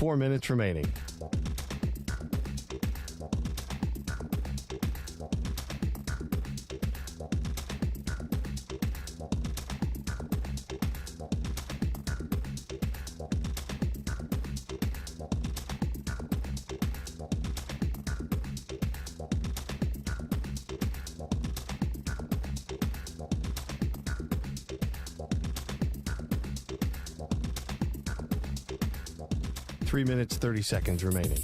4 minutes remaining. Three minutes, 30 seconds remaining.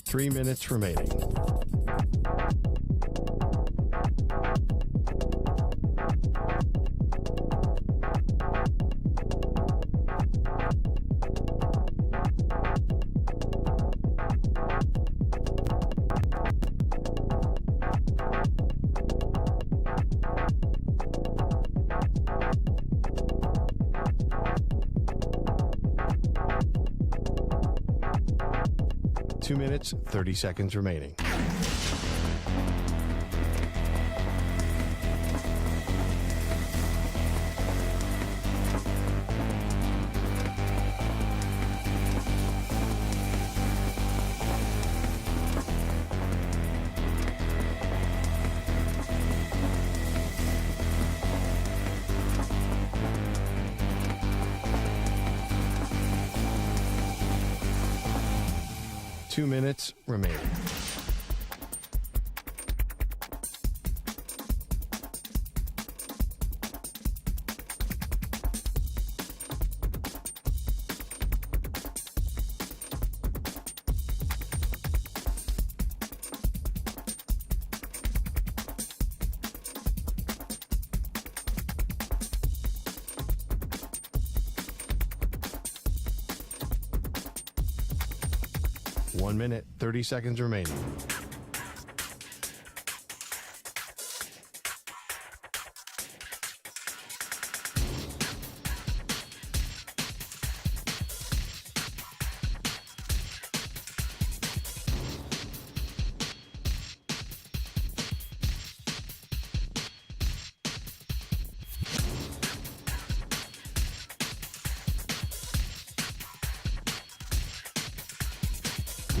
Three minutes remaining. Two minutes, 30 seconds remaining. Two minutes remaining. One minute, 30 seconds remaining.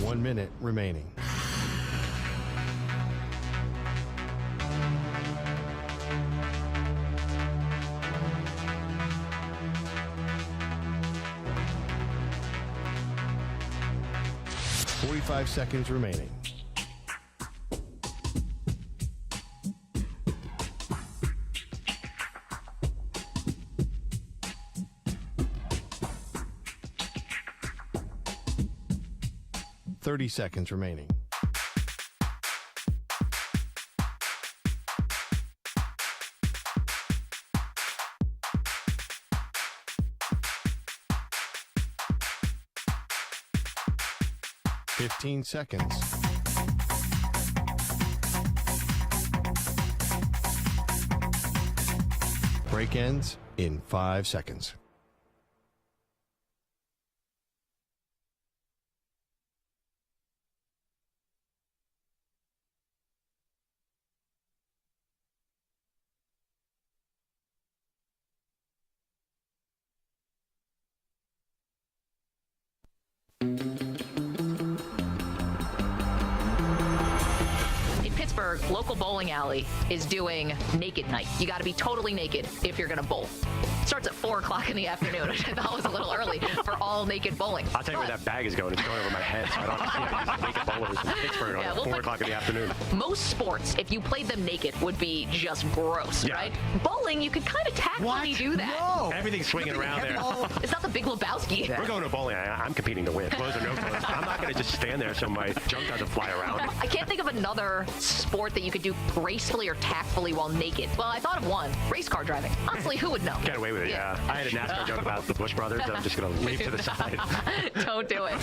One minute remaining. Five seconds remaining. Thirty seconds remaining. Fifteen seconds. Break ends in 5 seconds. Local bowling alley is doing naked night. You got to be totally naked if you're going to bowl. Starts at 4 o'clock in the afternoon, which I thought was a little early for all naked bowling. I'll tell you where that bag is going. It's going over my head, so I don't have to see naked bowlers in Pittsburgh at 4 o'clock in the afternoon. Most sports, if you played them naked, would be just gross, right? Bowling, you could kind of tactfully do that. No. Everything's swinging around there. It's not the Big Lebowski. We're going to bowling. I'm competing to win. Clothes or no clothes. I'm not going to just stand there so my junk doesn't fly around. I can't think of another sport that you could do gracefully or tactfully while naked. Well, I thought of one. Race car driving. Honestly, who would know? Get away with it, yeah. I had a NASCAR joke about the Bush brothers that I'm just going to leave to the side. Don't do it.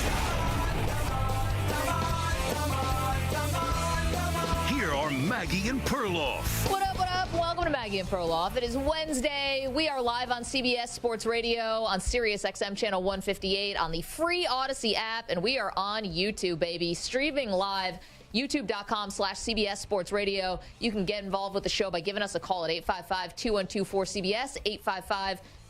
Maggie and Perloff. What up, what up? Welcome to Maggie and Perloff. It is Wednesday. We are live on CBS Sports Radio, on Sirius XM Channel 158, on the free Odyssey app, and we are on YouTube, baby. Streaming live, youtube.com/CBS Sports Radio. You can get involved with the show by giving us a call at 855-212-4CBS,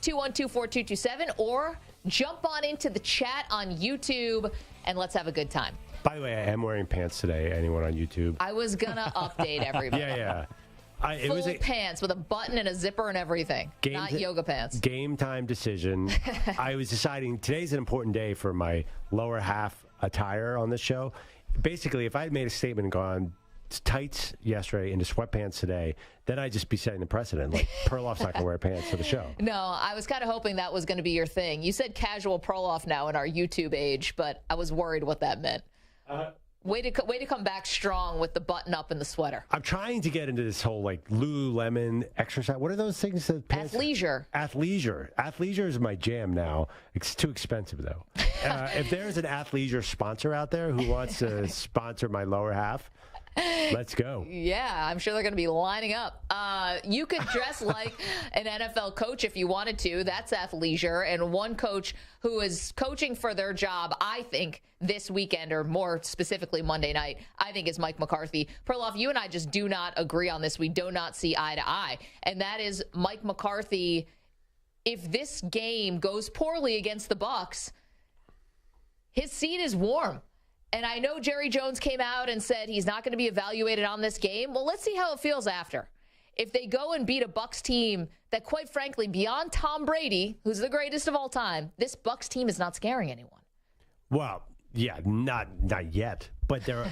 855-212-4227, or jump on into the chat on YouTube, and let's have a good time. By the way, I am wearing pants today. Anyone on YouTube? I was going to update everybody. Yeah. It was pants with a button and a zipper and everything, not yoga pants. Game time decision. I was deciding today's an important day for my lower half attire on this show. Basically, if I had made a statement and gone tights yesterday into sweatpants today, then I'd just be setting the precedent. Like, Perloff's not going to wear pants to the show. No, I was kind of hoping that was going to be your thing. You said casual Perloff now in our YouTube age, but I was worried what that meant. Way to come back strong with the button up and the sweater. I'm trying to get into this whole like Lululemon exercise. What are those things? Athleisure. Athleisure is my jam now. It's too expensive though. If there's an athleisure sponsor out there who wants to sponsor my lower half, let's go. Yeah, I'm sure they're going to be lining up. You could dress like an NFL coach if you wanted to. That's athleisure. And one coach who is coaching for their job, I think, this weekend, or more specifically Monday night, I think is Mike McCarthy. Perloff, you and I just do not agree on this. We do not see eye to eye. And that is Mike McCarthy. If this game goes poorly against the Bucs, his seat is warm. And I know Jerry Jones came out and said he's not going to be evaluated on this game. Well, let's see how it feels after. If they go and beat a Bucs team that, quite frankly, beyond Tom Brady, who's the greatest of all time, this Bucs team is not scaring anyone. Well, yeah, not yet. But they're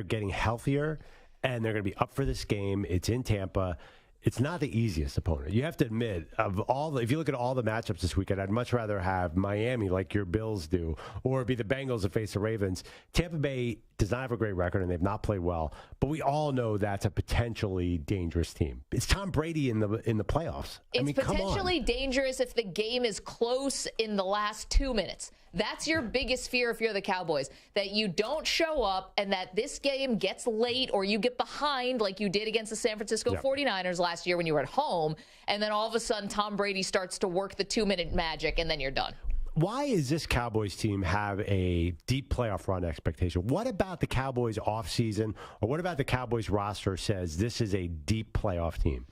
getting healthier, and they're going to be up for this game. It's in Tampa. It's not the easiest opponent. You have to admit, if you look at all the matchups this weekend, I'd much rather have Miami like your Bills do, or be the Bengals that face the Ravens. Tampa Bay does not have a great record, and they've not played well. But we all know that's a potentially dangerous team. It's Tom Brady in the playoffs. It's potentially dangerous if the game is close in the last 2 minutes. That's your biggest fear if you're the Cowboys, that you don't show up and that this game gets late or you get behind like you did against the San Francisco 49ers last year when you were at home, and then all of a sudden Tom Brady starts to work the 2-minute magic and then you're done. Why does this Cowboys team have a deep playoff run expectation? What about the Cowboys offseason, or what about the Cowboys roster says this is a deep playoff team?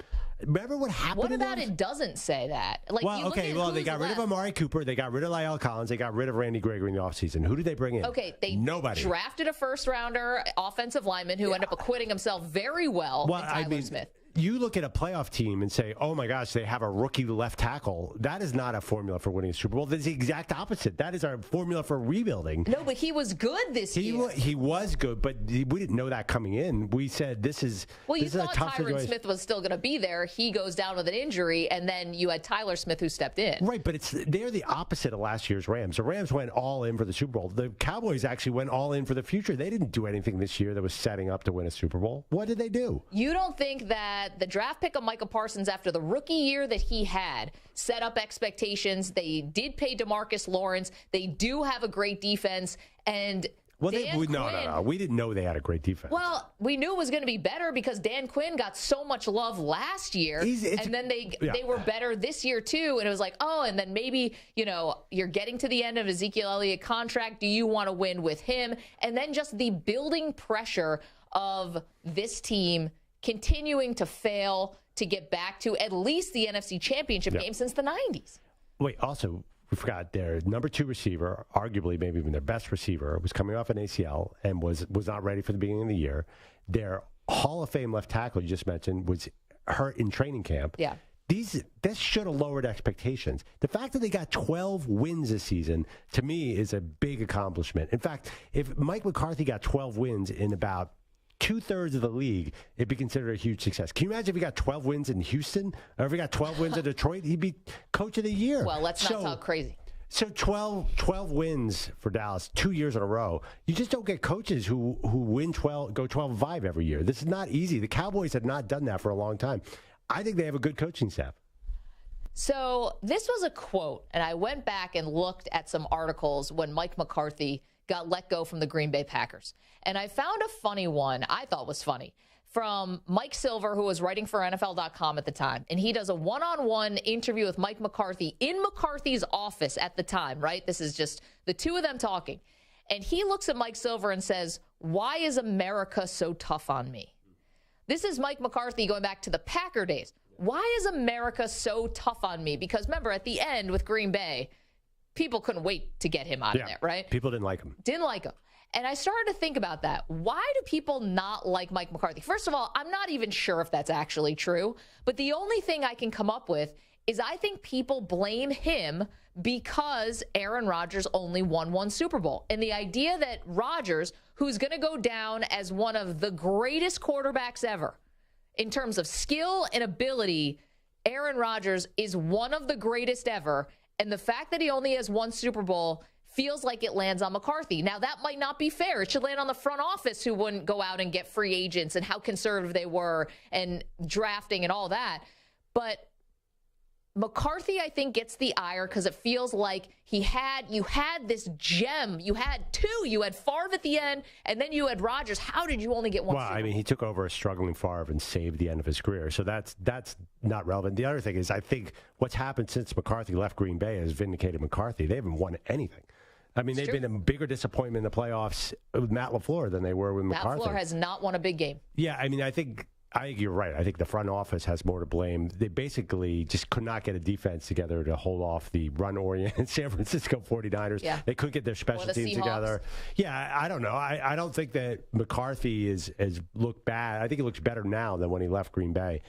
Remember what happened? What about it doesn't say that? Like, they got rid of Amari Cooper. They got rid of La'el Collins. They got rid of Randy Gregory in the offseason. Who did they bring in? Okay, they Nobody. Drafted a first-rounder offensive lineman who ended up acquitting himself very well, Tyler Smith. You look at a playoff team and say, oh, my gosh, they have a rookie left tackle. That is not a formula for winning a Super Bowl. That's the exact opposite. That is our formula for rebuilding. No, but he was good this year. He was good, but we didn't know that coming in. We said this is you thought Tyron Smith was still going to be there. He goes down with an injury, and then you had Tyler Smith who stepped in. Right, but they're the opposite of last year's Rams. The Rams went all in for the Super Bowl. The Cowboys actually went all in for the future. They didn't do anything this year that was setting up to win a Super Bowl. What did they do? You don't think that the draft pick of Michael Parsons after the rookie year that he had set up expectations? They did pay DeMarcus Lawrence. They do have a great defense. And no. We didn't know they had a great defense. Well, we knew it was going to be better because Dan Quinn got so much love last year. And then they were better this year, too. And it was like, and then maybe, you're getting to the end of Ezekiel Elliott contract. Do you want to win with him? And then just the building pressure of this team continuing to fail to get back to at least the NFC Championship game since the 90s. Wait, also, we forgot their number 2 receiver, arguably maybe even their best receiver, was coming off an ACL and was not ready for the beginning of the year. Their Hall of Fame left tackle, you just mentioned, was hurt in training camp. Yeah. This should have lowered expectations. The fact that they got 12 wins this season, to me, is a big accomplishment. In fact, if Mike McCarthy got 12 wins in about 2/3 of the league, it'd be considered a huge success. Can you imagine if he got 12 wins in Houston, or if he got 12 wins in Detroit? He'd be coach of the year. Well, let's not talk crazy. So 12 wins for Dallas 2 years in a row. You just don't get coaches who win 12, go 12-5 every year. This is not easy. The Cowboys have not done that for a long time. I think they have a good coaching staff. So this was a quote, and I went back and looked at some articles when Mike McCarthy got let go from the Green Bay Packers. And I found a funny one, I thought was funny, from Mike Silver, who was writing for NFL.com at the time. And he does a one-on-one interview with Mike McCarthy in McCarthy's office at the time, right? This is just the two of them talking. And he looks at Mike Silver and says, "Why is America so tough on me?" This is Mike McCarthy going back to the Packer days. Why is America so tough on me? Because remember, at the end with Green Bay, people couldn't wait to get him out of there, right? People didn't like him. Didn't like him. And I started to think about that. Why do people not like Mike McCarthy? First of all, I'm not even sure if that's actually true. But the only thing I can come up with is I think people blame him because Aaron Rodgers only won one Super Bowl. And the idea that Rodgers, who's going to go down as one of the greatest quarterbacks ever in terms of skill and ability, Aaron Rodgers is one of the greatest ever. And the fact that he only has one Super Bowl feels like it lands on McCarthy. Now, that might not be fair. It should land on the front office, who wouldn't go out and get free agents and how conservative they were and drafting and all that. But McCarthy, I think, gets the ire because it feels like you had this gem. You had two. You had Favre at the end, and then you had Rodgers. How did you only get one? Well, I mean, he took over a struggling Favre and saved the end of his career. So that's not relevant. The other thing is, I think what's happened since McCarthy left Green Bay has vindicated McCarthy. They haven't won anything. I mean, they've been a bigger disappointment in the playoffs with Matt LaFleur than they were with McCarthy. Matt LaFleur has not won a big game. Yeah, I mean, I think you're right. I think the front office has more to blame. They basically just could not get a defense together to hold off the run-oriented San Francisco 49ers. Yeah. They couldn't get their special teams together. Yeah, I don't know. I don't think that McCarthy has looked bad. I think he looks better now than when he left Green Bay.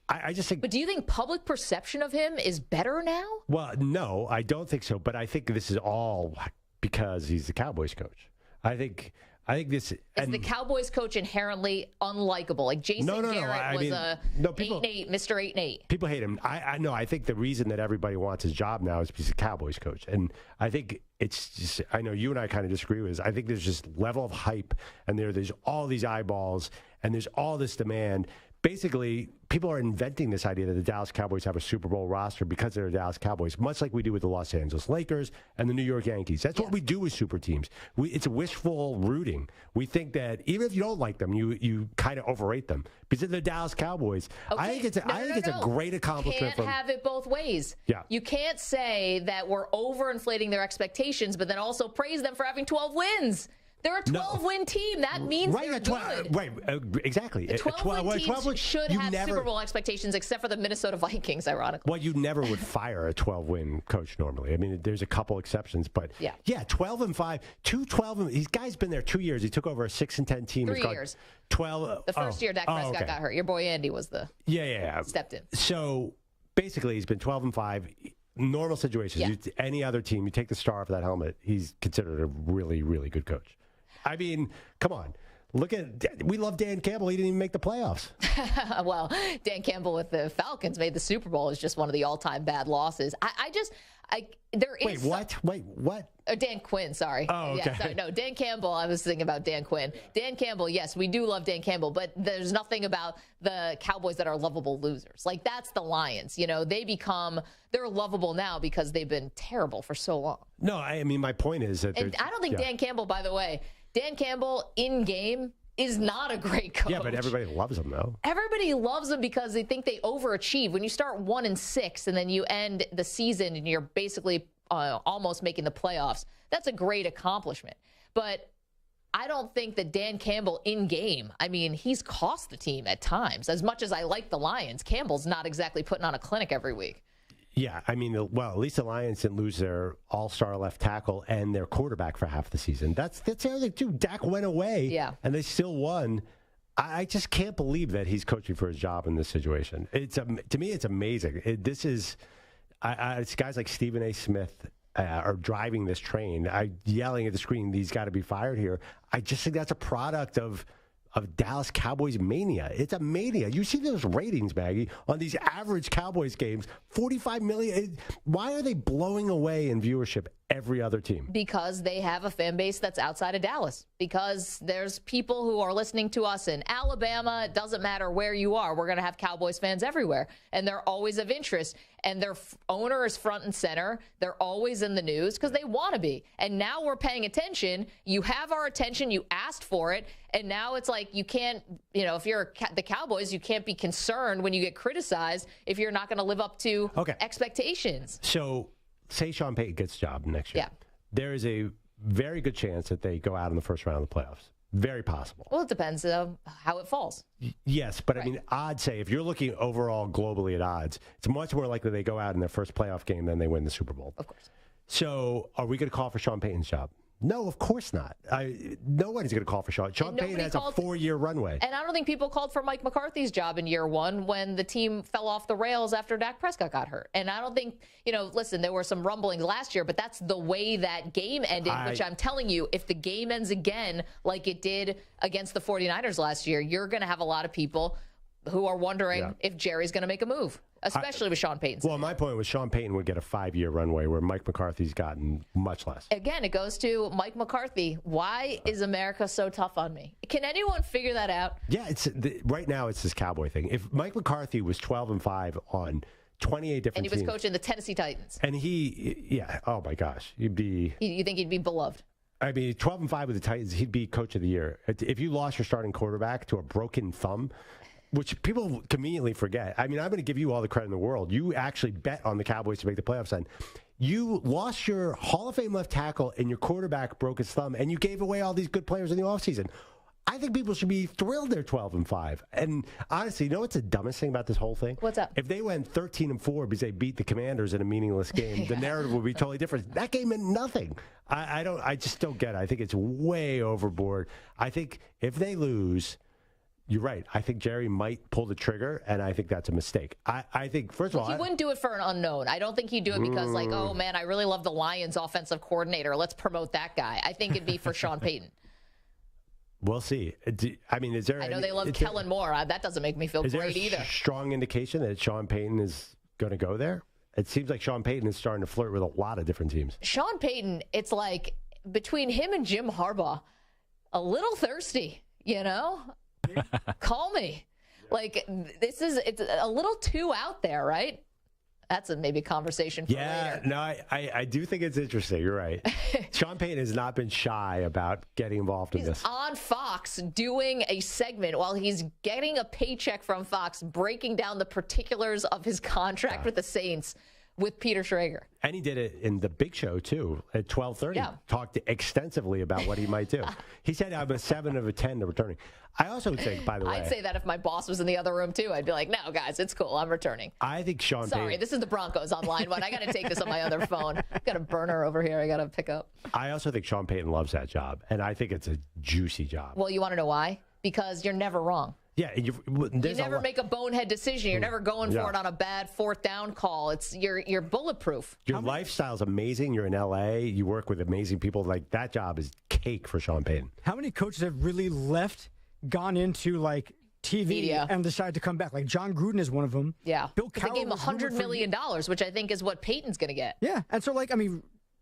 I just think. But do you think public perception of him is better now? Well, no, I don't think so. But I think this is all because he's the Cowboys coach. I think this is the Cowboys coach inherently unlikable. Like Jason Garrett was a 8-8, Mr. 8-8. People hate him. I know. I think the reason that everybody wants his job now is because he's a Cowboys coach, and I think it's just. I know you and I kind of disagree with this. I think there's just level of hype, and there's all these eyeballs, and there's all this demand. Basically, people are inventing this idea that the Dallas Cowboys have a Super Bowl roster because they're the Dallas Cowboys, much like we do with the Los Angeles Lakers and the New York Yankees. That's what we do with super teams. It's wishful rooting. We think that even if you don't like them, you kind of overrate them because they're the Dallas Cowboys. Okay. I think it's a great accomplishment. You can't have it both ways. Yeah. You can't say that we're overinflating their expectations, but then also praise them for having 12 wins. They're a 12-win team. That means they're good. Right, exactly. The 12-win teams should have Super Bowl expectations, except for the Minnesota Vikings, ironically. Well, you never would fire a 12-win coach normally. I mean, there's a couple exceptions, but yeah, 12-5, 2-12. These guys been there 2 years. He took over a 6-10 team. 3 years. 12. The first year Dak Prescott got hurt. Your boy Andy was the stepped in. So basically, he's been 12-5. Normal situations, any other team, you take the star off that helmet, he's considered a really, really good coach. I mean, come on. We love Dan Campbell. He didn't even make the playoffs. Well, Dan Campbell with the Falcons made the Super Bowl is just one of the all-time bad losses. Wait, what? Dan Quinn, sorry. Oh, okay. Yeah, sorry, no, Dan Campbell. I was thinking about Dan Quinn. Dan Campbell, yes, we do love Dan Campbell, but there's nothing about the Cowboys that are lovable losers. Like, that's the Lions. You know, they're lovable now because they've been terrible for so long. No, I mean, my point is that. And I don't think Dan Campbell, by the way, Dan Campbell in game is not a great coach. Yeah, but everybody loves him, though. Everybody loves him because they think they overachieve. When you start 1-6 and then you end the season and you're basically almost making the playoffs, that's a great accomplishment. But I don't think that Dan Campbell in game, I mean, he's cost the team at times. As much as I like the Lions, Campbell's not exactly putting on a clinic every week. Yeah, I mean, well, at least the Lions didn't lose their all-star left tackle and their quarterback for half the season. That's the other thing, too. Dak went away, and they still won. I just can't believe that he's coaching for his job in this situation. To me, it's amazing. It's guys like Stephen A. Smith are driving this train, yelling at the screen, he's got to be fired here. I just think that's a product of Dallas Cowboys mania. It's a mania. You see those ratings, Maggie, on these average Cowboys games, 45 million. Why are they blowing away in viewership every other team? Because they have a fan base that's outside of Dallas. Because there's people who are listening to us in Alabama. It doesn't matter where you are. We're going to have Cowboys fans everywhere. And they're always of interest. And their owner is front and center. They're always in the news because they want to be. And now we're paying attention. You have our attention. You asked for it. And now it's like you can't, if you're the Cowboys, you can't be concerned when you get criticized if you're not going to live up to expectations. So say Sean Payton gets a job next year. Yeah. There is a very good chance that they go out in the first round of the playoffs. Very possible. Well, it depends how it falls. Yes, but I mean, odds say if you're looking overall globally at odds, it's much more likely they go out in their first playoff game than they win the Super Bowl. Of course. So are we going to call for Sean Payton's job? No, of course not. Nobody's going to call for Sean. Sean Payton has a 4-year runway. And I don't think people called for Mike McCarthy's job in year one when the team fell off the rails after Dak Prescott got hurt. And I don't think, listen, there were some rumblings last year, but that's the way that game ended, which I'm telling you, if the game ends again like it did against the 49ers last year, you're going to have a lot of people who are wondering if Jerry's going to make a move, especially with Sean Payton. Well, my point was Sean Payton would get a 5-year runway where Mike McCarthy's gotten much less. Again, it goes to Mike McCarthy. Why is America so tough on me? Can anyone figure that out? Yeah, right now it's this Cowboy thing. If Mike McCarthy was 12-5 on 28 different teams. And he was coaching the Tennessee Titans. And oh my gosh, he'd be... You think he'd be beloved? I mean, 12-5 with the Titans, he'd be coach of the year. If you lost your starting quarterback to a broken thumb, which people conveniently forget. I mean, I'm going to give you all the credit in the world. You actually bet on the Cowboys to make the playoffs, and you lost your Hall of Fame left tackle and your quarterback broke his thumb, and you gave away all these good players in the offseason. I think people should be thrilled they're 12-5. And honestly, what's the dumbest thing about this whole thing? What's up? If they went 13-4 because they beat the Commanders in a meaningless game, the narrative would be totally different. That game meant nothing. I just don't get it. I think it's way overboard. I think if they lose... You're right. I think Jerry might pull the trigger, and I think that's a mistake. I think, first of all... He wouldn't do it for an unknown. I don't think he'd do it because, oh, man, I really love the Lions offensive coordinator. Let's promote that guy. I think it'd be for Sean Payton. We'll see. I mean, is there... I know they love Kellen Moore. That doesn't make me feel great either. Is there a strong indication that Sean Payton is going to go there? It seems like Sean Payton is starting to flirt with a lot of different teams. Sean Payton, it's like between him and Jim Harbaugh, a little thirsty, Call me. Like, it's a little too out there, right? That's maybe a conversation for later. No, I do think it's interesting. You're right. Sean Payton has not been shy about getting involved in this. He's on Fox doing a segment while he's getting a paycheck from Fox, breaking down the particulars of his contract with the Saints with Peter Schrager. And he did it in the Big Show, too, at 12:30. Yeah. Talked extensively about what he might do. He said, I'm a 7 of 10 to returning. I also think, by the way... I'd say that if my boss was in the other room, too. I'd be like, no, guys, it's cool. I'm returning. I think Sean Payton... Sorry, this is the Broncos online one. I got to take this on my other phone. Got a burner over here I got to pick up. I also think Sean Payton loves that job, and I think it's a juicy job. Well, you want to know why? Because you're never wrong. Yeah, you never make a bonehead decision. You're never going for it on a bad 4th down call. You're bulletproof. Your lifestyle's amazing. You're in L.A. You work with amazing people. Like, that job is cake for Sean Payton. How many coaches have really gone into TV media and decided to come back? Like John Gruden is one of them. Yeah, Bill Cowher they gave him $100 million, which I think is what Payton's going to get. Yeah, and so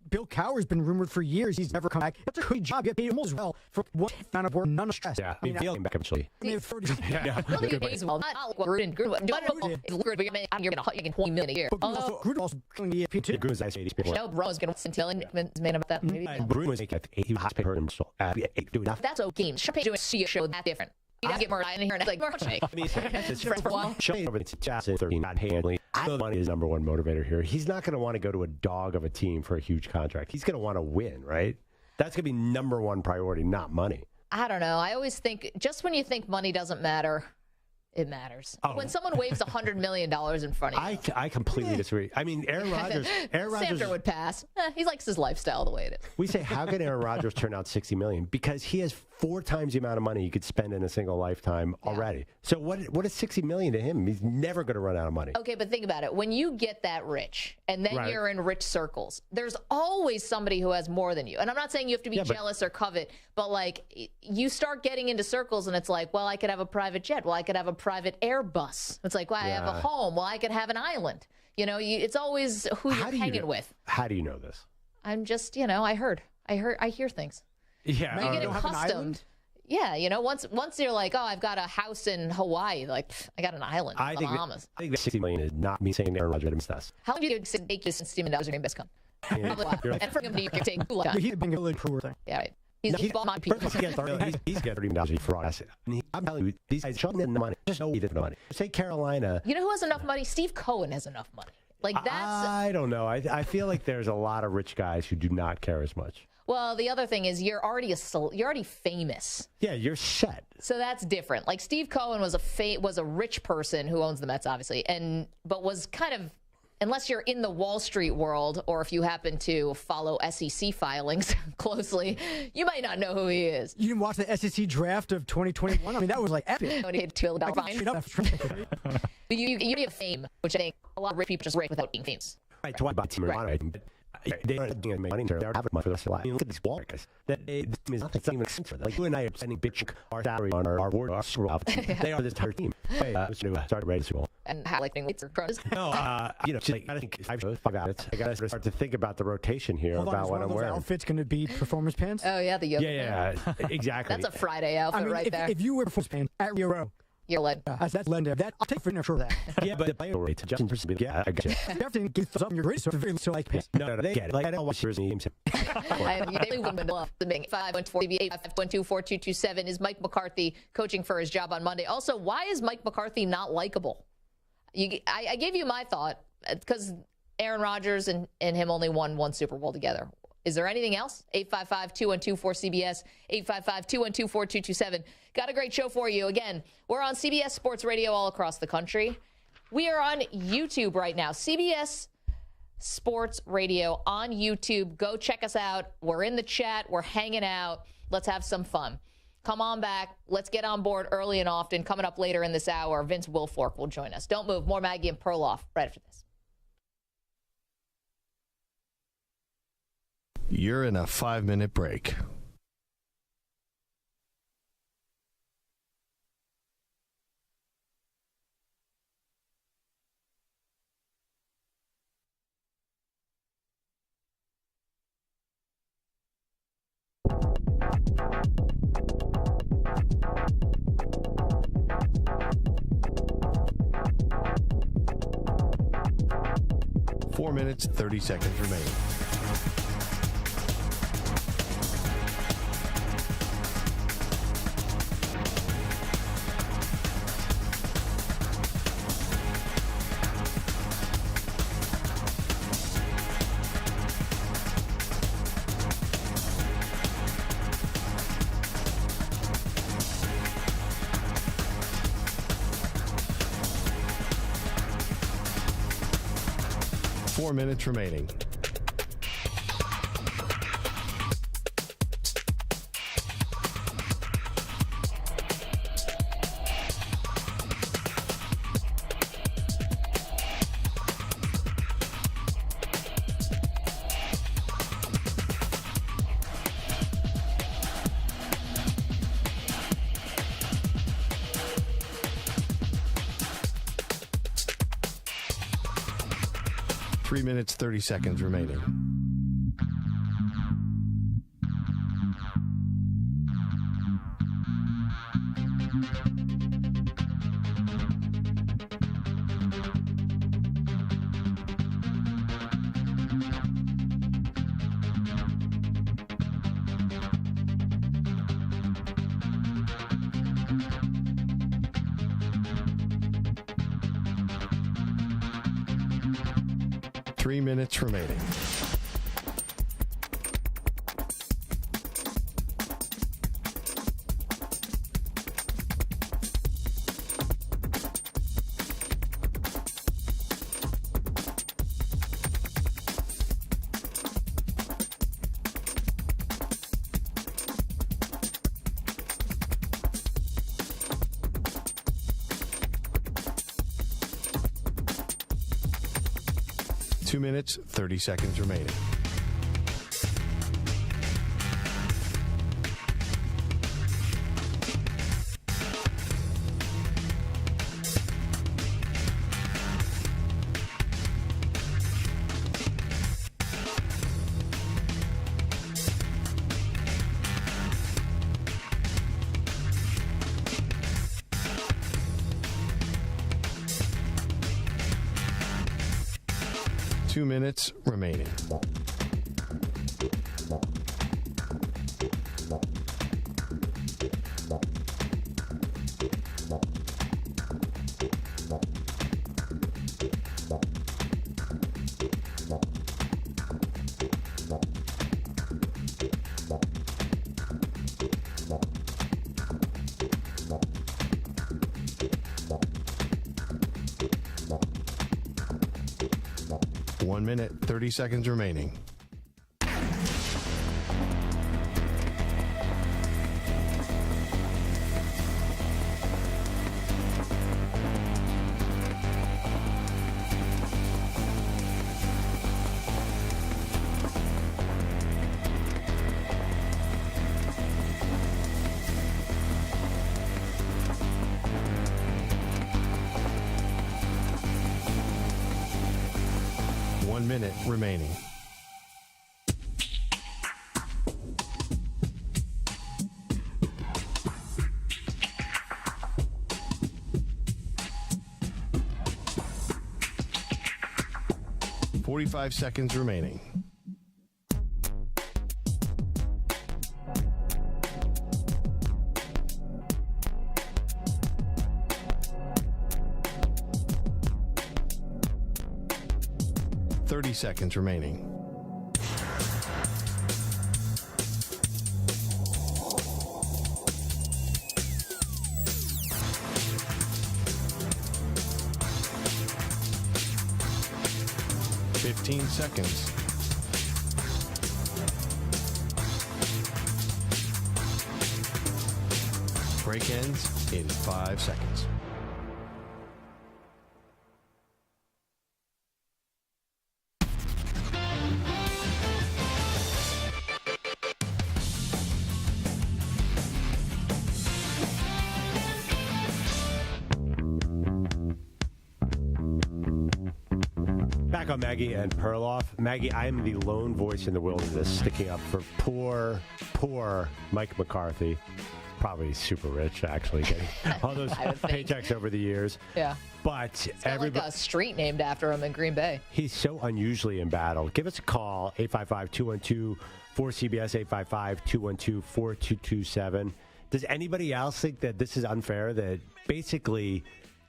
Bill Cowher's been rumored for years. He's never come back. That's a good job. You get paid almost well for one amount of work, none of stress. Yeah, I mean, feeling back eventually. Well, he pays well. Not Gruden. Gruden is lucrative, but you're going to $20 million a year. Gruden also killing the ESPN too. Gruden's nice 80 people. No, Rowe's going to tell him about that. Maybe. Gruden was making he was paid himself. That's okay. Champagne doing a show that different. He doesn't get Murray in here and like Murray. Shane over Jackson 13 not handling. I know money is number one motivator here. He's not going to want to go to a dog of a team for a huge contract. He's going to want to win, right? That's going to be number one priority, not money. I don't know. I always think just when you think money doesn't matter, it matters. Oh. When someone waves $100 million in front of you. I completely disagree. I mean, Aaron Rodgers. Sandra would pass. He likes his lifestyle the way it is. We say, how can Aaron Rodgers turn out $60 million? Because he has 4 times the amount of money you could spend in a single lifetime already. So what is $60 million to him? He's never going to run out of money. Okay, but think about it. When you get that rich, and then you're in rich circles, there's always somebody who has more than you. And I'm not saying you have to be jealous or covet, but you start getting into circles, and it's like, well, I could have a private jet. Well, I could have a private Airbus. It's like, well, I have a home. Well, I could have an island. It's always who you're hanging with. How do you know this? I'm just, I hear things. Yeah. You get don't have an accustomed. island? Yeah, once you're like, oh, I've got a house in Hawaii, like I got an island in the Bahamas. I think that $60 million is not me saying Aaron Rodgers missed us. How long do you take this $60 million in best come? You're like, And for him to take too long. He's being a little poor thing. Yeah, right. He's bought my people. He's getting $30 million for us. I'm telling you, these guys show them the money. Just know he did the money. Say Carolina. You know who has enough money? Steve Cohen has enough money. Like that's. I don't know. I feel like there's a lot of rich guys who do not care as much. Well, the other thing is you're already famous. Yeah, you're set. So that's different. Like Steve Cohen was a rich person who owns the Mets, obviously, but was kind of, unless you're in the Wall Street world or if you happen to follow SEC filings closely, you might not know who he is. You didn't watch the SEC draft of 2021? I mean, that was like epic. When he had $2 billion fine. But you have fame, which I think a lot of rich people just rich without being famous. Right, to why buy team right. They aren't doing any money. They're having money for the rest of their life. I mean, look at these Walkers. This team is nothing. It's not even expensive for them. Like you and I are spending big chunk of our salary on our ward, our Super Bowl. They are this entire team. Hey, start ready to Super Bowl. And how like weights or pros. No, I think I got it. I got to start to think about the rotation here about what I'm wearing. Outfits going to be performance pants? Oh yeah, the yoga. Yeah, exactly. That's a Friday outfit right there. If you wear performance pants at Rio Row, you're led. that's legendary. I'll take for sure that. Yeah, but the player rates, Justin Person, yeah, I got you. Everything gets thumbs up in your grades, so it's very so like pants. No, they get it. Like I don't watch yours in games. They wouldn't love the big 514-852-4227 is Mike McCarthy coaching for his job on Monday. Also, why is Mike McCarthy not likable? I gave you my thought because Aaron Rodgers and him only won one Super Bowl together. Is there anything else? 855-212-4CBS, 855-212-4227. Got a great show for you. Again, we're on CBS Sports Radio all across the country. We are on YouTube right now. CBS Sports Radio on YouTube. Go check us out. We're in the chat. We're hanging out. Let's have some fun. Come on back. Let's get on board early and often. Coming up later in this hour, Vince Wilfork will join us. Don't move. More Maggie and Perloff right after this. You're in a 5-minute break. Four minutes, 30 seconds remaining. Four minutes remaining. Three minutes, 30 seconds remaining. Three minutes remaining. Two minutes, 30 seconds remaining. 2 minutes remaining. One minute, 30 seconds remaining. One minute remaining. Forty-five seconds remaining. Seconds remaining. Fifteen seconds. Break ends in 5 seconds. Back on Maggie and Perloff. Maggie, I am the lone voice in the wilderness sticking up for poor Mike McCarthy. Probably super rich, actually, getting all those paychecks over the years. Yeah. But it's got like a street named after him in Green Bay. He's so unusually embattled. Give us a call, 855-212-4CBS, 855-212-4227. Does anybody else think that this is unfair, that basically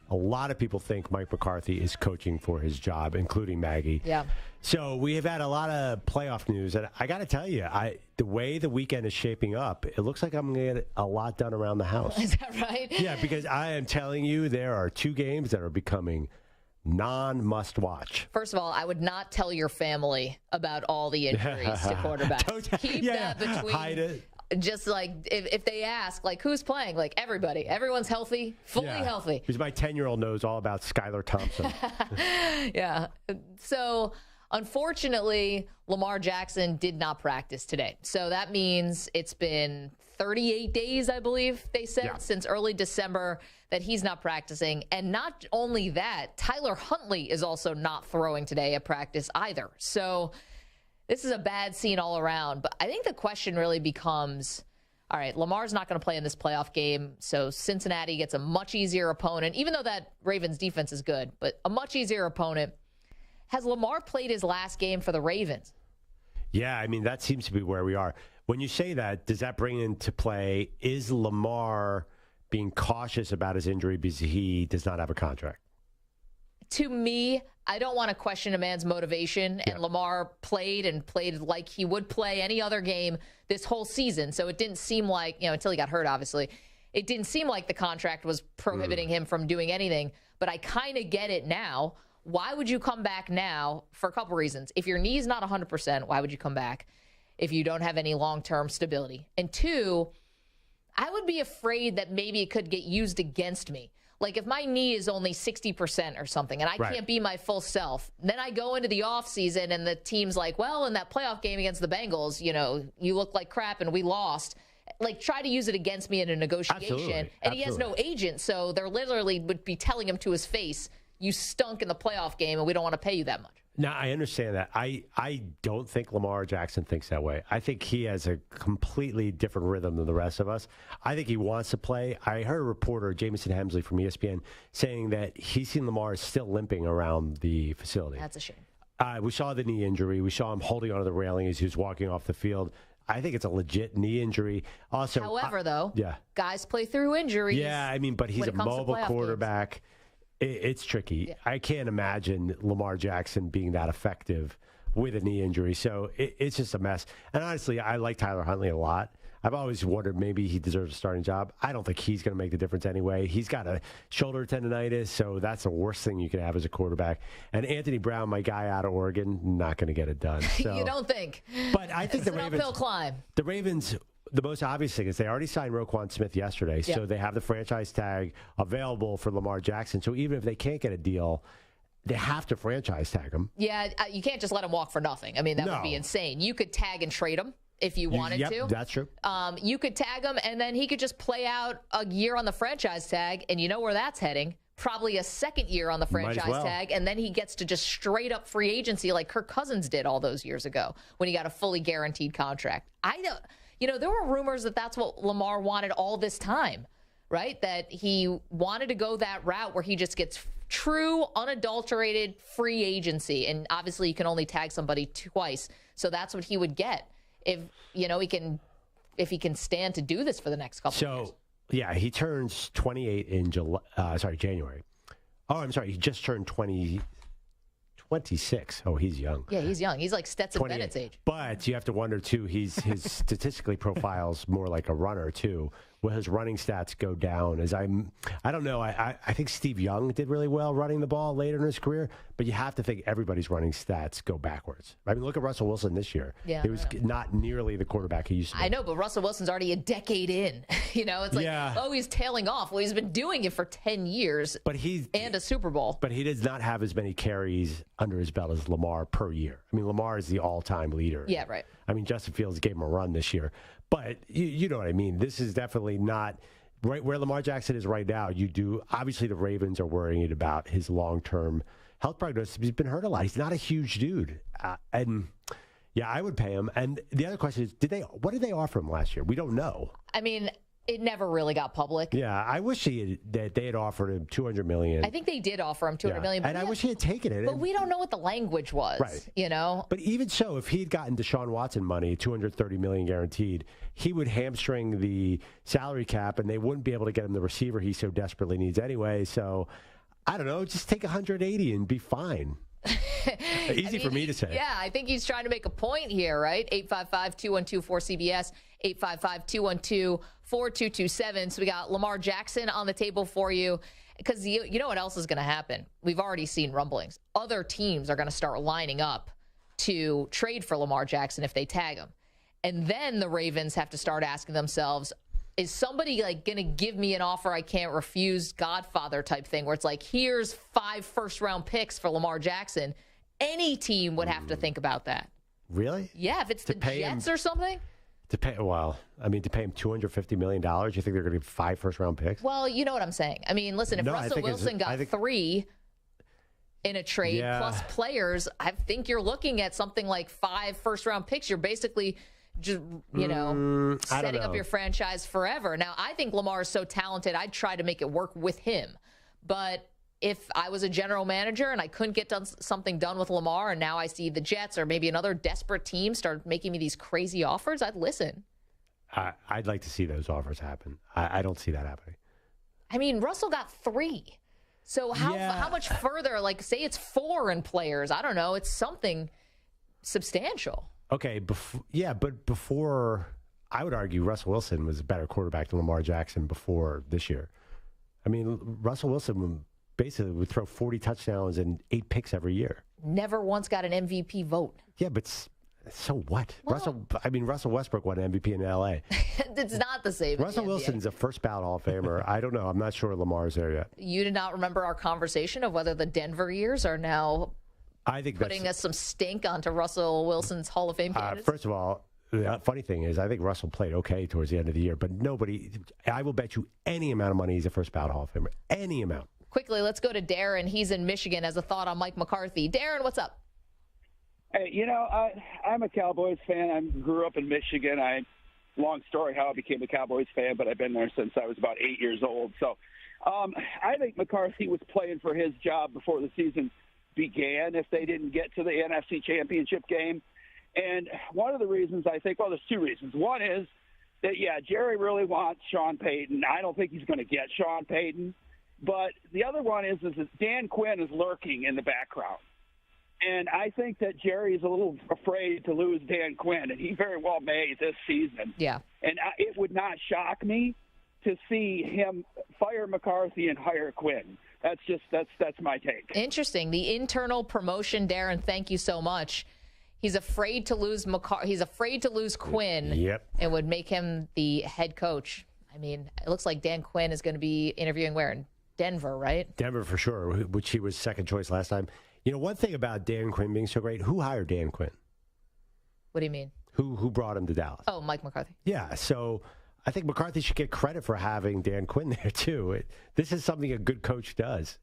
a lot of people think Mike McCarthy is coaching for his job, including Maggie? Yeah. So we have had a lot of playoff news, and I got to tell you, the way the weekend is shaping up, it looks like I'm going to get a lot done around the house. Is that right? Yeah, because I am telling you, there are 2 games that are becoming non-must-watch. First of all, I would not tell your family about all the injuries to quarterbacks. Keep that between. Hide it. Just like if they ask, like, who's playing? Like, everybody. Everyone's healthy, fully healthy. Because my 10-year-old knows all about Skylar Thompson. Yeah. So, unfortunately, Lamar Jackson did not practice today. So that means it's been 38 days, I believe they said, since early December that he's not practicing. And not only that, Tyler Huntley is also not throwing today at practice either. So this is a bad scene all around. But I think the question really becomes, all right, Lamar's not going to play in this playoff game, so Cincinnati gets a much easier opponent, even though that Ravens defense is good, but a much easier opponent. Has Lamar played his last game for the Ravens? Yeah, I mean, that seems to be where we are. When you say that, does that bring into play, is Lamar being cautious about his injury because he does not have a contract? To me, I don't want to question a man's motivation, and Lamar played like he would play any other game this whole season. So it didn't seem like, until he got hurt, obviously, it didn't seem like the contract was prohibiting him from doing anything. But I kind of get it now. Why would you come back now? For a couple reasons. If your knee's not 100%, why would you come back if you don't have any long-term stability? And 2, I would be afraid that maybe it could get used against me. Like, if my knee is only 60% or something and I can't be my full self, then I go into the offseason and the team's like, well, in that playoff game against the Bengals, you look like crap and we lost. Like, try to use it against me in a negotiation. Absolutely. And he has no agent, so they're literally would be telling him to his face, you stunk in the playoff game and we don't want to pay you that much. Now, I understand that. I don't think Lamar Jackson thinks that way. I think he has a completely different rhythm than the rest of us. I think he wants to play. I heard a reporter, Jamison Hemsley from ESPN, saying that he's seen Lamar still limping around the facility. That's a shame. We saw the knee injury. We saw him holding onto the railing as he was walking off the field. I think it's a legit knee injury. Also, however, though, yeah, guys play through injuries. Yeah, I mean, but he's a mobile quarterback. It's tricky. Yeah. I can't imagine Lamar Jackson being that effective with a knee injury. So it's just a mess. And honestly, I like Tyler Huntley a lot. I've always wondered maybe he deserves a starting job. I don't think he's going to make the difference anyway. He's got a shoulder tendonitis, so that's the worst thing you can have as a quarterback. And Anthony Brown, my guy out of Oregon, not going to get it done. So. You don't think? But I think it's an uphill climb. The Ravens, the most obvious thing is they already signed Roquan Smith yesterday, so they have the franchise tag available for Lamar Jackson. So even if they can't get a deal, they have to franchise tag him. Yeah, you can't just let him walk for nothing. I mean, that would be insane. You could tag and trade him if you wanted to. That's true. You could tag him, and then he could just play out a year on the franchise tag, and you know where that's heading. Probably a second year on the franchise tag, and then he gets to just straight up free agency like Kirk Cousins did all those years ago when he got a fully guaranteed contract. There were rumors that that's what Lamar wanted all this time, right? That he wanted to go that route where he just gets true, unadulterated free agency. And obviously you can only tag somebody twice. So that's what he would get if he can stand to do this for the next couple of years. Yeah, he turns 28 in January. Oh, I'm sorry. He just turned 26. Oh, he's young. Yeah, he's young. He's like Stetson Bennett's age. But you have to wonder, too, his statistically profiles more like a runner, too. Will his running stats go down? I don't know. I think Steve Young did really well running the ball later in his career, but you have to think everybody's running stats go backwards. I mean, look at Russell Wilson this year. Yeah, he was not nearly the quarterback he used to be. I know, but Russell Wilson's already a decade in. It's like, he's tailing off. Well, he's been doing it for 10 years and a Super Bowl. But he does not have as many carries under his belt as Lamar per year. I mean, Lamar is the all-time leader. Yeah, right. I mean, Justin Fields gave him a run this year. But you know what I mean. This is definitely not right where Lamar Jackson is right now. Obviously, the Ravens are worrying about his long-term health prognosis. He's been hurt a lot. He's not a huge dude. And I would pay him. And the other question is, what did they offer him last year? We don't know. I mean, it never really got public. Yeah, I wish that they had offered him $200 million. I think they did offer him $200 million. And I wish he had taken it. But we don't know what the language was, right. But even so, if he'd gotten Deshaun Watson money, $230 million guaranteed, he would hamstring the salary cap, and they wouldn't be able to get him the receiver he so desperately needs anyway. So, I don't know, just take 180 and be fine. Easy for me to say. Yeah, I think he's trying to make a point here, right? 855-212-4CBS, 855-212-4227. So we got Lamar Jackson on the table for you because you know what else is going to happen? We've already seen rumblings. Other teams are going to start lining up to trade for Lamar Jackson if they tag him. And then the Ravens have to start asking themselves, is somebody like going to give me an offer I can't refuse, Godfather type thing, where it's like, here's 5 first-round picks for Lamar Jackson? Any team would have to think about that. Really? Yeah, if it's the Jets or something. To pay him $250 million, you think they're going to give 5 first-round picks? Well, you know what I'm saying. I mean, listen, if Russell Wilson got 3 in a trade plus players, I think you're looking at something like 5 first-round picks. You're basically just, setting up your franchise forever. Now, I think Lamar is so talented, I'd try to make it work with him. But if I was a general manager and I couldn't get something done with Lamar, and now I see the Jets or maybe another desperate team start making me these crazy offers, I'd listen. I'd like to see those offers happen. I don't see that happening. I mean, Russell got 3. So how much further, like say it's 4 in players, I don't know, it's something substantial. Okay, but before, I would argue Russell Wilson was a better quarterback than Lamar Jackson before this year. I mean, Russell Wilson basically would throw 40 touchdowns and 8 picks every year. Never once got an MVP vote. Yeah, but so what? Well, Russell Westbrook won MVP in L.A. It's not the same. Russell Wilson's a first ballot Hall of Famer. I don't know. I'm not sure Lamar's there yet. You did not remember our conversation of whether the Denver years are now putting us some stink onto Russell Wilson's Hall of Fame candidates? First of all, the funny thing is I think Russell played okay towards the end of the year, but I will bet you any amount of money he's a first ballot Hall of Famer. Any amount. Quickly, let's go to Darren. He's in Michigan. As a thought on Mike McCarthy. Darren, what's up? Hey, I'm a Cowboys fan. I grew up in Michigan. Long story how I became a Cowboys fan, but I've been there since I was about 8 years old. So I think McCarthy was playing for his job before the season began if they didn't get to the NFC Championship game. And one of the reasons I think, well, there's two reasons. One is that, yeah, Jerry really wants Sean Payton. I don't think he's going to get Sean Payton. But the other one is that Dan Quinn is lurking in the background. And I think that Jerry is a little afraid to lose Dan Quinn, and he very well may this season. Yeah. And it would not shock me to see him fire McCarthy and hire Quinn. That's my take. Interesting. The internal promotion, Darren, thank you so much. He's afraid to lose He's afraid to lose Quinn. Yep. And would make him the head coach. I mean, it looks like Dan Quinn is going to be interviewing where? In Denver, right? Denver for sure, which he was second choice last time. You know, one thing about Dan Quinn being so great, who hired Dan Quinn? What do you mean? Who brought him to Dallas? Oh, Mike McCarthy. Yeah, so I think McCarthy should get credit for having Dan Quinn there, too. This is something a good coach does.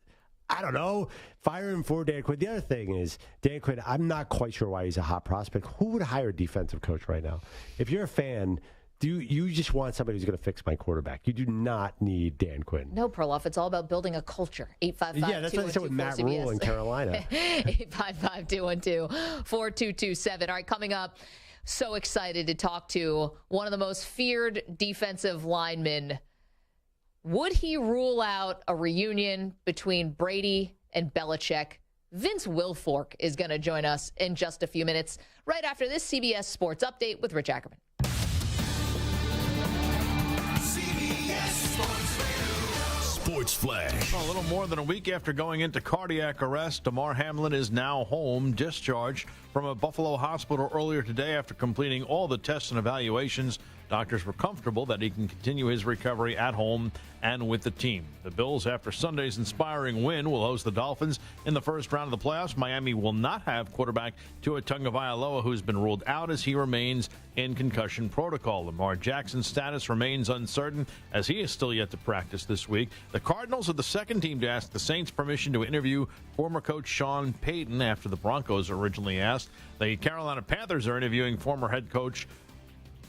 I don't know. Fire him for Dan Quinn. The other thing is, Dan Quinn, I'm not quite sure why he's a hot prospect. Who would hire a defensive coach right now? If you're a fan, you just want somebody who's going to fix my quarterback. You do not need Dan Quinn. No, Perloff. It's all about building a culture. 855-212-4CBS. Yeah, that's what I said with Matt Rule in Carolina. 855-212-4227. All right, coming up, so excited to talk to one of the most feared defensive linemen. Would he rule out a reunion between Brady and Belichick? Vince Wilfork is going to join us in just a few minutes, right after this CBS Sports Update with Rich Ackerman. Sports Flash. Well, a little more than a week after going into cardiac arrest, Damar Hamlin is now home, discharged from a Buffalo hospital earlier today after completing all the tests and evaluations. Doctors were comfortable that he can continue his recovery at home and with the team. The Bills, after Sunday's inspiring win, will host the Dolphins in the first round of the playoffs. Miami will not have quarterback Tua Tagovailoa, who's been ruled out as he remains in concussion protocol. Lamar Jackson's status remains uncertain as he is still yet to practice this week. The Cardinals are the second team to ask the Saints permission to interview former coach Sean Payton after the Broncos originally asked. The Carolina Panthers are interviewing former head coach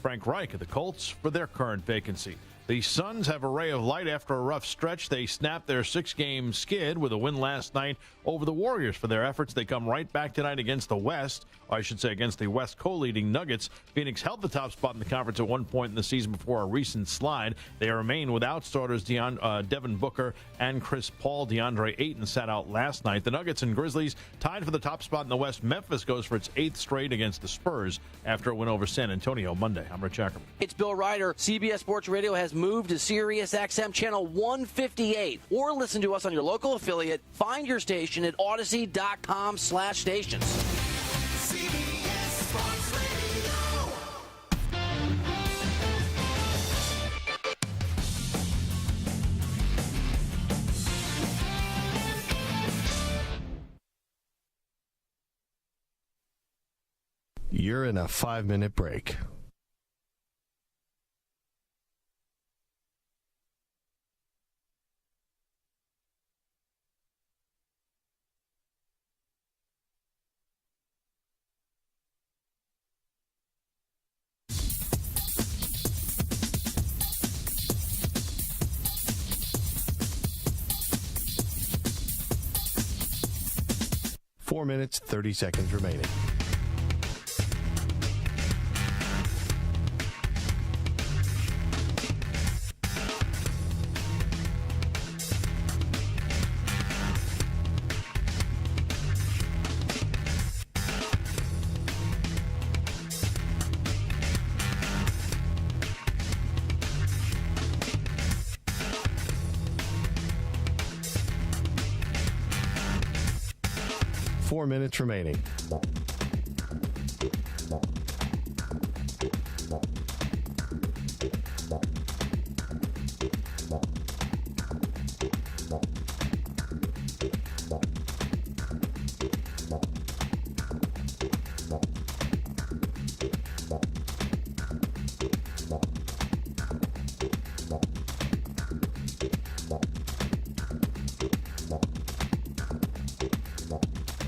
Frank Reich of the Colts for their current vacancy. The Suns have a ray of light after a rough stretch. They snapped their 6-game skid with a win last night over the Warriors. For their efforts, they come right back tonight against the West, or I should say against the West co-leading Nuggets. Phoenix held the top spot in the conference at one point in the season before a recent slide. They remain without starters Devin Booker and Chris Paul. DeAndre Ayton sat out last night. The Nuggets and Grizzlies tied for the top spot in the West. Memphis goes for its 8th straight against the Spurs after a win over San Antonio Monday. I'm Rich Ackerman. It's Bill Ryder. CBS Sports Radio has moved to Sirius XM channel 158, or listen to us on your local affiliate. Find your station at Odyssey.com/stations. CBS Sports Radio. You're in a 5-minute break. Four minutes, 30 seconds remaining. Four minutes remaining.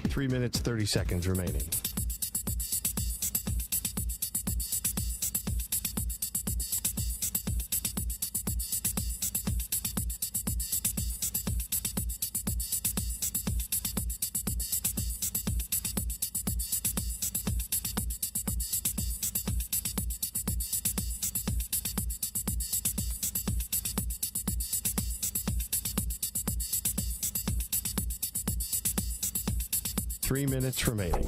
Three minutes, 30 seconds remaining. 3 minutes remaining.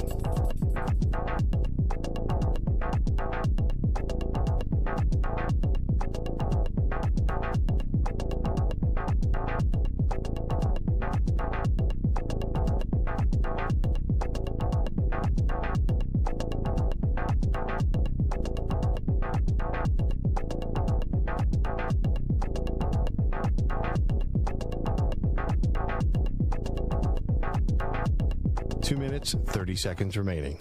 Two minutes, 30 seconds remaining.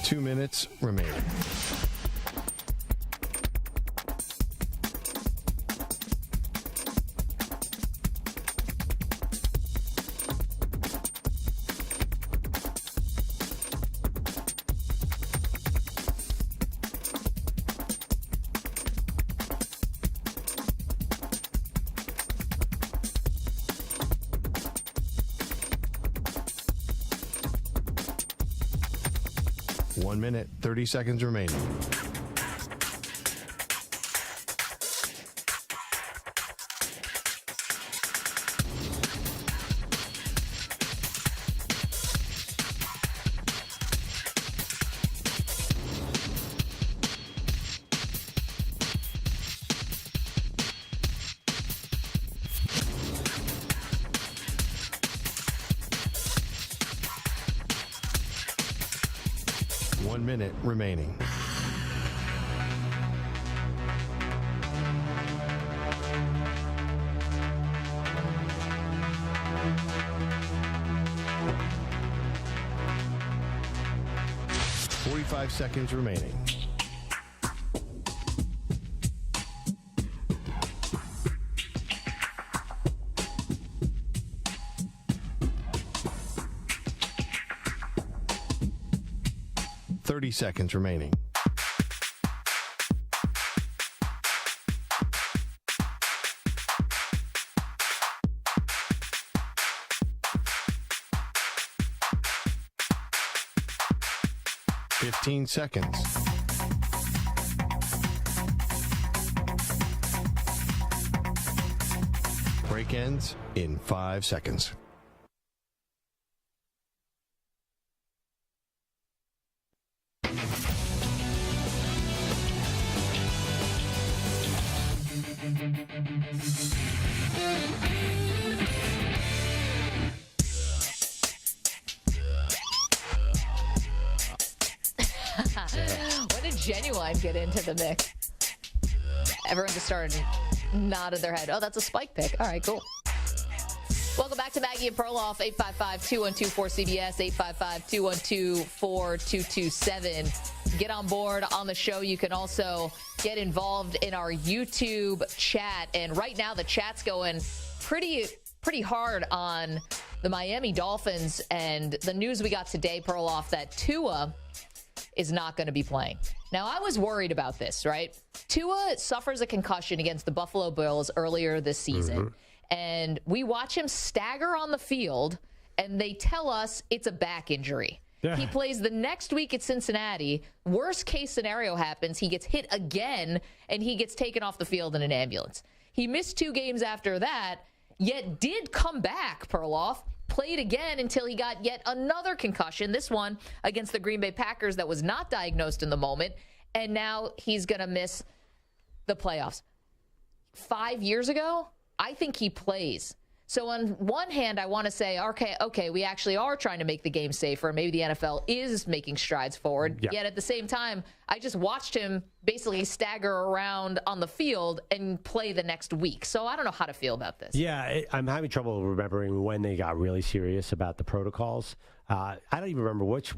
Two minutes remaining. One minute, 30 seconds remaining. One minute remaining. Five seconds remaining. Seconds remaining. Fifteen seconds. Break ends in 5 seconds. When did Genuine get into the mix? Everyone just started nodding their head. Oh, that's a spike pick. All right, cool. Welcome back to Maggie and Perloff, 855-212-4CBS, 855-212-4227. Get on board on the show. You can also get involved in our YouTube chat. And right now the chat's going pretty hard on the Miami Dolphins and the news we got today, Perloff, that Tua is not going to be playing. Now, I was worried about this, right? Tua suffers a concussion against the Buffalo Bills earlier this season, and we watch him stagger on the field, and they tell us it's a back injury. Yeah. He plays the next week at Cincinnati. Worst case scenario happens. He gets hit again, and he gets taken off the field in an ambulance. He missed 2 games after that, yet did come back, Perloff. Played again until he got yet another concussion, this one against the Green Bay Packers that was not diagnosed in the moment, and now he's going to miss the playoffs. 5 years ago, I think he plays. So on one hand, I want to say, okay, we actually are trying to make the game safer. Maybe the NFL is making strides forward. Yeah. Yet at the same time, I just watched him basically stagger around on the field and play the next week. So I don't know how to feel about this. Yeah, I'm having trouble remembering when they got really serious about the protocols. I don't even remember what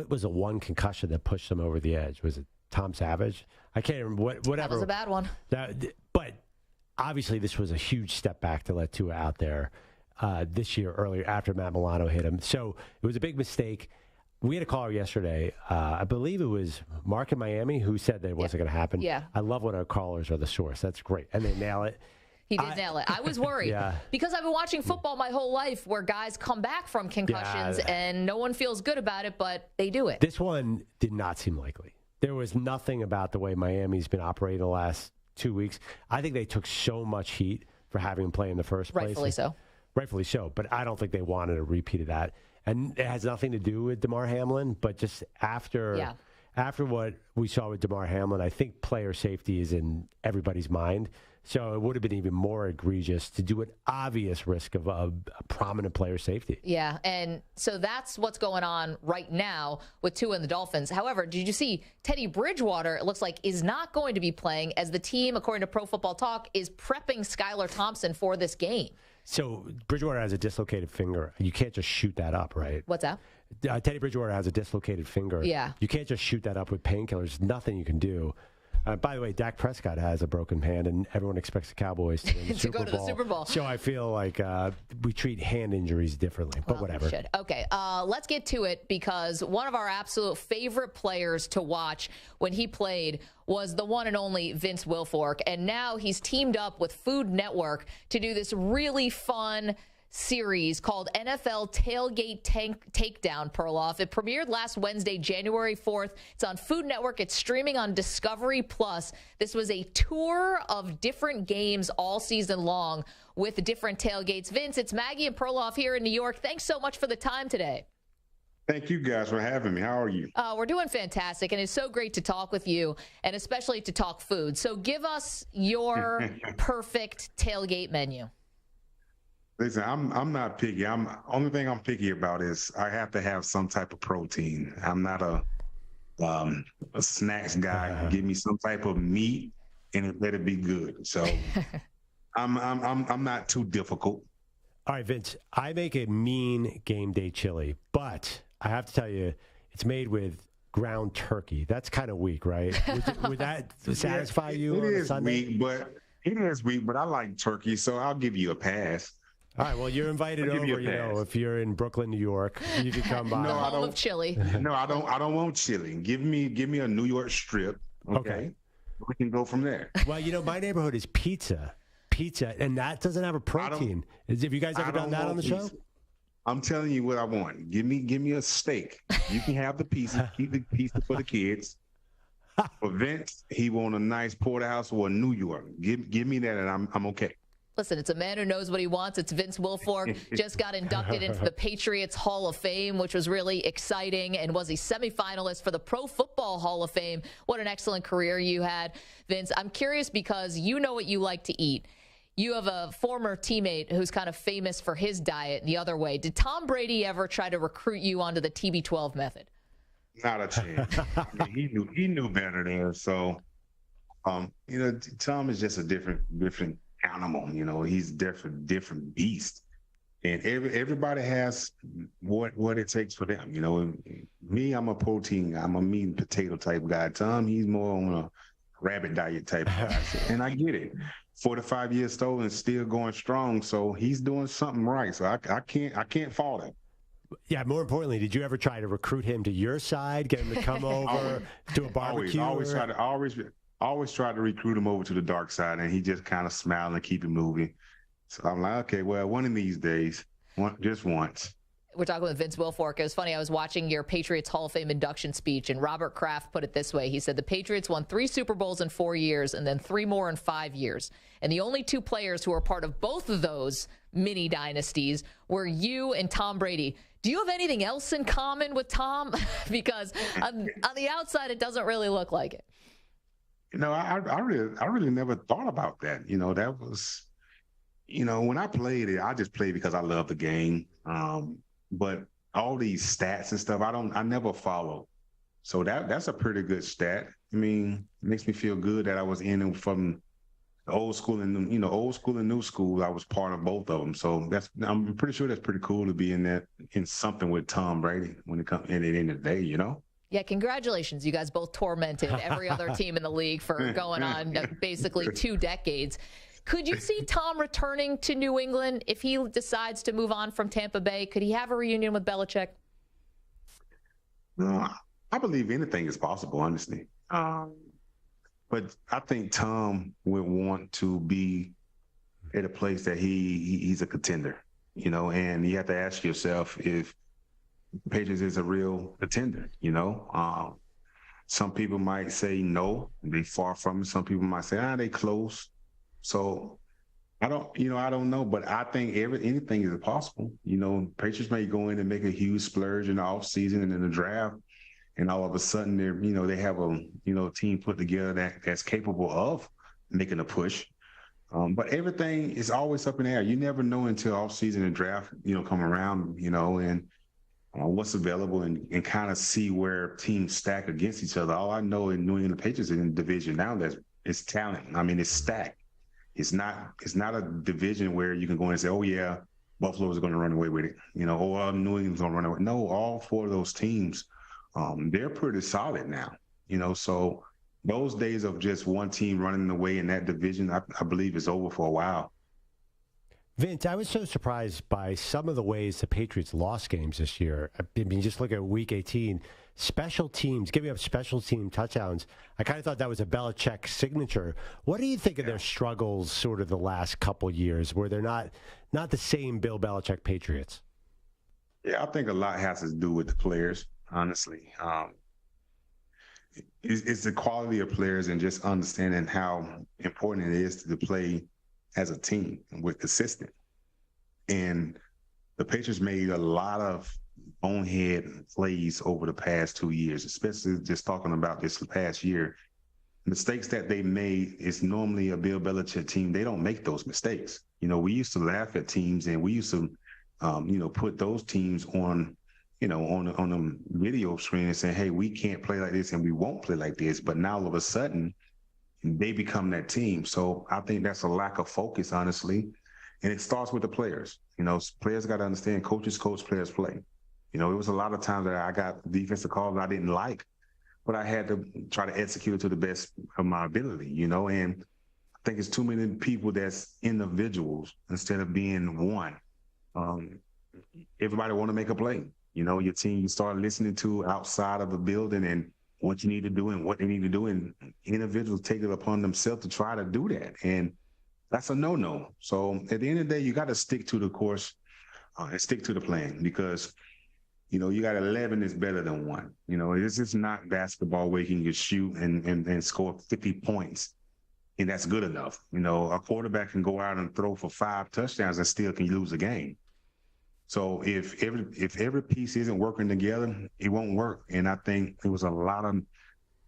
was the one concussion that pushed them over the edge. Was it Tom Savage? I can't remember. Whatever. That was a bad one. But obviously, this was a huge step back to let Tua out there this year earlier after Matt Milano hit him. So it was a big mistake. we had a caller yesterday. I believe it was Mark in Miami who said that it wasn't going to happen. Yeah. I love when our callers are the source. That's great. And they nail it. He did nail it. I was worried because I've been watching football my whole life where guys come back from concussions and no one feels good about it, but they do it. This one did not seem likely. There was nothing about the way Miami's been operating the last 2 weeks. I think they took so much heat for having him play in the first place. Rightfully so. Rightfully so. But I don't think they wanted a repeat of that. And it has nothing to do with Damar Hamlin, but just after what we saw with Damar Hamlin, I think player safety is in everybody's mind. So it would have been even more egregious to do an obvious risk of a prominent player safety. Yeah, and so that's what's going on right now with Tua and the Dolphins. However, did you see Teddy Bridgewater, it looks like, is not going to be playing as the team, according to Pro Football Talk, is prepping Skylar Thompson for this game. So Bridgewater has a dislocated finger. You can't just shoot that up, right? What's that? Teddy Bridgewater has a dislocated finger. Yeah. You can't just shoot that up with painkillers. Nothing you can do. By the way, Dak Prescott has a broken hand, and everyone expects the Cowboys to win the Super go to Bowl. the Super Bowl. So I feel like we treat hand injuries differently, but whatever. Okay, let's get to it because one of our absolute favorite players to watch when he played was the one and only Vince Wilfork, and now he's teamed up with Food Network to do this really fun series called NFL Tailgate Takedown, Perloff. It premiered last Wednesday, January 4th. It's on Food Network. It's streaming on Discovery Plus. This was a tour of different games all season long with different tailgates. Vince, it's Maggie and Perloff here in New York. Thanks so much for the time today. Thank you guys for having me. How are you? We're doing fantastic, and it's so great to talk with you, and especially to talk food. So give us your perfect tailgate menu. Listen, I'm not picky. Only thing I'm picky about is I have to have some type of protein. I'm not a snacks guy. Give me some type of meat and it better be good. So I'm not too difficult. All right, Vince, I make a mean game day chili, but I have to tell you, it's made with ground turkey. That's kind of weak, right? Would that satisfy you on a Sunday? It is weak, but I like turkey, so I'll give you a pass. All right, well, you're invited over, if you're in Brooklyn, New York, you can come by. No, I don't. Of chili. No, I don't want chili. Give me a New York strip, okay? We can go from there. Well, my neighborhood is pizza, and that doesn't have a protein. Have you guys ever done that on the show? I'm telling you what I want. Give me a steak. You can have the pizza. Keep the pizza for the kids. For Vince, he want a nice porterhouse or a New York. Give me that, and I'm okay. Listen, it's a man who knows what he wants. It's Vince Wilfork. Just got inducted into the Patriots Hall of Fame, which was really exciting, and was a semifinalist for the Pro Football Hall of Fame. What an excellent career you had, Vince. I'm curious because you know what you like to eat. You have a former teammate who's kind of famous for his diet the other way. Did Tom Brady ever try to recruit you onto the TB12 method? Not a chance. He knew better there. So, Tom is just a different animal. He's different beast, and everybody has what it takes for them. Me, I'm a protein, I'm a meat and potato type guy. Tom, he's more on a rabbit diet type guy, and I get it. 45 years old and still going strong, so he's doing something right. So I can't fault him. Yeah, more importantly, did you ever try to recruit him to your side, get him to come over to a barbecue? Always try to recruit him over to the dark side, and he just kind of smiled and keep it moving. So I'm like, okay, well, one of these days, just once. We're talking with Vince Wilfork. It was funny. I was watching your Patriots Hall of Fame induction speech, and Robert Kraft put it this way. He said the Patriots won 3 Super Bowls in 4 years and then 3 more in 5 years. And the only 2 players who were part of both of those mini dynasties were you and Tom Brady. Do you have anything else in common with Tom? Because on the outside, it doesn't really look like it. I really never thought about that. That was, when I played it, I just played because I love the game. But all these stats and stuff, I never follow. So that's a pretty good stat. I mean, it makes me feel good that I was in them from the old school and old school and new school. I was part of both of them. So I'm pretty sure that's pretty cool to be in something with Tom Brady when it comes in the end of the day. Yeah, congratulations. You guys both tormented every other team in the league for going on basically 2 decades. Could you see Tom returning to New England if he decides to move on from Tampa Bay? Could he have a reunion with Belichick? I believe anything is possible, honestly. But I think Tom would want to be at a place that he's a contender, you know, and you have to ask yourself if Patriots is a real contender, you know. Some people might say no, they far from it. Some people might say, they close. So I don't know, but I think anything is possible. You know, Patriots may go in and make a huge splurge in the offseason and in the draft, and all of a sudden they have a team put together that's capable of making a push. But everything is always up in the air. You never know until offseason and draft, come around, and what's available and kind of see where teams stack against each other. All I know in New England Patriots in the division now it's talent. I mean, it's stacked. It's not a division where you can go in and say, oh yeah, Buffalo is going to run away with it, or New England's going to run away. No, all four of those teams, they're pretty solid now, so those days of just one team running away in that division, I believe is over for a while. Vince, I was so surprised by some of the ways the Patriots lost games this year. I mean, just look at Week 18, special teams, giving up special team touchdowns. I kind of thought that was a Belichick signature. What do you think of their struggles sort of the last couple years where they're not the same Bill Belichick Patriots? Yeah, I think a lot has to do with the players, honestly. It's the quality of players and just understanding how important it is to play as a team with consistent. And the Patriots made a lot of bonehead plays over the past 2 years, especially just talking about this past year. Mistakes that they made is normally a Bill Belichick team. They don't make those mistakes. We used to laugh at teams and we used to, put those teams on a video screen and say, hey, we can't play like this and we won't play like this. But now all of a sudden, they become that team. So I think that's a lack of focus, honestly. And it starts with the players. Players got to understand coaches coach, players play. It was a lot of times that I got defensive calls I didn't like, but I had to try to execute it to the best of my ability, and I think it's too many people that's individuals instead of being one. Everybody want to make a play. Your team, you start listening to outside of the building and what you need to do and what they need to do, and individuals take it upon themselves to try to do that. And that's a no-no. So at the end of the day, you got to stick to the course and stick to the plan because, you got 11 is better than 1. This is not basketball where you can shoot and score 50 points, and that's good enough. A quarterback can go out and throw for 5 touchdowns and still can lose a game. So if every piece isn't working together, it won't work. And I think there was a lot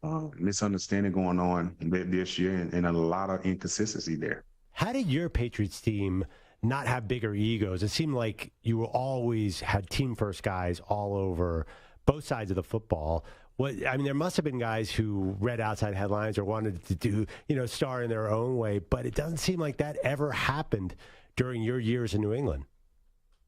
of misunderstanding going on this year and a lot of inconsistency there. How did your Patriots team not have bigger egos? It seemed like you always had team first guys all over both sides of the football. There must have been guys who read outside headlines or wanted to do, star in their own way, but it doesn't seem like that ever happened during your years in New England.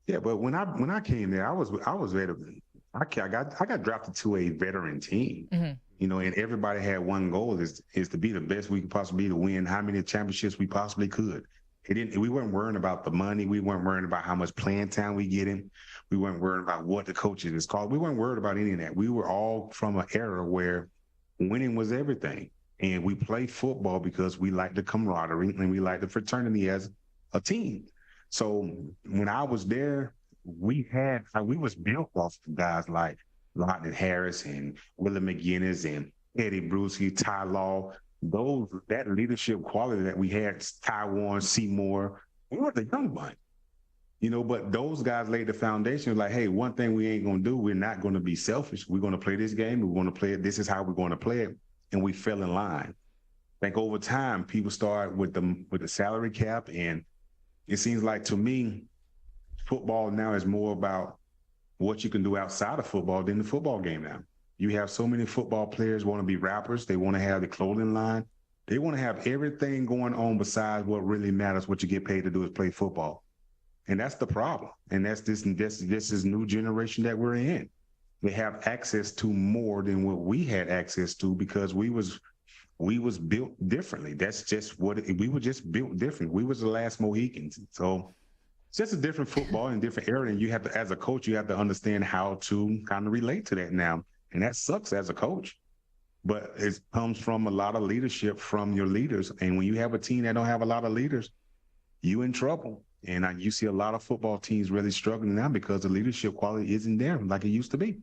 Yeah, but when I came there, I was veteran. I got drafted to a veteran team, and everybody had one goal is to be the best we could possibly be, to win how many championships we possibly could. We weren't worrying about the money. We weren't worrying about how much playing time we get in. We weren't worried about what the coaches is called. We weren't worried about any of that. We were all from an era where winning was everything, and we played football because we liked the camaraderie and we liked the fraternity as a team. So when I was there, we was built off of guys like Lawton Harris and Willie McGinnis and Eddie Bruschi, Ty Law. That leadership quality that we had, Taiwan, Seymour, we were the young bunch, but those guys laid the foundation like, hey, one thing we ain't going to do, we're not going to be selfish. We're going to play this game. We're going to play it. This is how we're going to play it. And we fell in line. I think over time, people start with the salary cap, and it seems like to me, football now is more about what you can do outside of football than the football game now. You have so many football players want to be rappers. They want to have the clothing line. They want to have everything going on besides what really matters. What you get paid to do is play football. And that's the problem. And that's this is new generation that we're in. They have access to more than what we had access to because we was built differently. That's just we were just built different. We was the last Mohicans. So it's just a different football and different era. And you have to, as a coach, you have to understand how to kind of relate to that now. And that sucks as a coach. But it comes from a lot of leadership from your leaders. And when you have a team that don't have a lot of leaders, you in trouble. And you see a lot of football teams really struggling now because the leadership quality isn't there like it used to be.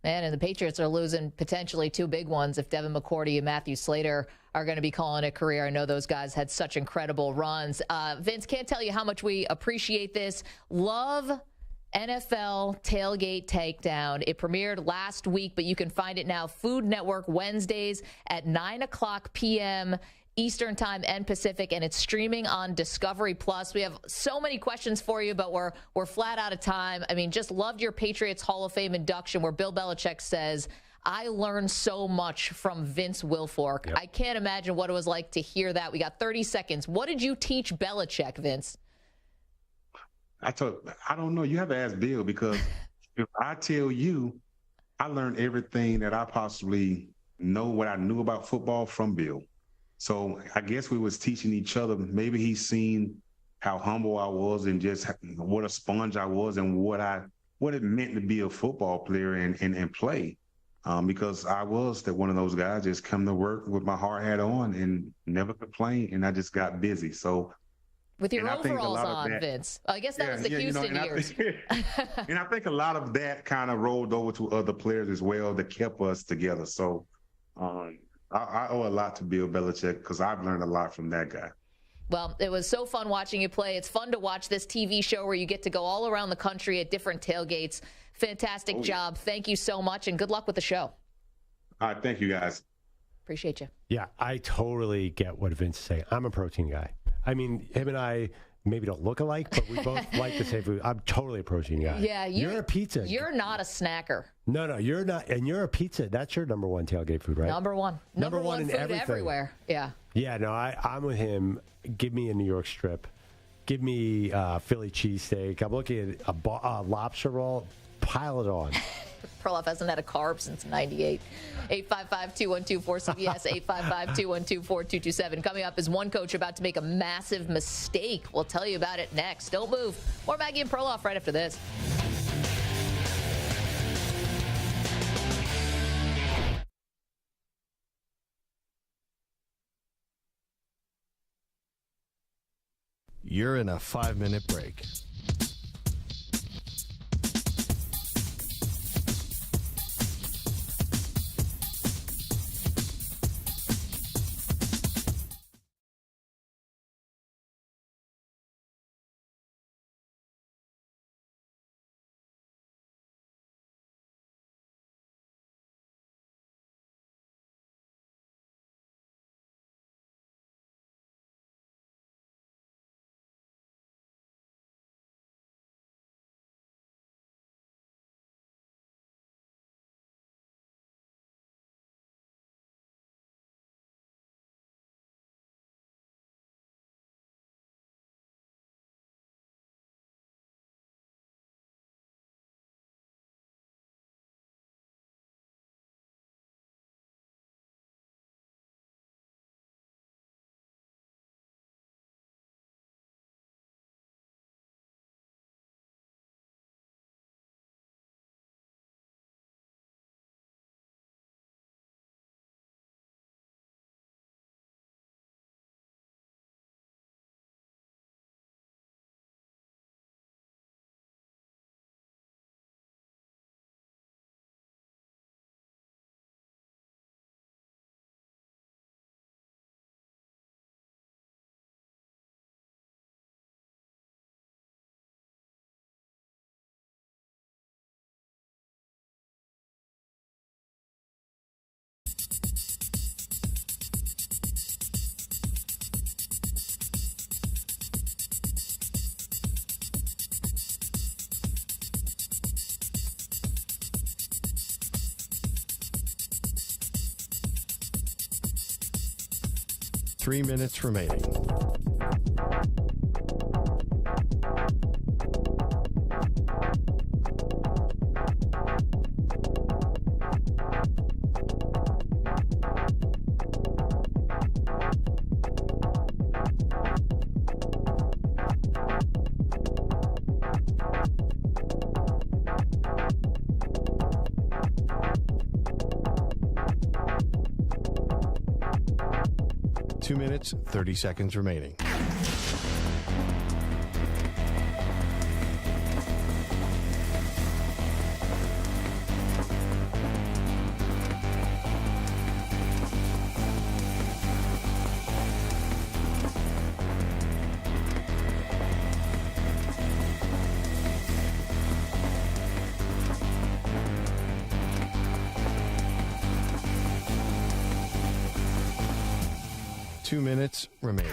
Man, and the Patriots are losing potentially two big ones if Devin McCourty and Matthew Slater are going to be calling it a career. I know those guys had such incredible runs. Vince, can't tell you how much we appreciate this. Love NFL Tailgate Takedown. It premiered last week, but you can find it now. Food Network Wednesdays at 9:00 p.m. Eastern Time and Pacific, and it's streaming on Discovery Plus. We have so many questions for you, but we're flat out of time. I mean, just loved your Patriots Hall of Fame induction where Bill Belichick says, I learned so much from Vince Wilfork. Yep. I can't imagine what it was like to hear that. We got 30 seconds. What did you teach Belichick, Vince? I don't know. You have to ask Bill, because if I tell you, I learned everything that I possibly know, what I knew about football from Bill. So I guess we was teaching each other. Maybe he's seen how humble I was and just what a sponge I was and what it meant to be a football player and play. Because I was one of those guys, just come to work with my hard hat on and never complain, and I just got busy. So with your overalls on, Vince. I guess that was the Houston years. And I think a lot of that kind of rolled over to other players as well that kept us together. So I owe a lot to Bill Belichick because I've learned a lot from that guy. Well, it was so fun watching you play. It's fun to watch this TV show where you get to go all around the country at different tailgates. Fantastic job. Thank you so much, and good luck with the show. All right, thank you, guys. Appreciate you. Yeah, I totally get what Vince is saying. I'm a protein guy. I mean, him and I maybe don't look alike, but we both like the same food. I'm totally a protein guy. Yeah, you're a pizza. You're not a snacker. No, you're not. And you're a pizza. That's your number one tailgate food, right? Number one. Number one in food everything. Everywhere. Yeah. Yeah, no, I'm with him. Give me a New York strip. Give me Philly cheesesteak. I'm looking at a lobster roll. Pile it on. Perloff hasn't had a carb since 98. 855-212-4CBS, 855-212-4227. Coming up is one coach about to make a massive mistake. We'll tell you about it next. Don't move. More Maggie and Perloff right after this. You're in a 5-minute break. Three minutes remaining. 2 minutes, 30 seconds remaining. Two minutes remaining.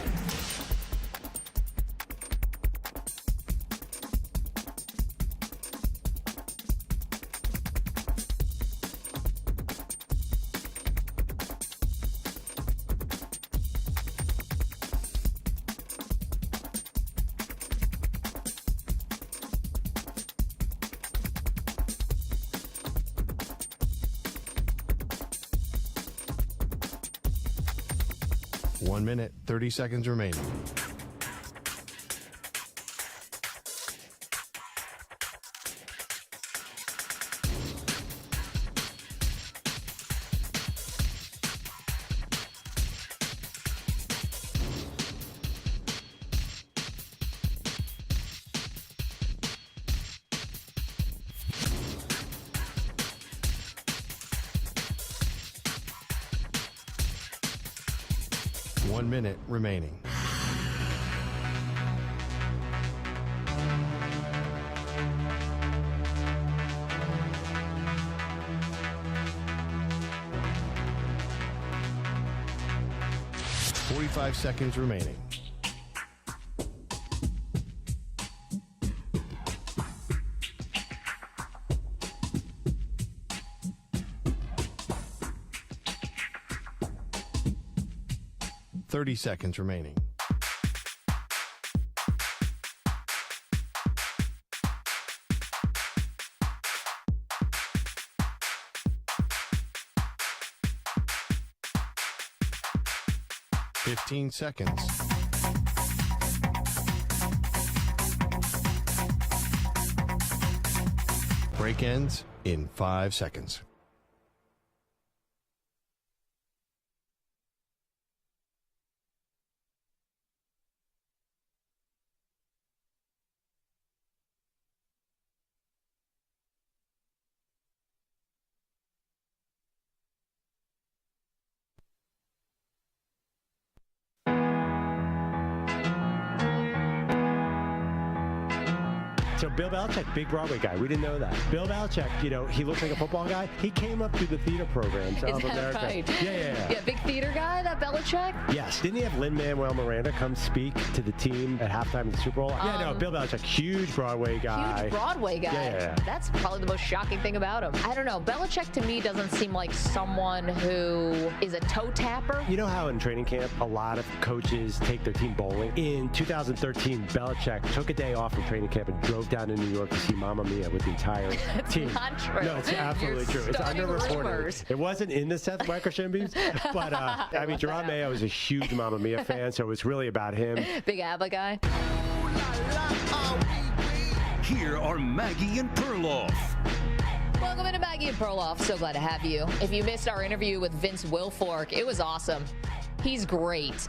One minute, 30 seconds remaining. One minute remaining. Five seconds remaining. Seconds remaining. Fifteen seconds. Break ends in 5 seconds. So Bill Belichick, big Broadway guy. We didn't know that. Bill Belichick, he looks like a football guy. He came up through the theater programs of America. Right? Yeah. Big theater guy, that Belichick? Yes. Didn't he have Lin-Manuel Miranda come speak to the team at halftime of the Super Bowl? Bill Belichick, huge Broadway guy. Huge Broadway guy. Yeah. That's probably the most shocking thing about him. I don't know. Belichick to me doesn't seem like someone who is a toe tapper. You know how in training camp, a lot of coaches take their team bowling? In 2013, Belichick took a day off from training camp and drove down to New York to see Mamma Mia with the entire team. It's not true. No, it's absolutely true. It's underreported. It wasn't in the Seth Wickersham beams, but Jerome Mayo is a huge Mamma Mia fan, so it was really about him. Big ABBA guy. Here are Maggie and Perloff. Welcome into Maggie and Perloff. So glad to have you. If you missed our interview with Vince Wilfork, it was awesome. He's great.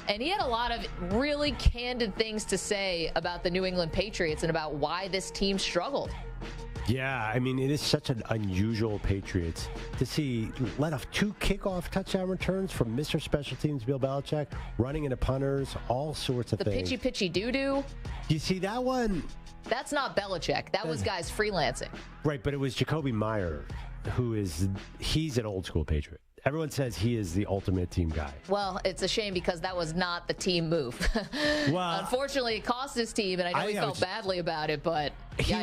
And he had a lot of really candid things to say about the New England Patriots and about why this team struggled. Yeah, I mean, it is such an unusual Patriots to see let off 2 kickoff touchdown returns from Mr. Special Teams Bill Belichick, running into punters, all sorts of things. The pitchy doo-doo. You see that one? That's not Belichick. That was guys freelancing. Right, but it was Jacoby Meyer, he's an old school Patriot. Everyone says he is the ultimate team guy. Well, it's a shame because that was not the team move. Well, unfortunately, it cost his team, and I know he felt badly about it, but he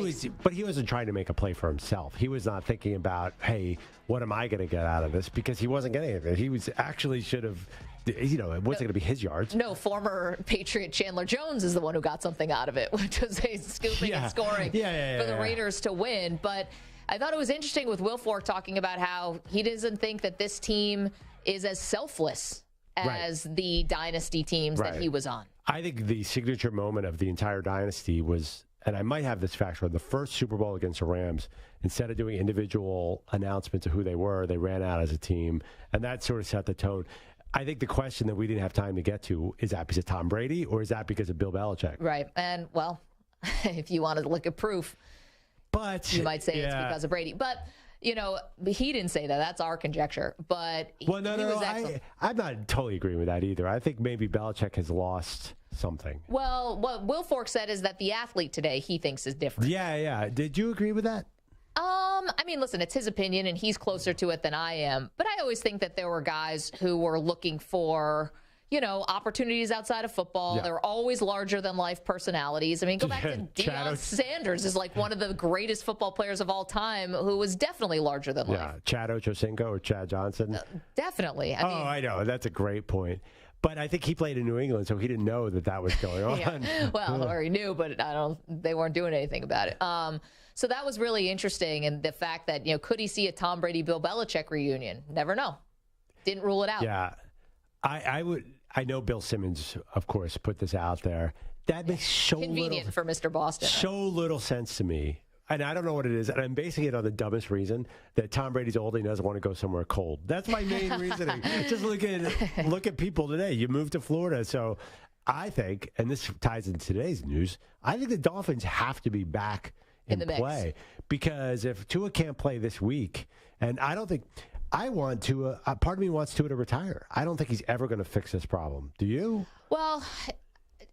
wasn't trying to make a play for himself. He was not thinking about, hey, what am I going to get out of this? Because he wasn't getting anything. He was actually should have. It wasn't going to be his yards. No, former Patriot Chandler Jones is the one who got something out of it, which was a scooping and scoring for the Raiders to win. But I thought it was interesting with Wilfork talking about how he doesn't think that this team is as selfless as the dynasty teams that he was on. I think the signature moment of the entire dynasty was, and I might have this fact right, the first Super Bowl against the Rams, instead of doing individual announcements of who they were, they ran out as a team, and that sort of set the tone. I think the question that we didn't have time to get to, is that because of Tom Brady or is that because of Bill Belichick? Right. And, well, if you wanted to look at proof, but you might say it's because of Brady. But, he didn't say that. That's our conjecture. But I'm not totally agreeing with that either. I think maybe Belichick has lost something. Well, what Wilfork said is that the athlete today he thinks is different. Yeah. Did you agree with that? I mean, listen, it's his opinion, and he's closer to it than I am. But I always think that there were guys who were looking for, opportunities outside of football. Yeah. They're always larger-than-life personalities. I mean, go back to Deion Sanders is like one of the greatest football players of all time who was definitely larger than life. Yeah, Chad Ochocinco or Chad Johnson. Definitely. I know. That's a great point. But I think he played in New England, so he didn't know that was going on. Yeah. Well, or he knew, but they weren't doing anything about it. So that was really interesting. And the fact that, could he see a Tom Brady-Bill Belichick reunion? Never know. Didn't rule it out. Yeah. I know Bill Simmons, of course, put this out there. That makes so convenient for Mr. Boston. So little sense to me. And I don't know what it is. And I'm basing it on the dumbest reason that Tom Brady's old and he doesn't want to go somewhere cold. That's my main reasoning. Just look at people today. You moved to Florida. So I think, and this ties into today's news, I think the Dolphins have to be back in the play. Mix. Because if Tua can't play this week, and I don't think... I want Tua. Part of me wants Tua to retire. I don't think he's ever going to fix this problem. Do you? Well,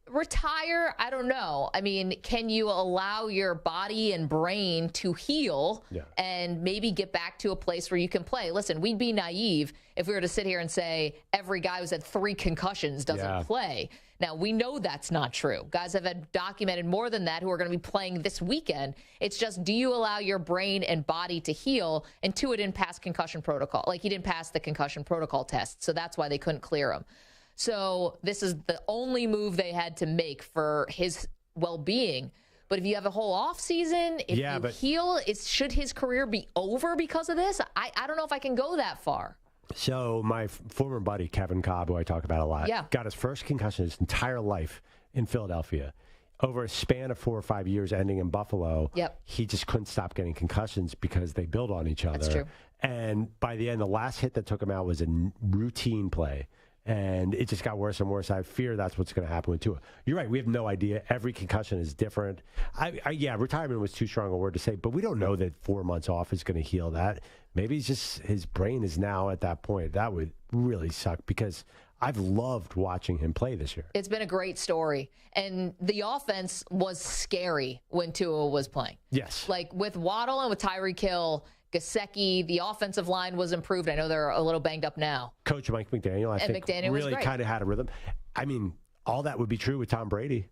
retire, I don't know. I mean, can you allow your body and brain to heal and maybe get back to a place where you can play? Listen, we'd be naive if we were to sit here and say every guy who's had 3 concussions doesn't play. Now, we know that's not true. Guys have had documented more than that who are going to be playing this weekend. It's just, do you allow your brain and body to heal? And Tua didn't pass concussion protocol. Like, he didn't pass the concussion protocol test, so that's why they couldn't clear him. So this is the only move they had to make for his well-being. But if you have a whole offseason, if you heal, should his career be over because of this? I don't know if I can go that far. So my former buddy, Kevin Cobb, who I talk about a lot, got his first concussion his entire life in Philadelphia. Over a span of 4 or 5 years ending in Buffalo, he just couldn't stop getting concussions because they build on each other. That's true. And by the end, the last hit that took him out was a routine play. And it just got worse and worse. I fear that's what's going to happen with Tua. You're right. We have no idea. Every concussion is different. Retirement was too strong a word to say, but we don't know that 4 months off is going to heal that. Maybe it's just his brain is now at that point. That would really suck because I've loved watching him play this year. It's been a great story. And the offense was scary when Tua was playing. Yes. Like with Waddle and with Tyreek Hill, Gesicki, the offensive line was improved. I know they're a little banged up now. Coach Mike McDaniel, I think, really kind of had a rhythm. I mean, all that would be true with Tom Brady.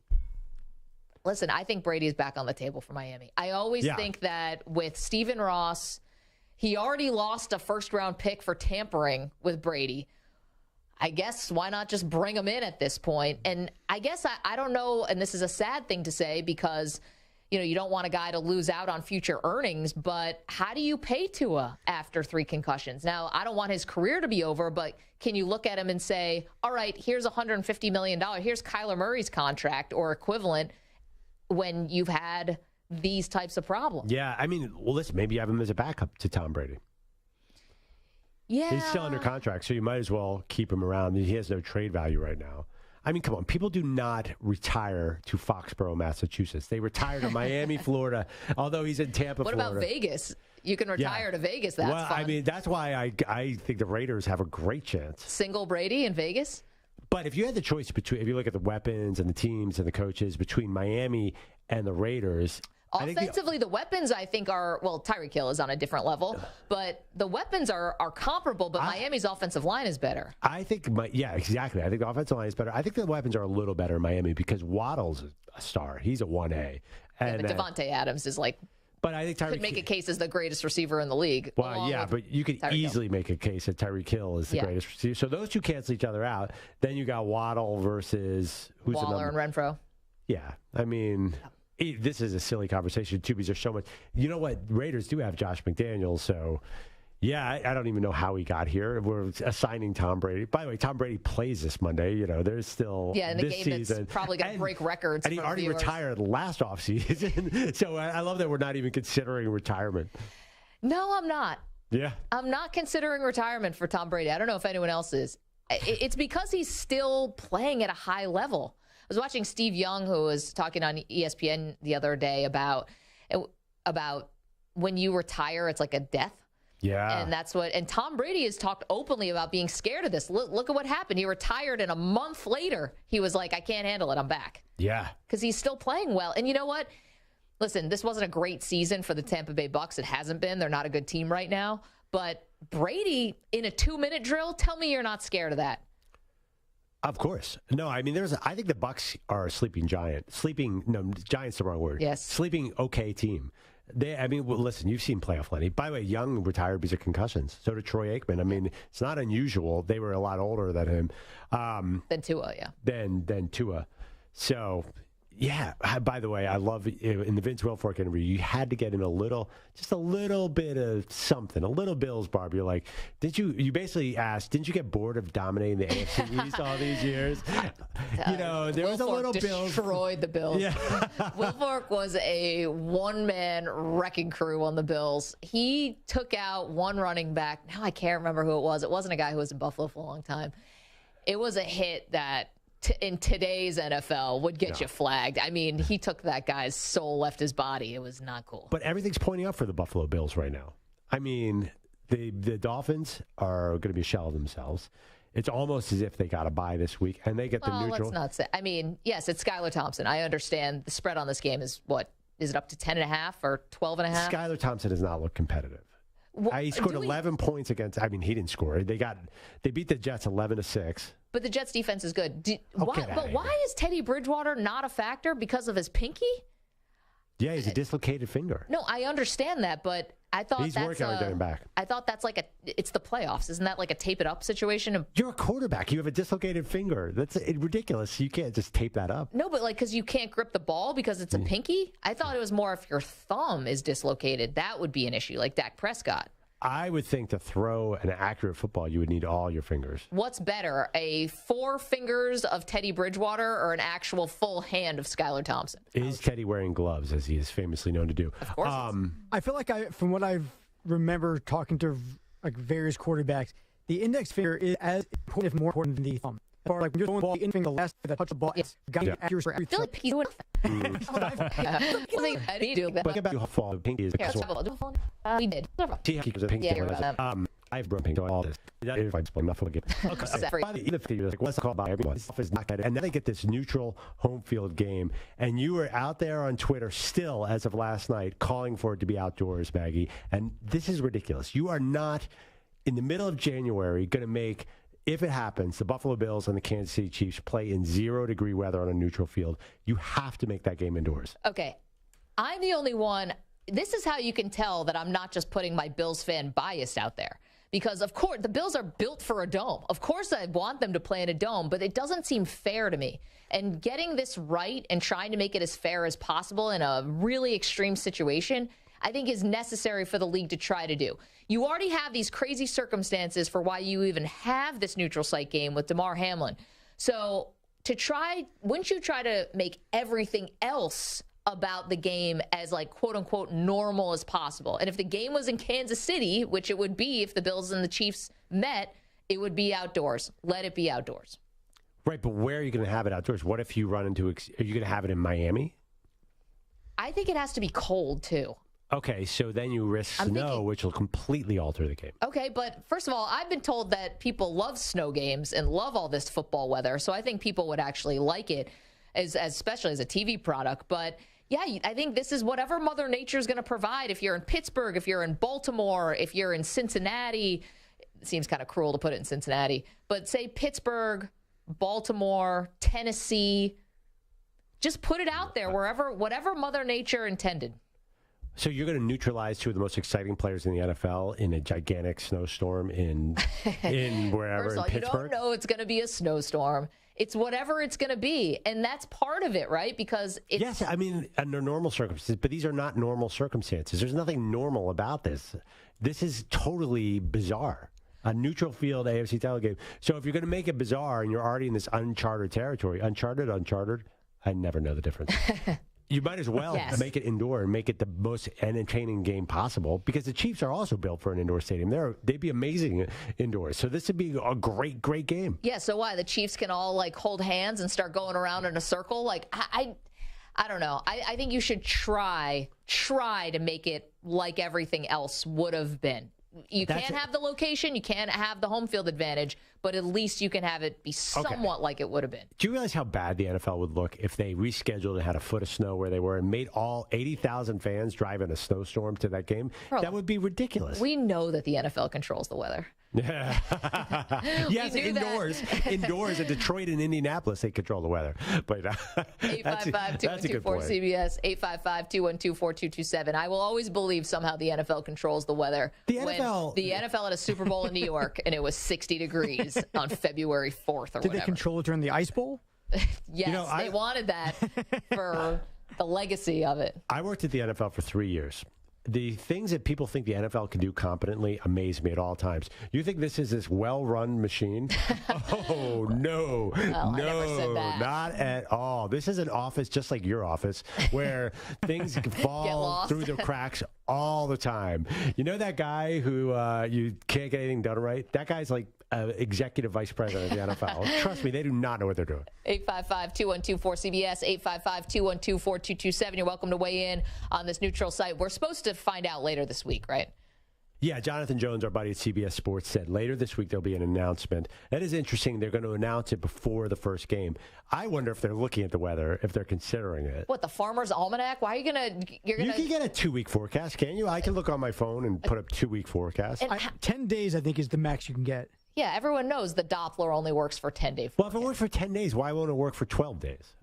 Listen, I think Brady's back on the table for Miami. I always think that with Stephen Ross, he already lost a first-round pick for tampering with Brady. I guess why not just bring him in at this point? And I guess I don't know, and this is a sad thing to say because – you don't want a guy to lose out on future earnings, but how do you pay Tua after 3 concussions? Now, I don't want his career to be over, but can you look at him and say, all right, here's $150 million. Here's Kyler Murray's contract or equivalent when you've had these types of problems? Yeah, I mean, well, listen, maybe you have him as a backup to Tom Brady. Yeah. He's still under contract, so you might as well keep him around. He has no trade value right now. I mean, come on. People do not retire to Foxborough, Massachusetts. They retire to Miami, Florida, although he's in Tampa, Florida. What about Vegas? You can retire to Vegas. That's fun. I mean, that's why I think the Raiders have a great chance. Single Brady in Vegas? But if you had the choice between, if you look at the weapons and the teams and the coaches between Miami and the Raiders... Offensively, the weapons, I think, are, well, Tyreek Hill is on a different level, but the weapons are comparable, but Miami's offensive line is better. I think, exactly. I think the offensive line is better. I think the weapons are a little better in Miami because Waddle's a star. He's a 1A. And but Devontae Adams is like, but I think Tyreek could make a case as the greatest receiver in the league. Well, yeah, but you could easily make a case that Tyreek Hill is the greatest receiver. So those two cancel each other out. Then you got Waddle versus who's Waller and Renfro. Yeah, I mean... This is a silly conversation, too, because there's so much. You know what? Raiders do have Josh McDaniels, so, yeah, I don't even know how he got here. We're assigning Tom Brady. By the way, Tom Brady plays this Monday. There's still in the game season. That's probably going to break records. And he already retired last offseason. So I love that we're not even considering retirement. No, I'm not. Yeah. I'm not considering retirement for Tom Brady. I don't know if anyone else is. It's because he's still playing at a high level. I was watching Steve Young, who was talking on ESPN the other day about when you retire, it's like a death. Yeah. And Tom Brady has talked openly about being scared of this. Look at what happened. He retired, and a month later, he was like, I can't handle it. I'm back. Yeah. Because he's still playing well. And you know what? Listen, this wasn't a great season for the Tampa Bay Bucks. It hasn't been. They're not a good team right now. But Brady in a 2-minute drill, tell me you're not scared of that. Of course. No, I mean, I think the Bucks are a sleeping giant. Giant's the wrong word. Yes. Sleeping okay team. Listen, you've seen playoff Lenny. By the way, Young retired because of concussions. So did Troy Aikman. I mean, it's not unusual. They were a lot older than him. Than Tua, yeah. Than Tua. So, yeah. By the way, I love in the Vince Wilfork interview, you had to get in just a little bit of something, a little Bills, Barb. You're like, you basically asked, didn't you get bored of dominating the AFC East all these years? There was a little Bills. Destroyed the Bills. Yeah. Wilfork was a one-man wrecking crew on the Bills. He took out one running back. Now I can't remember who it was. It wasn't a guy who was in Buffalo for a long time. It was a hit that in today's NFL would get you flagged. I mean, he took that guy's soul, left his body. It was not cool. But everything's pointing up for the Buffalo Bills right now. I mean, the Dolphins are going to be a shell of themselves. It's almost as if they got a bye this week, and they get the neutral. Let's not say. I mean, yes, it's Skylar Thompson. I understand the spread on this game is what? Is it up to 10.5 or 12.5? Skylar Thompson does not look competitive. He scored 11 points against. I mean, he didn't score. They beat the Jets 11-6. But the Jets defense is good. Why is Teddy Bridgewater not a factor? Because of his pinky? Yeah, he's a dislocated finger. No, I understand that, but I thought he's working on getting back. I thought that's it's the playoffs. Isn't that like a tape it up situation? You're a quarterback. You have a dislocated finger. That's ridiculous. You can't just tape that up. No, but because you can't grip the ball because it's a pinky? I thought it was more if your thumb is dislocated. That would be an issue, like Dak Prescott. I would think to throw an accurate football, you would need all your fingers. What's better, a 4 fingers of Teddy Bridgewater or an actual full hand of Skylar Thompson? Is Teddy wearing gloves, as he is famously known to do? Of course. I feel like from what I remember talking to various quarterbacks, the index finger is as important, if more important than the thumb. Or when you're throwing the ball, the index finger last to touch the ball. It's got accuracy for everything. I feel like he's doing But about how fall the pinky is. We did. I've broken pinky all this. If I spoil enough of a game. By the end of the year, what's the call about everyone? Stuff is not good. And then they get this neutral home field game. And you were out there on Twitter still, as of last night, calling for it to be outdoors, Maggie. And this is ridiculous. You are not, in the middle of January, going to make, if it happens, the Buffalo Bills and the Kansas City Chiefs play in 0-degree weather on a neutral field. You have to make that game indoors. Okay. I'm the only one. This is how you can tell that I'm not just putting my Bills fan bias out there. Because, of course, the Bills are built for a dome. Of course, I want them to play in a dome, but it doesn't seem fair to me. And getting this right and trying to make it as fair as possible in a really extreme situation, I think is necessary for the league to try to do. You already have these crazy circumstances for why you even have this neutral site game with Damar Hamlin. So wouldn't you try to make everything else about the game as quote unquote normal as possible? And if the game was in Kansas City, which it would be if the Bills and the Chiefs met, it would be outdoors. Let it be outdoors. Right, but where are you going to have it outdoors? What if you run into, are you going to have it in Miami? I think it has to be cold too. Okay, so then you risk snow, which will completely alter the game. Okay, but first of all, I've been told that people love snow games and love all this football weather, so I think people would actually like it, especially as a TV product. But yeah, I think this is whatever Mother Nature is going to provide. If you're in Pittsburgh, if you're in Baltimore, if you're in Cincinnati, it seems kind of cruel to put it in Cincinnati, but say Pittsburgh, Baltimore, Tennessee, just put it out there whatever Mother Nature intended. So you're going to neutralize 2 of the most exciting players in the NFL in a gigantic snowstorm in wherever First of all, in Pittsburgh? You don't know it's going to be a snowstorm. It's whatever it's going to be, and that's part of it, right? Because it's... Yes, I mean, under normal circumstances, but these are not normal circumstances. There's nothing normal about this. This is totally bizarre. A neutral field AFC title game. So if you're going to make it bizarre and you're already in this uncharted territory, uncharted, I never know the difference. You might as well Yes. make it indoor and make it the most entertaining game possible, because the Chiefs are also built for an indoor stadium. They'd be amazing indoors. So this would be a great, great game. Yeah, so why? The Chiefs can all, like, hold hands and start going around in a circle? Like, I don't know. I think you should try to make it like everything else would have been. You can't have the location, you can't have the home field advantage, but at least you can have it be somewhat like it would have been. Do you realize how bad the NFL would look if they rescheduled and had a foot of snow where they were and made all 80,000 fans drive in a snowstorm to that game? Bro, that would be ridiculous. We know that the NFL controls the weather. Yeah. Yes, indoors in Detroit and Indianapolis, they control the weather. But 855-212-4CBS, 855-212-4227. I will always believe somehow the NFL controls the weather. The NFL had a Super Bowl in New York and it was 60 degrees on February 4th or whatever. Did they control it during the Ice Bowl? Yes, they wanted that for the legacy of it. I worked at the NFL for 3 years. The things that people think the NFL can do competently amaze me at all times. You think this is this well-run machine? Oh, no. Well, no, I never said that. Not at all. This is an office just like your office where things fall through the cracks all the time. You know that guy who you can't get anything done right? That guy's like executive vice president of the NFL. Trust me, they do not know what they're doing. 855-212-4CBS, 855-212-4227. You're welcome to weigh in on this neutral site. We're supposed to find out later this week, right? Yeah, Jonathan Jones, our buddy at CBS Sports, said later this week there'll be an announcement. That is interesting. They're going to announce it before the first game. I wonder if they're looking at the weather, if they're considering it. What, the Farmer's Almanac? Why are you going to... You can get a 2-week forecast, can't you? I can look on my phone and put up 2-week forecast. 10 days, I think, is the max you can get. Yeah, everyone knows the Doppler only works for 10-day forecast. Well, if it worked for 10 days, why won't it work for 12 days?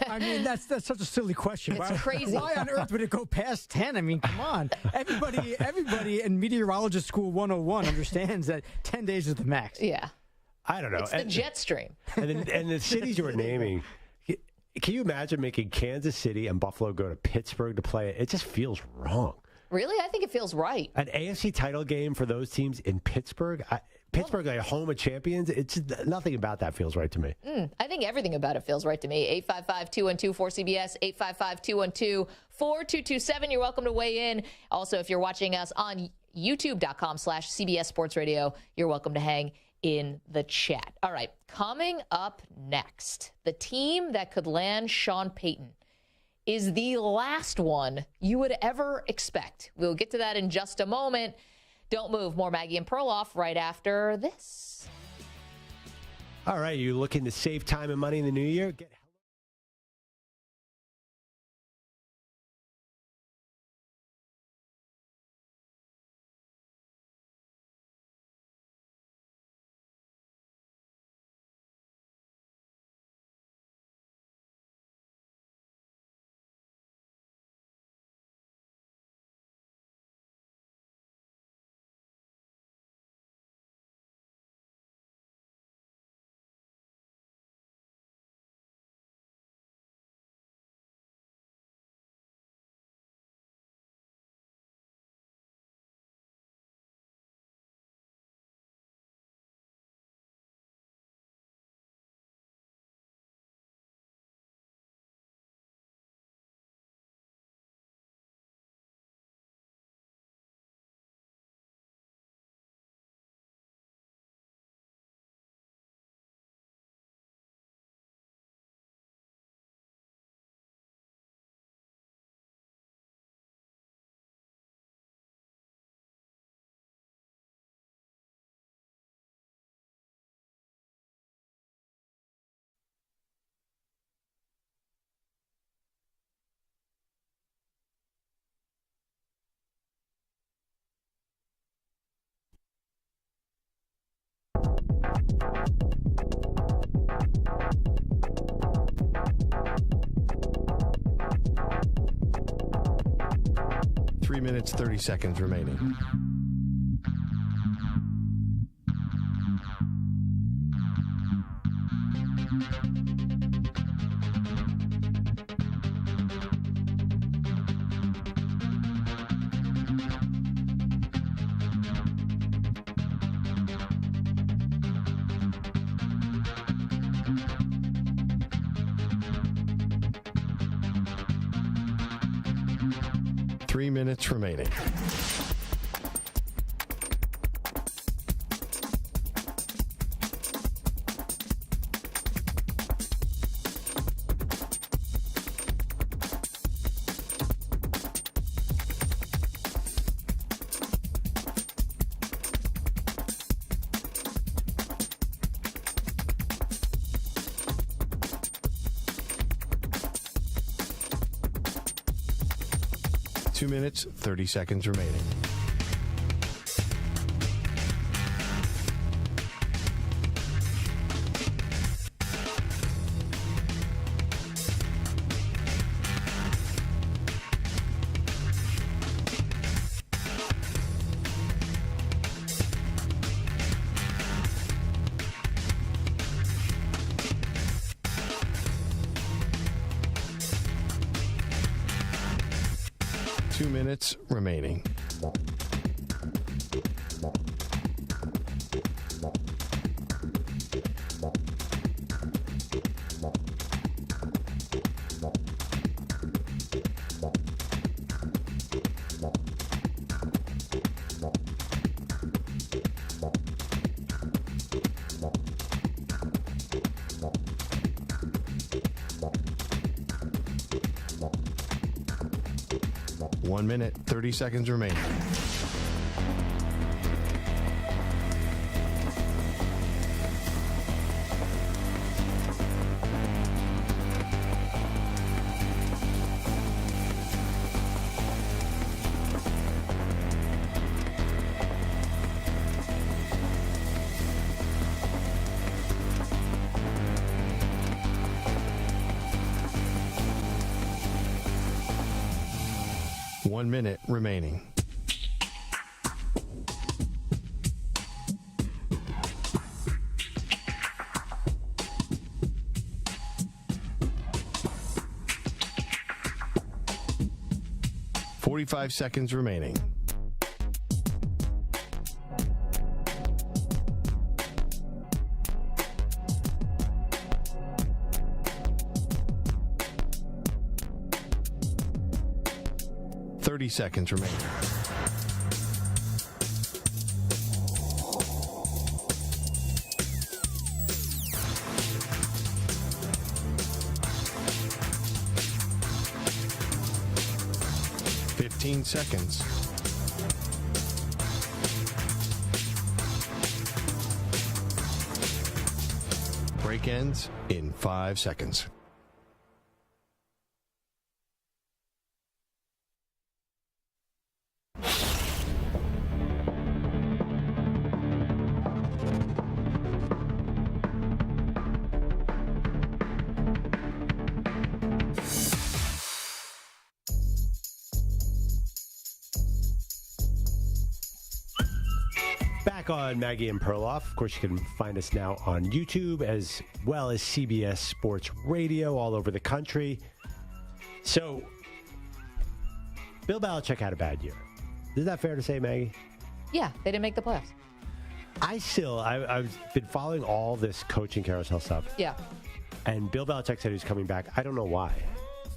I mean, that's such a silly question. It's crazy. Why on earth would it go past 10? I mean, come on. Everybody in meteorologist school 101 understands that 10 days is the max. Yeah. I don't know. It's the jet stream. And the cities you were naming, can you imagine making Kansas City and Buffalo go to Pittsburgh to play it? It just feels wrong. Really? I think it feels right. An AFC title game for those teams in Pittsburgh? Pittsburgh, like home of champions, it's nothing about that feels right to me. I think everything about it feels right to me. 855-212-4CBS, 855-212-4227. You're welcome to weigh in. Also, if you're watching us on youtube.com/CBS Sports Radio, you're welcome to hang in the chat. All right, coming up next, the team that could land Sean Payton is the last one you would ever expect. We'll get to that in just a moment. Don't move. More Maggie and Perloff right after this. All right, you looking to save time and money in the new year? Get Minutes, 30 seconds remaining. 3 minutes remaining. Two minutes, 30 seconds remaining. Two minutes remaining. One minute, 30 seconds remaining. One minute remaining. Forty-five seconds remaining. Seconds remaining. Fifteen seconds. Break ends in 5 seconds. On Maggie and Perloff. Of course, you can find us now on YouTube as well as CBS Sports Radio all over the country. So, Bill Belichick had a bad year. Is that fair to say, Maggie? Yeah, they didn't make the playoffs. I've been following all this coaching carousel stuff. Yeah. And Bill Belichick said he's coming back. I don't know why.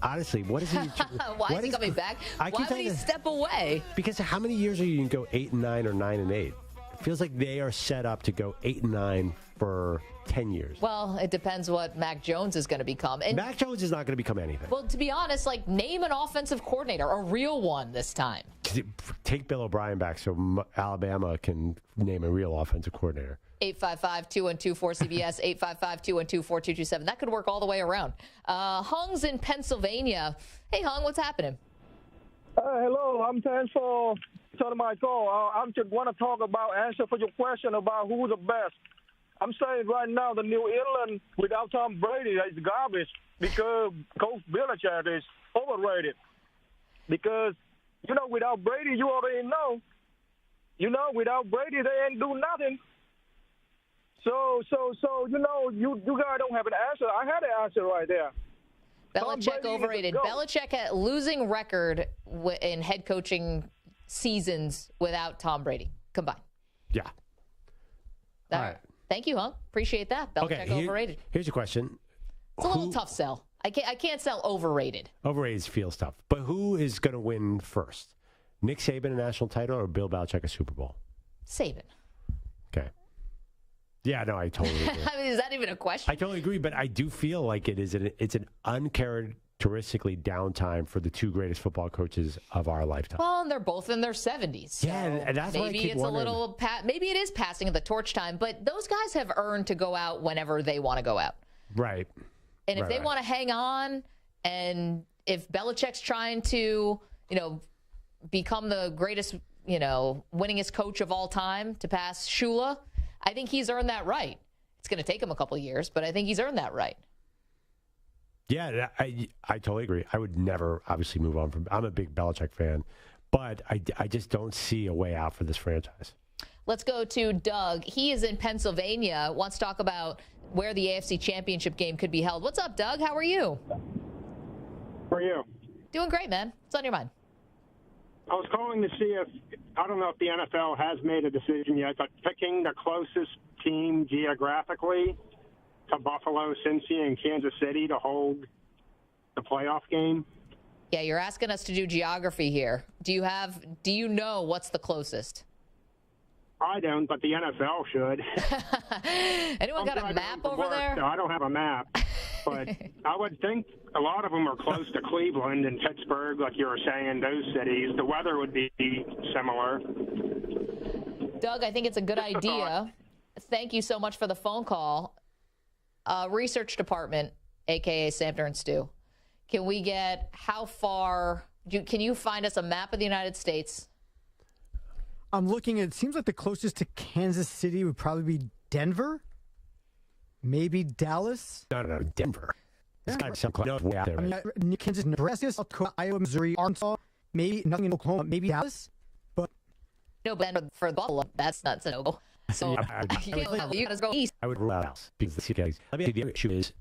Honestly, what is he? Why is he coming back? Why would he step away? Because how many years are you going to go 8-9 or 9-8? It feels like they are set up to go 8-9 for 10 years. Well, it depends what Mac Jones is going to become. And Mac Jones is not going to become anything. Well, to be honest, name an offensive coordinator, a real one this time. Take Bill O'Brien back so Alabama can name a real offensive coordinator. 855-212-4CBS, 855-212-4227. That could work all the way around. Hung's in Pennsylvania. Hey, Hung, what's happening? Hello, I'm thanks for turning my call. I just want to talk about, answer for your question about who's the best. I'm saying right now the New England without Tom Brady is garbage because Coach Belichick is overrated. Because, without Brady, you already know. Without Brady, they ain't do nothing. So you guys don't have an answer. I had an answer right there. Belichick overrated. Belichick had a losing record in head coaching seasons without Tom Brady combined. Yeah. All right. Thank you, Hung. Appreciate that. Belichick overrated. Here's a question. It's a little tough sell. I can't sell overrated. Overrated feels tough. But who is going to win first? Nick Saban a national title or Bill Belichick a Super Bowl? Saban. Okay. Yeah, no, I totally agree. I mean, is that even a question? I totally agree, but I do feel like it's an uncharacteristically down time for the two greatest football coaches of our lifetime. Well, and they're both in their 70s. So yeah, and that's why I keep wondering. Maybe it is passing of the torch time, but those guys have earned to go out whenever they want to go out. Right. And if they want to hang on, and if Belichick's trying to, become the greatest, winningest coach of all time to pass Shula, I think he's earned that right. It's going to take him a couple of years, but I think he's earned that right. Yeah, I totally agree. I would never obviously move on from. I'm a big Belichick fan, but I just don't see a way out for this franchise. Let's go to Doug. He is in Pennsylvania. Wants to talk about where the AFC Championship game could be held. What's up, Doug? How are you? How are you? Doing great, man. What's on your mind? I was calling to see I don't know if the NFL has made a decision yet, but picking the closest team geographically to Buffalo, Cincy, and Kansas City to hold the playoff game. Yeah, you're asking us to do geography here. Do you know what's the closest? I don't, but the NFL should. Anyone got a map over there? So I don't have a map, but I would think a lot of them are close to Cleveland and Pittsburgh, like you were saying, those cities. The weather would be similar. Doug, I think it's a good idea. Thank you so much for the phone call. Research department, a.k.a. Samter and Stu. Can we get how far? Can you find us a map of the United States? I'm looking at, it seems like the closest to Kansas City would probably be Denver. Maybe Dallas. No, Denver. Yeah. It's got some way out there. I mean, Kansas, Nebraska, South Dakota, Iowa, Missouri, Arkansas. Maybe nothing in Oklahoma. Maybe Dallas. But no, but for Buffalo, that's not so. So you gotta go east. I would rule out Dallas because the issue is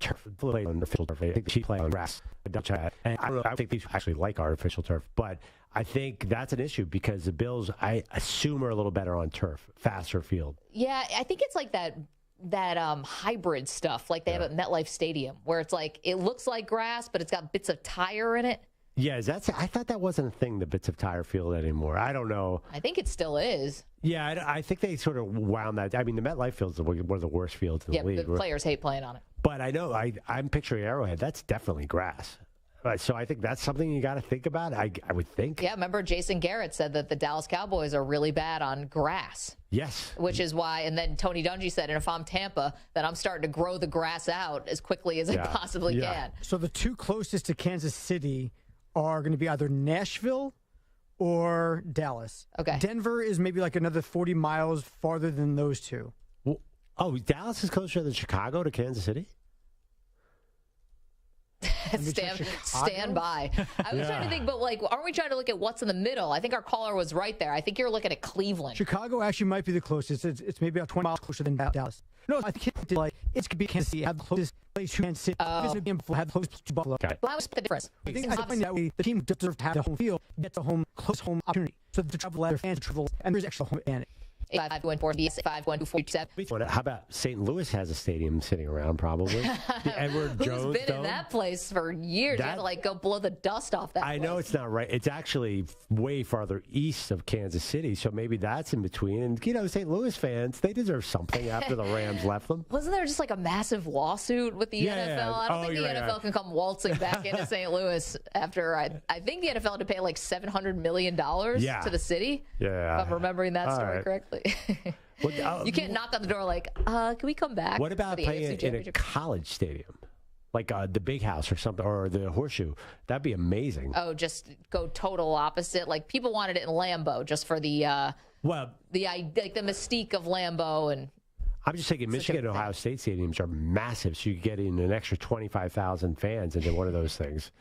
turf. Play on artificial turf. I think she play on grass. And I don't know. I think they actually like artificial turf, but I think that's an issue because the Bills, I assume, are a little better on turf, faster field. Yeah, I think it's like that hybrid stuff like they have at MetLife Stadium, where it's like it looks like grass, but it's got bits of tire in it. Yeah, I thought that wasn't a thing, the bits of tire field anymore. I don't know. I think it still is. Yeah, I think they sort of wound that. I mean, the MetLife field is one of the worst fields in the league. Yeah, the players hate playing on it. But I know, I'm picturing Arrowhead. That's definitely grass. So I think that's something you got to think about, I would think. Yeah, remember Jason Garrett said that the Dallas Cowboys are really bad on grass. Yes. Which is why, and then Tony Dungy said, and if I'm Tampa, then I'm starting to grow the grass out as quickly as I possibly can. So the two closest to Kansas City are going to be either Nashville or Dallas. Okay. Denver is maybe like another 40 miles farther than those two. Well, Dallas is closer than Chicago to Kansas City? Stand by. I was trying to think, but aren't we trying to look at what's in the middle? I think our caller was right there. I think you're looking at Cleveland. Chicago actually might be the closest. It's maybe about 20 miles closer than Dallas. No, I think it's going to be Kansas City. Have the closest place to Kansas City. Have the closest to Buffalo. Okay. Well, how is the difference? I think that way the team deserves to have the home field, gets a close home opportunity. So the travel, their fans travel, and there's extra home advantage. 851-4-512-427. How about St. Louis has a stadium sitting around, probably? The Edward Jones Who's been Dome? in that place for years? You have to go blow the dust off that place. I know it's not right. It's actually way farther east of Kansas City, so maybe that's in between. And, St. Louis fans, they deserve something after the Rams left them. Wasn't there just a massive lawsuit with the NFL? I don't think the NFL can come waltzing back into St. Louis after, I think the NFL had to pay $700 million to the city. Yeah. If I'm remembering that story correctly. You can't knock on the door can we come back? What about playing in a college stadium? Like the Big House or something, or the Horseshoe? That'd be amazing. Oh, just go total opposite. People wanted it in Lambeau just for the mystique of Lambeau. And I'm just thinking Michigan and Ohio State stadiums are massive, so you get in an extra 25,000 fans into one of those things.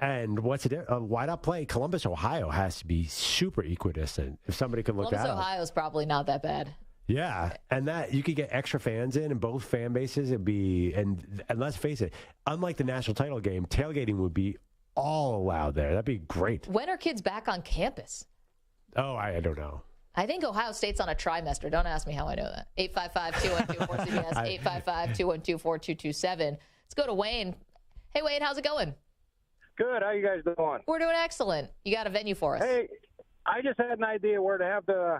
And what's it? Why not play? Columbus, Ohio has to be super equidistant. If somebody could look Columbus, that up. Ohio's probably not that bad. Yeah, and that you could get extra fans in both fan bases. It'd be and let's face it, unlike the national title game, tailgating would be all allowed there. That'd be great. When are kids back on campus? Oh, I don't know. I think Ohio State's on a trimester. Don't ask me how I know that. 855-212-4CBS, 855-212-4227. Let's go to Wayne. Hey, Wade, how's it going? Good. How you guys doing? We're doing excellent. You got a venue for us. Hey, I just had an idea where to have the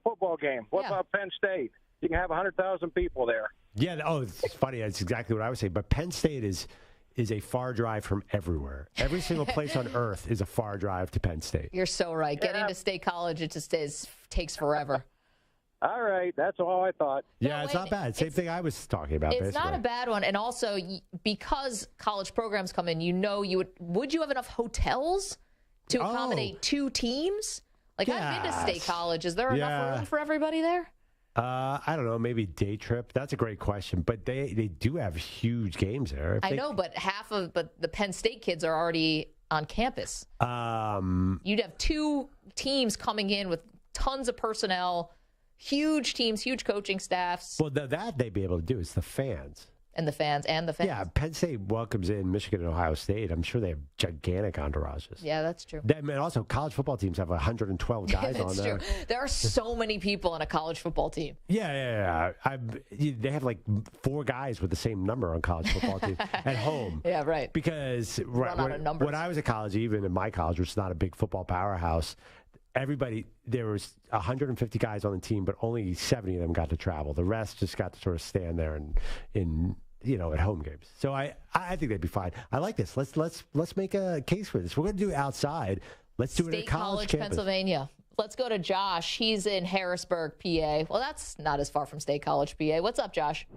football game. What about Penn State? You can have 100,000 people there. Yeah. Oh, it's funny. That's exactly what I would say. But Penn State is a far drive from everywhere. Every single place on earth is a far drive to Penn State. You're so right. Getting to State College, it just takes forever. All right. That's all I thought. Yeah, it's not bad. Same thing I was talking about. It's not a bad one. And also, because college programs come in, would you have enough hotels to accommodate two teams? Like, I've been to State College. Is there enough room for everybody there? I don't know, maybe day trip. That's a great question. But they do have huge games there. I know, but but the Penn State kids are already on campus. You'd have two teams coming in with tons of personnel, huge teams, huge coaching staffs. Well, that they'd be able to do is the fans. And the fans. Yeah, Penn State welcomes in Michigan and Ohio State. I'm sure they have gigantic entourages. Yeah, that's true. And also, college football teams have 112 guys on there. True. There are so many people on a college football team. Yeah. They have like 4 guys with the same number on college football team at home. Yeah, right. Because when I was at college, even in my college, which is not a big football powerhouse, there was 150 guys on the team, but only 70 of them got to travel. The rest just got to sort of stand there in at home games. So I think they'd be fine. I like this. Let's make a case for this. We're going to do it outside. Let's do it at college campus. Pennsylvania. Let's go to Josh. He's in Harrisburg, PA. Well, that's not as far from State College, PA. What's up, Josh?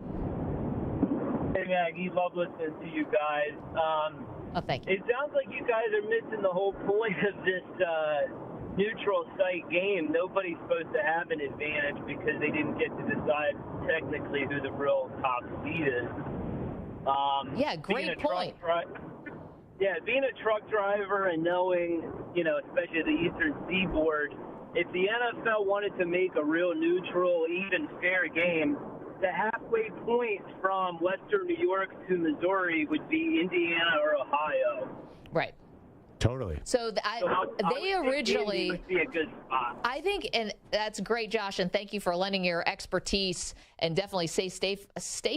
Hey, Maggie. Love listening to you guys. Thank you. It sounds like you guys are missing the whole point of this neutral site game. Nobody's supposed to have an advantage because they didn't get to decide technically who the real top seed is. Great point. Being a truck driver and knowing, especially the Eastern Seaboard, if the NFL wanted to make a real neutral, even fair game, the halfway point from Western New York to Missouri would be Indiana or Ohio. Right. Totally. So they originally would be a good spot. I think, and that's great, Josh, and thank you for lending your expertise, and definitely stay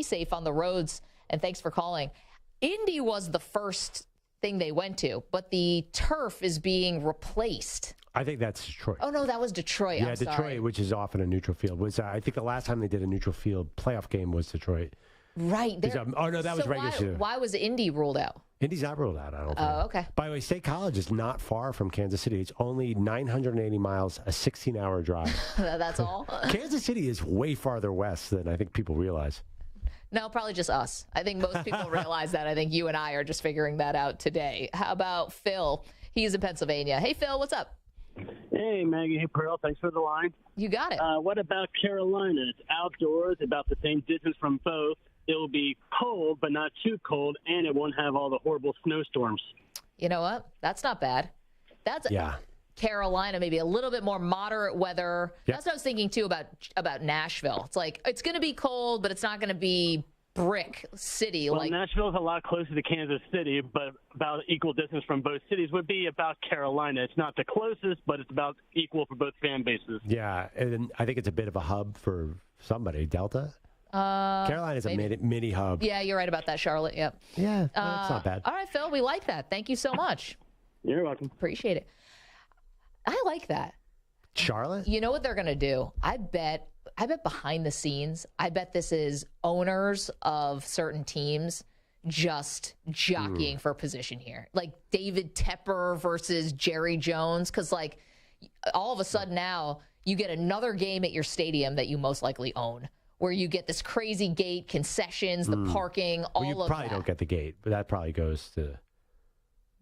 safe on the roads, and thanks for calling. Indy was the first thing they went to, but the turf is being replaced. I think that's Detroit. Oh, no, that was Detroit. Yeah, Detroit, which is often a neutral field. Was I think the last time they did a neutral field playoff game was Detroit. Right. That was regular season. Why was Indy ruled out? Indy's not ruled out, I don't think. Oh, okay. By the way, State College is not far from Kansas City. It's only 980 miles, a 16-hour drive. That's all? Kansas City is way farther west than I think people realize. No, probably just us. I think most people realize that. I think you and I are just figuring that out today. How about Phil? He's in Pennsylvania. Hey, Phil, what's up? Hey, Maggie. Hey, Pearl. Thanks for the line. You got it. What about Carolina? It's outdoors, about the same distance from both. It will be cold, but not too cold, and it won't have all the horrible snowstorms. You know what? That's not bad. Carolina, maybe a little bit more moderate weather. Yep. That's what I was thinking, too, about Nashville. It's like, it's going to be cold, but it's not going to be brick city. Well, Nashville's a lot closer to Kansas City, but about equal distance from both cities would be about Carolina. It's not the closest, but it's about equal for both fan bases. Yeah, and I think it's a bit of a hub for somebody. Delta? Carolina's a mini hub. Yeah, you're right about that, Charlotte. Yep. Yeah, that's not bad. All right, Phil, we like that. Thank you so much. You're welcome. Appreciate it. I like that. Charlotte? You know what they're going to do? I bet behind the scenes, I bet this is owners of certain teams just jockeying for position here. Like David Tepper versus Jerry Jones. Because, all of a sudden now, you get another game at your stadium that you most likely own, where you get this crazy gate, concessions, the parking, all of that. You probably don't get the gate, but that probably goes to...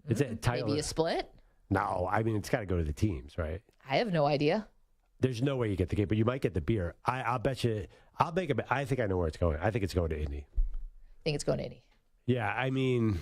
Maybe a split? No, I mean, it's got to go to the teams, right? I have no idea. There's no way you get the gate, but you might get the beer. I'll bet you... I'll make a bet. I think I know where it's going. I think it's going to Indy. Think it's going to Indy. Yeah, I mean...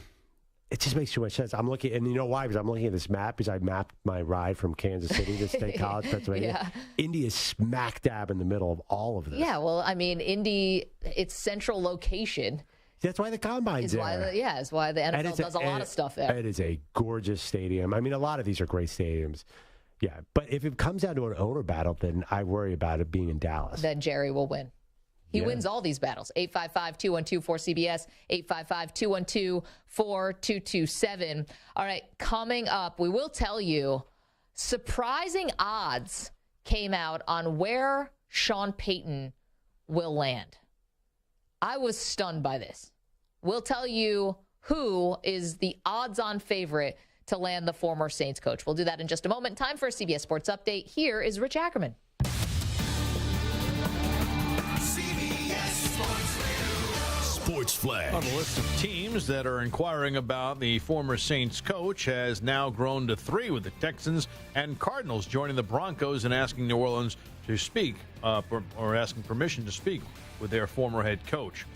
It just makes too much sense. I'm looking, and you know why? Because I'm looking at this map, because I mapped my ride from Kansas City to State College, Pennsylvania. Yeah. Indy is smack dab in the middle of all of this. Yeah, well, I mean, Indy, its central location. That's why the Combine's there. It's why the NFL does a lot of stuff there. It is a gorgeous stadium. I mean, a lot of these are great stadiums. Yeah, but if it comes down to an owner battle, then I worry about it being in Dallas. Then Jerry will win. He wins all these battles. 855-212-4CBS, 855-212-4227. All right, coming up, we will tell you surprising odds came out on where Sean Payton will land. I was stunned by this. We'll tell you who is the odds-on favorite to land the former Saints coach. We'll do that in just a moment. Time for a CBS Sports Update. Here is Rich Ackerman. Sports Flash. On the list of teams that are inquiring about the former Saints coach has now grown to 3, with the Texans and Cardinals joining the Broncos and asking New Orleans to speak or asking permission to speak with their former head coach.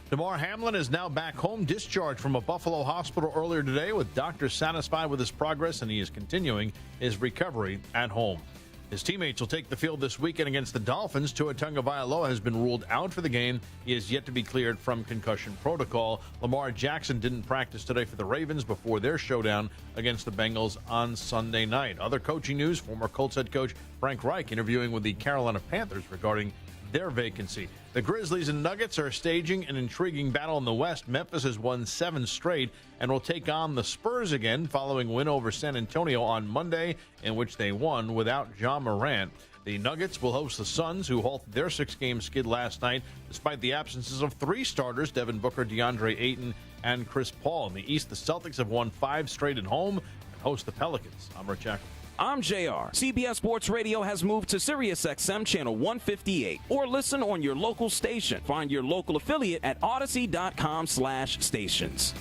Damar Hamlin is now back home, discharged from a Buffalo hospital earlier today, with doctors satisfied with his progress, and he is continuing his recovery at home. His teammates will take the field this weekend against the Dolphins. Tua Tagovailoa has been ruled out for the game. He is yet to be cleared from concussion protocol. Lamar Jackson didn't practice today for the Ravens before their showdown against the Bengals on Sunday night. Other coaching news, former Colts head coach Frank Reich interviewing with the Carolina Panthers regarding their vacancy. The Grizzlies and Nuggets are staging an intriguing battle in the West. Memphis has won 7 straight and will take on the Spurs again following win over San Antonio on Monday, in which they won without Ja Morant. The Nuggets will host the Suns, who halted their 6-game skid last night despite the absences of 3 starters, Devin Booker, DeAndre Ayton, and Chris Paul. In the East, the Celtics have won 5 straight at home and host the Pelicans. I'm Rich Ackerman. I'm JR. CBS Sports Radio has moved to SiriusXM Channel 158. Or listen on your local station. Find your local affiliate at Odyssey.com/stations.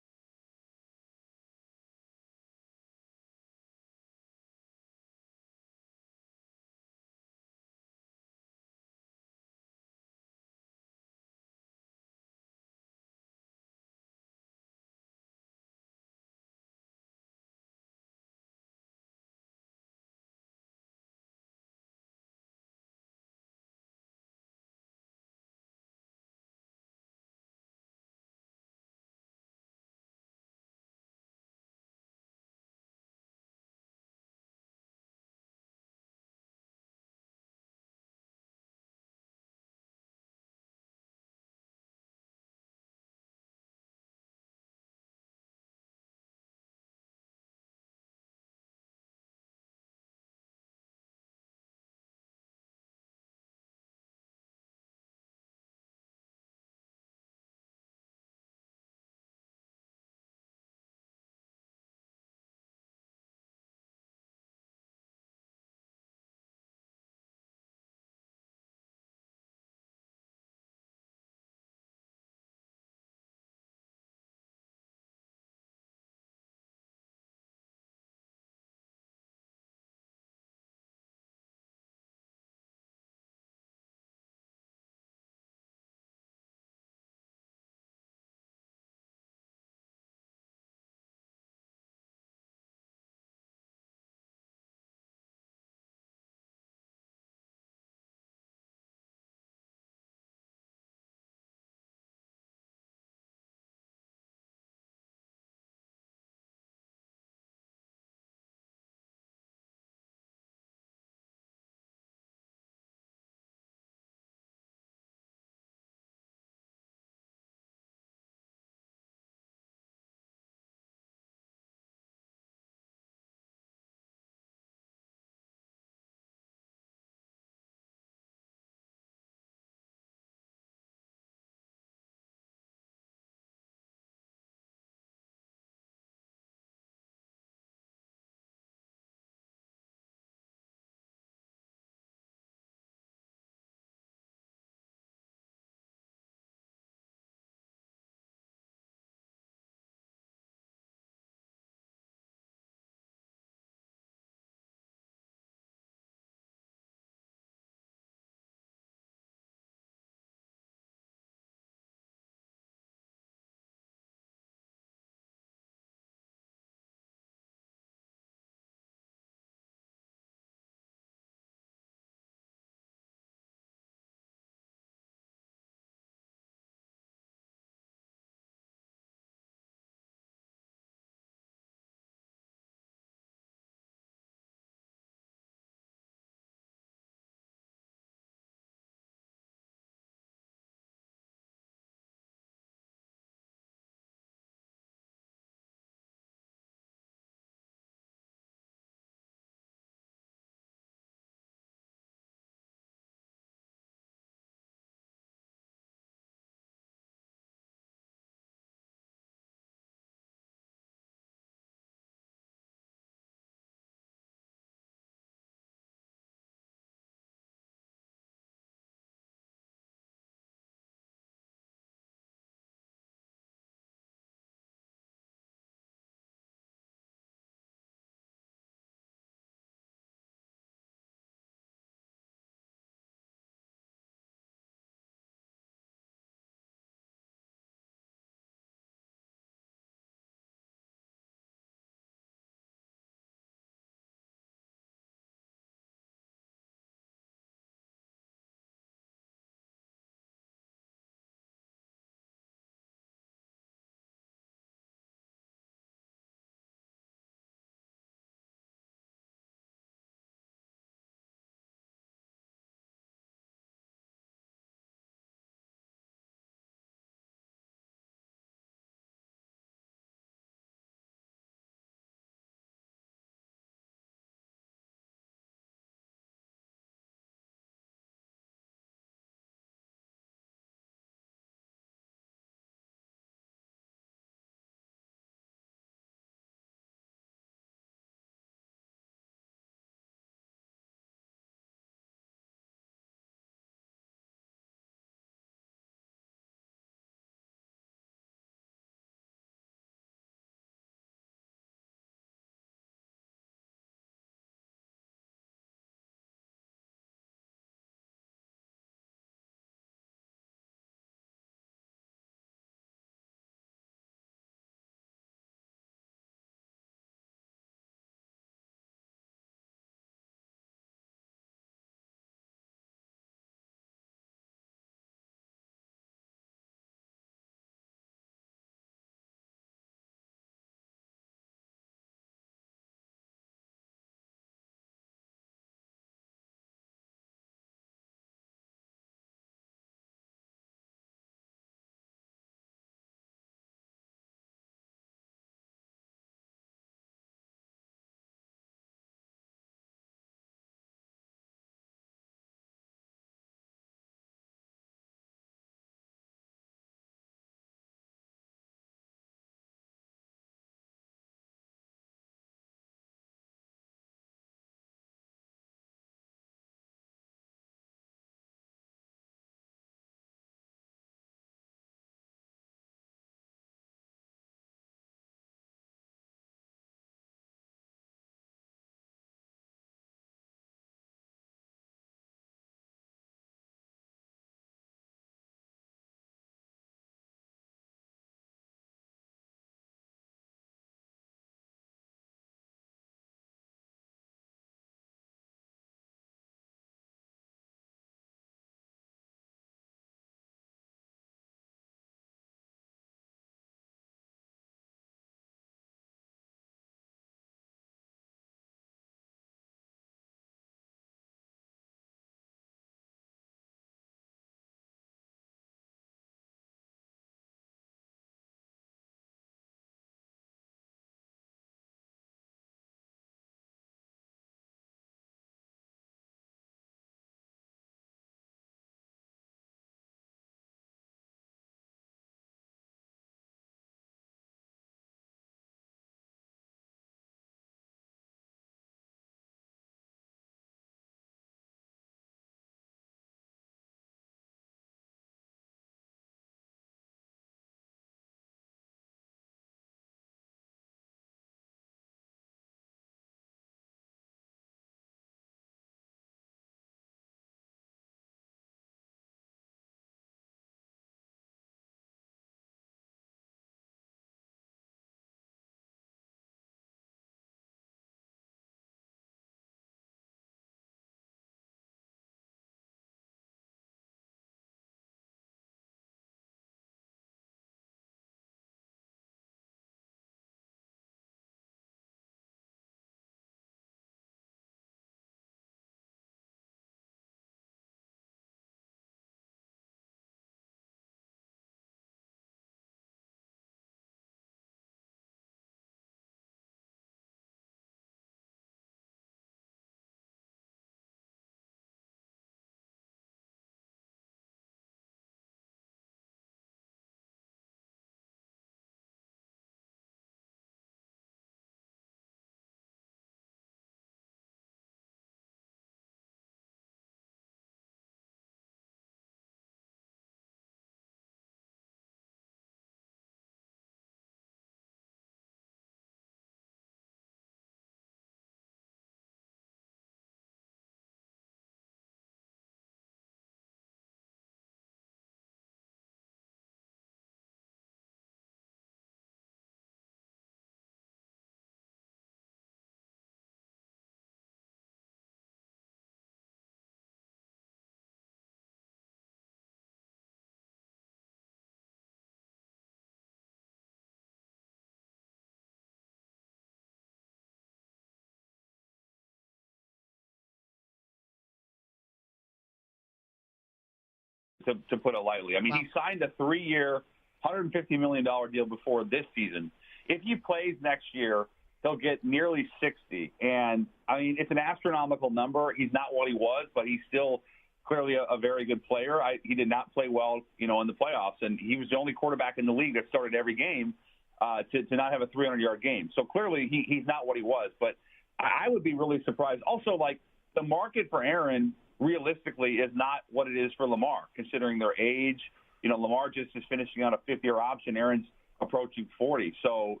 to put it lightly. I mean, he signed a 3-year, $150 million deal before this season. If he plays next year, he'll get nearly 60. And, I mean, it's an astronomical number. He's not what he was, but he's still clearly a very good player. He did not play well, in the playoffs, and he was the only quarterback in the league that started every game to not have a 300-yard game. So clearly he's not what he was. But I would be really surprised. Also, like, the market for Aaron realistically is not what it is for Lamar, considering their age. Lamar just is finishing on a 5th-year option. Aaron's approaching 40. So,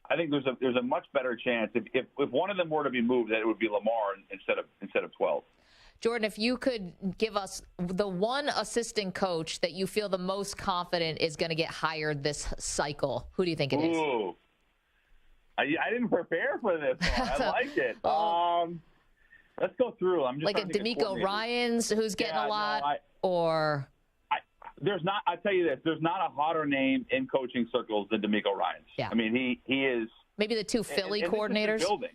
I think there's a much better chance if one of them were to be moved that it would be Lamar instead of 12. Jordan, if you could give us the one assistant coach that you feel the most confident is going to get hired this cycle, who do you think it is? Ooh. I didn't prepare for this one. I like it. Let's go through. I'm just like a D'Amico Ryans who's getting a lot, or there's not. I tell you this: there's not a hotter name in coaching circles than D'Amico Ryans. Yeah. I mean, he is maybe the two Philly coordinators. Building.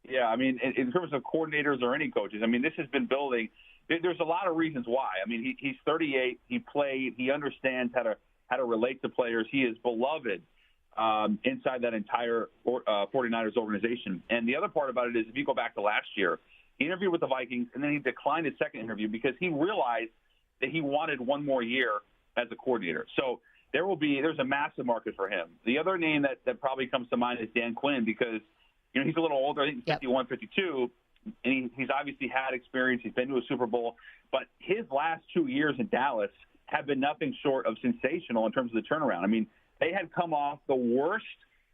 Yeah, I mean, in terms of coordinators or any coaches, I mean, this has been building. There's a lot of reasons why. I mean, he's 38. He played. He understands how to relate to players. He is beloved inside that entire 49ers organization. And the other part about it is, if you go back to last year, he interviewed with the Vikings, and then he declined his second interview because he realized that he wanted one more year as a coordinator. So there's a massive market for him. The other name that probably comes to mind is Dan Quinn, because he's a little older. I think he's 51, 52, and he's obviously had experience. He's been to a Super Bowl. But his last 2 years in Dallas have been nothing short of sensational in terms of the turnaround. I mean, they had come off the worst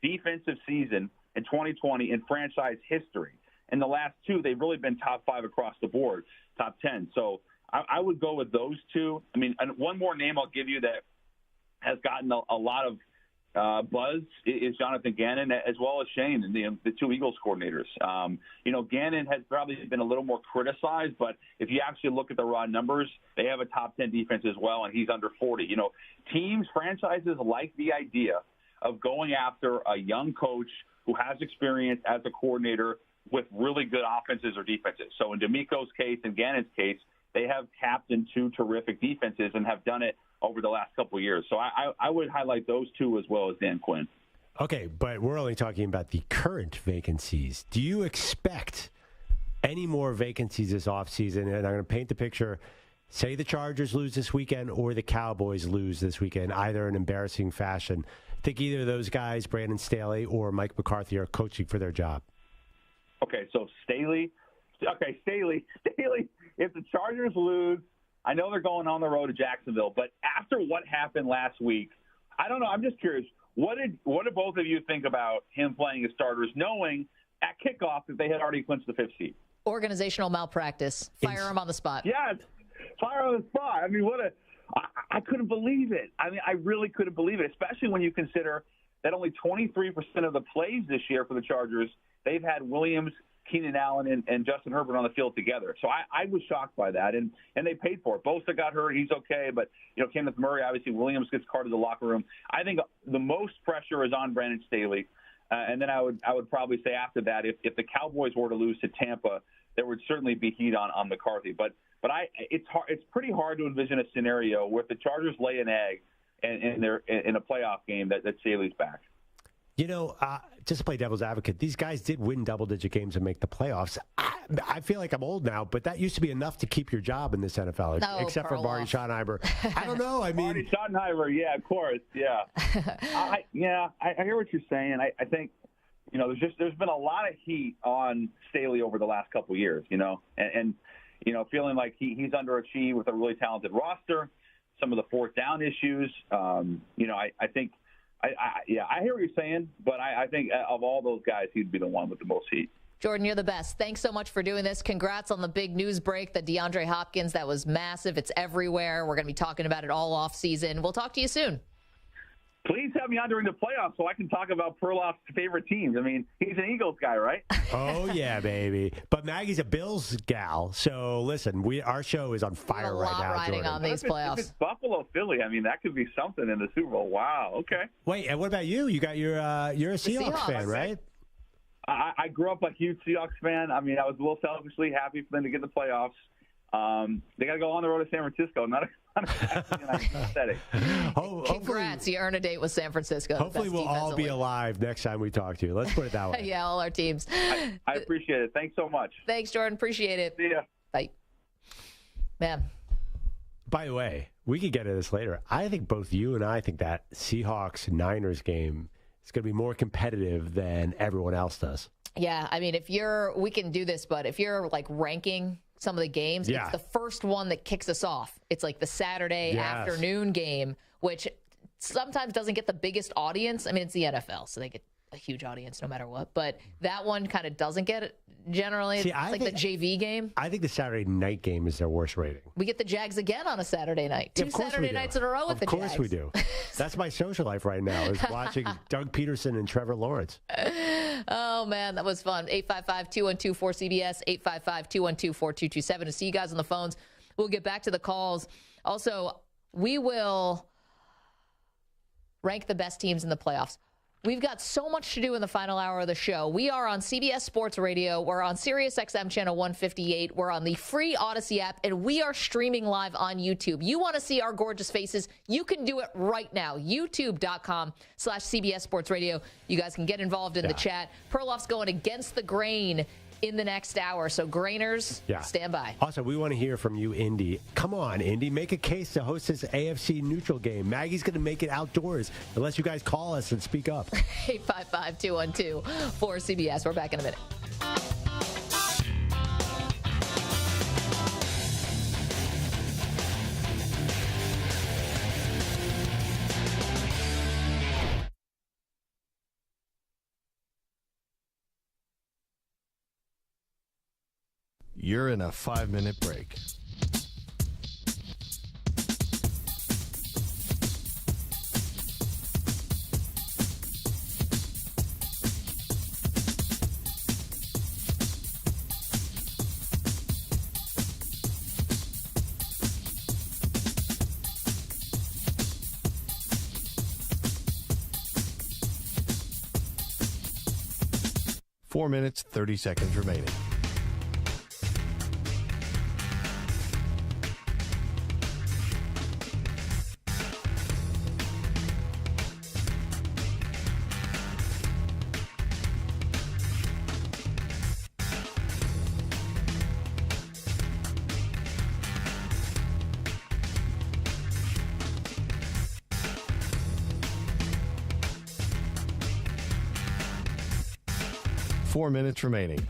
defensive season in 2020 in franchise history. In the last two, they've really been top 5 across the board, top 10. So I would go with those two. I mean, and one more name I'll give you that has gotten a lot of buzz is Jonathan Gannon, as well as Shane, and the two Eagles coordinators. Gannon has probably been a little more criticized, but if you actually look at the raw numbers, they have a top 10 defense as well, and he's under 40. Franchises like the idea of going after a young coach who has experience as a coordinator with really good offenses or defenses. So in D'Amico's case and Gannon's case, they have captained two terrific defenses and have done it over the last couple of years. So I would highlight those two as well as Dan Quinn. Okay, but we're only talking about the current vacancies. Do you expect any more vacancies this offseason? And I'm going to paint the picture. Say the Chargers lose this weekend or the Cowboys lose this weekend, either in embarrassing fashion. I think either of those guys, Brandon Staley or Mike McCarthy, are coaching for their job. Okay, so Staley, if the Chargers lose, I know they're going on the road to Jacksonville, but after what happened last week, I don't know. I'm just curious. What did both of you think about him playing as starters, knowing at kickoff that they had already clinched the 5th seed? Organizational malpractice. Fire him on the spot. Yes, fire on the spot. I mean, I couldn't believe it. I mean, I really couldn't believe it, especially when you consider that only 23% of the plays this year for the Chargers, they've had Williams, Keenan Allen, and Justin Herbert on the field together. So I was shocked by that, and they paid for it. Bosa got hurt. He's okay, but, Kenneth Murray, obviously Williams gets carted to the locker room. I think the most pressure is on Brandon Staley, and then I would probably say after that, if the Cowboys were to lose to Tampa, there would certainly be heat on McCarthy. But it's pretty hard to envision a scenario where if the Chargers lay an egg and they're in a playoff game that Staley's back. Just to play devil's advocate, these guys did win double-digit games and make the playoffs. I feel like I'm old now, but that used to be enough to keep your job in this NFL, except for Marty Schottenheimer. I don't know. I mean, Marty Schottenheimer, yeah, of course, yeah. I hear what you're saying. I think, there's been a lot of heat on Staley over the last couple of years, and feeling like he's underachieved with a really talented roster, some of the fourth down issues. I think. I hear what you're saying, but I think of all those guys, he'd be the one with the most heat. Jordan, you're the best. Thanks so much for doing this. Congrats on the big news break, the DeAndre Hopkins. That was massive. It's everywhere. We're going to be talking about it all off season. We'll talk to you soon. Please have me on during the playoffs so I can talk about Perloff's favorite teams. I mean, he's an Eagles guy, right? Oh, yeah, baby. But Maggie's a Bills gal. So, listen, our show is on fire right now, riding Jordan. on these playoffs. If it's Buffalo, Philly, I mean, that could be something in the Super Bowl. Wow, okay. Wait, and what about you? You're a Seahawks fan, right? I grew up a huge Seahawks fan. I mean, I was a little selfishly happy for them to get the playoffs. They got to go on the road to San Francisco. Not exactly an ideal setting. Congrats, you earn a date with San Francisco. Hopefully we'll all be alive next time we talk to you. Let's put it that way. Yeah, all our teams. I appreciate it. Thanks so much. Thanks, Jordan. Appreciate it. See ya. Bye. Man. By the way, we could get into this later. I think both you and I think that Seahawks-Niners game is going to be more competitive than everyone else does. Yeah, I mean, we can do this, but if you're like ranking some of the games, it's the first one that kicks us off. It's like the Saturday afternoon game, which sometimes doesn't get the biggest audience. I mean, it's the NFL, so they get a huge audience no matter what. But that one kind of doesn't get it generally. It's like the JV game. I think the Saturday night game is their worst rating. We get the Jags again on a Saturday night. Two Saturday nights in a row with the Jags. Of course we do. That's my social life right now, is watching Doug Peterson and Trevor Lawrence. Oh, man, that was fun. 855-212-4CBS, 855-212-4227. To see you guys on the phones. We'll get back to the calls. Also, we will rank the best teams in the playoffs. We've got so much to do in the final hour of the show. We are on CBS Sports Radio. We're on Sirius XM Channel 158. We're on the free Odyssey app, and we are streaming live on YouTube. You want to see our gorgeous faces? You can do it right now. YouTube.com/CBS Sports Radio. You guys can get involved in the chat. Perloff's going against the grain in the next hour. So, Grainers, stand by. Also, we want to hear from you, Indy. Come on, Indy. Make a case to host this AFC neutral game. Maggie's going to make it outdoors unless you guys call us and speak up. 855-212-4CBS. We're back in a minute. You're in a 5-minute break. Four minutes, 30 seconds remaining. Four minutes remaining.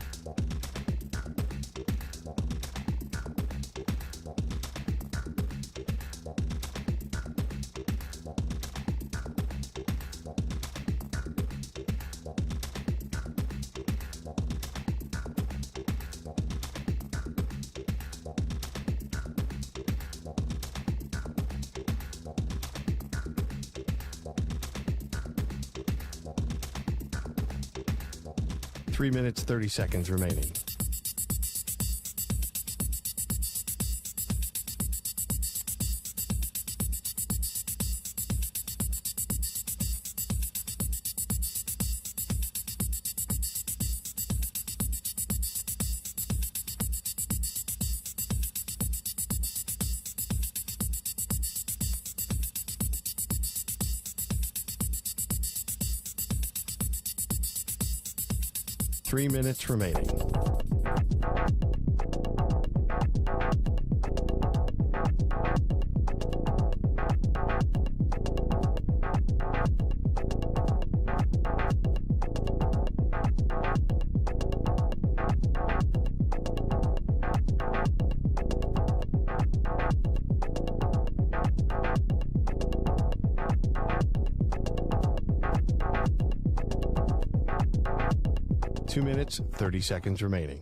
Three minutes, 30 seconds remaining. Three minutes remaining. Two minutes, 30 seconds remaining.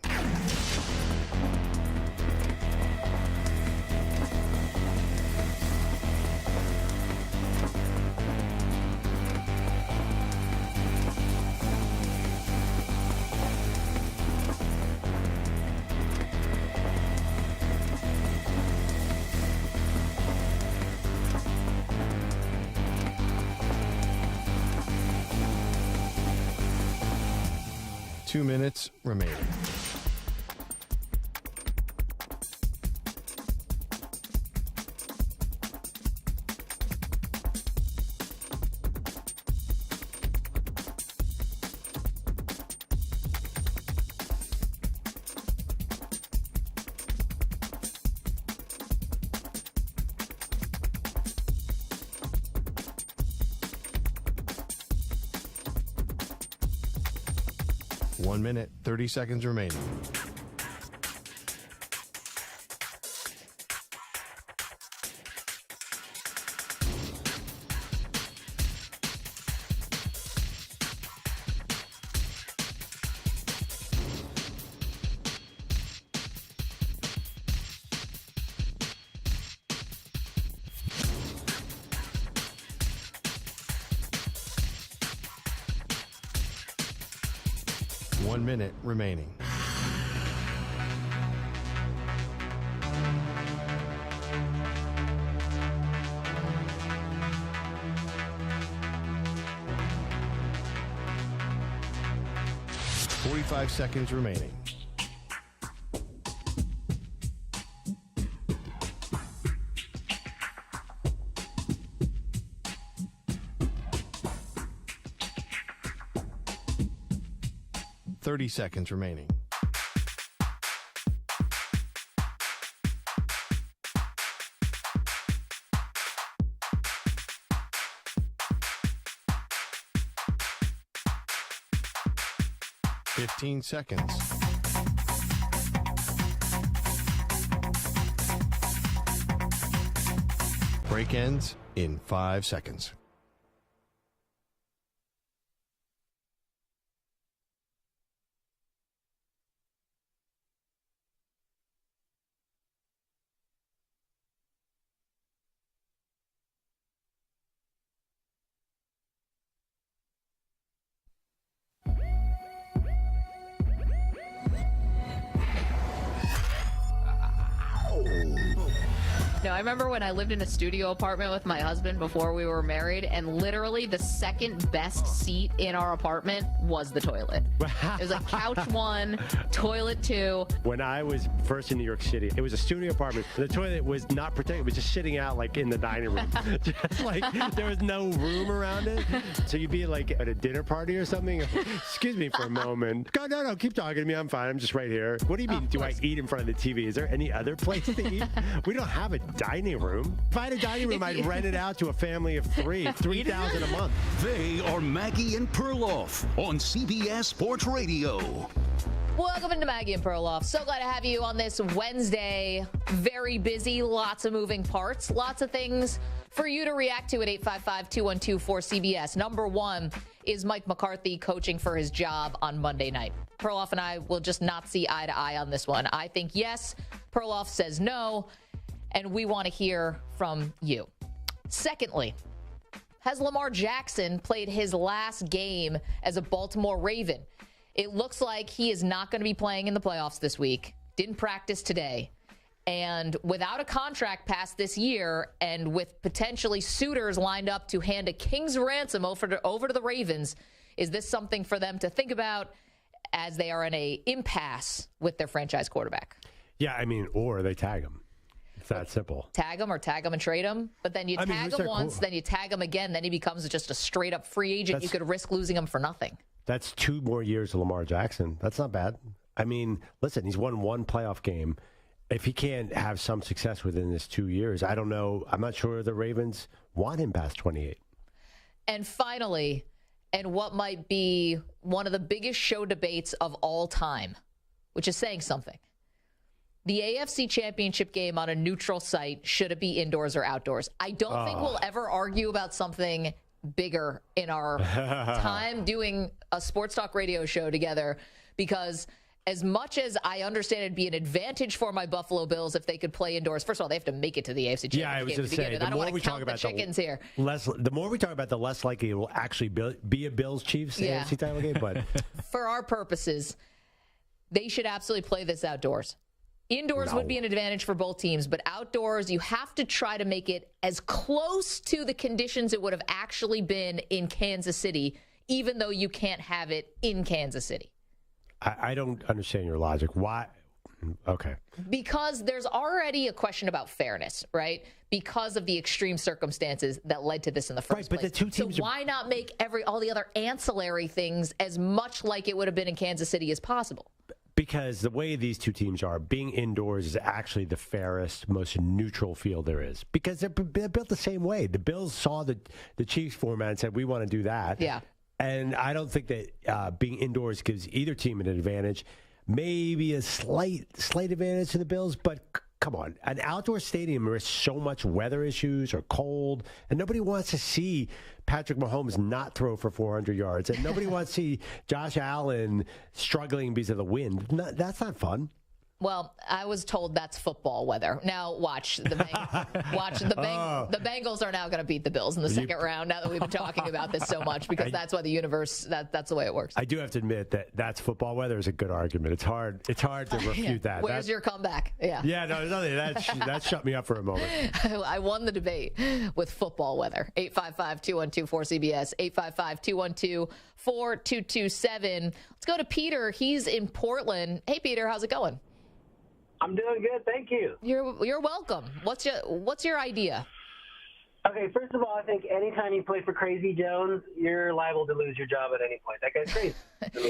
Two minutes remaining. 1 minute, 30 seconds remaining. One minute remaining. Five seconds remaining. Seconds remaining. Fifteen seconds. Break ends in 5 seconds. No, I remember when I lived in a studio apartment with my husband before we were married, and literally the second best seat in our apartment was the toilet. It was like couch 1, toilet 2. When I was first in New York City, it was a studio apartment. The toilet was not protected. It was just sitting out like in the dining room. Just like there was no room around it. So you'd be like at a dinner party or something. Excuse me for a moment. No, keep talking to me. I'm fine. I'm just right here. What do you mean, do I eat in front of the TV? Is there any other place to eat? We don't have a dining room. If I had a dining room, I'd rent it out to a family of three, $3,000 a month. They are Maggie and Perloff on CBS Sports Radio. Welcome into Maggie and Perloff. So glad to have you on this Wednesday. Very busy, lots of moving parts, lots of things for you to react to at 855-212-4CBS. Number one is Mike McCarthy coaching for his job on Monday night. Perloff and I will just not see eye to eye on this one. I think yes, Perloff says no, and we want to hear from you. Secondly, has Lamar Jackson played his last game as a Baltimore Raven? It looks like he is not going to be playing in the playoffs this week. Didn't practice today. And without a contract past this year, and with potentially suitors lined up to hand a king's ransom over to the Ravens, is this something for them to think about as they are in a impasse with their franchise quarterback? Yeah, I mean, or they tag him. It's that simple. Tag him and trade him. But then you tag him once, then you tag him again, then he becomes just a straight-up free agent. You could risk losing him for nothing. That's 2 more years of Lamar Jackson. That's not bad. I mean, listen, he's won 1 playoff game. If he can't have some success within this 2 years, I don't know. I'm not sure the Ravens want him past 28. And finally, and what might be one of the biggest show debates of all time, which is saying something. The AFC Championship game on a neutral site, should it be indoors or outdoors? I don't think we'll ever argue about something bigger in our time doing a sports talk radio show together, because as much as I understand it'd be an advantage for my Buffalo Bills if they could play indoors. First of all, they have to make it to the AFC Championship game. Yeah, I was going to say, I don't want to count the chickens here. The more we talk about, the less likely it will actually be a Bills-Chiefs AFC title game. But for our purposes, they should absolutely play this outdoors. Indoors would be an advantage for both teams, but outdoors, you have to try to make it as close to the conditions it would have actually been in Kansas City, even though you can't have it in Kansas City. I don't understand your logic. Why? Okay. Because there's already a question about fairness, right? Because of the extreme circumstances that led to this in the first place. But the two teams why not make all the other ancillary things as much like it would have been in Kansas City as possible? Because the way these two teams are, being indoors is actually the fairest, most neutral field there is. Because they're built the same way. The Bills saw the Chiefs format and said, we want to do that. Yeah. And I don't think that being indoors gives either team an advantage. Maybe a slight advantage to the Bills, but come on. An outdoor stadium, there's so much weather issues or cold, and nobody wants to see Patrick Mahomes not throw for 400 yards, and nobody wants to see Josh Allen struggling because of the wind. That's not fun. Well, I was told that's football weather. Now watch the Bengals are now going to beat the Bills in the second round. Now that we've been talking about this so much, because that's why the universe that's the way it works. I do have to admit that's football weather is a good argument. It's hard to refute that. Where's your comeback? Yeah. Yeah, no, nothing. That shut me up for a moment. I won the debate with football weather. 855-212-4CBS. 855-212-4227. Let's go to Peter. He's in Portland. Hey, Peter, how's it going? I'm doing good, thank you. You're welcome. What's your idea? Okay, first of all, I think anytime you play for Crazy Jones, you're liable to lose your job at any point. That guy's crazy.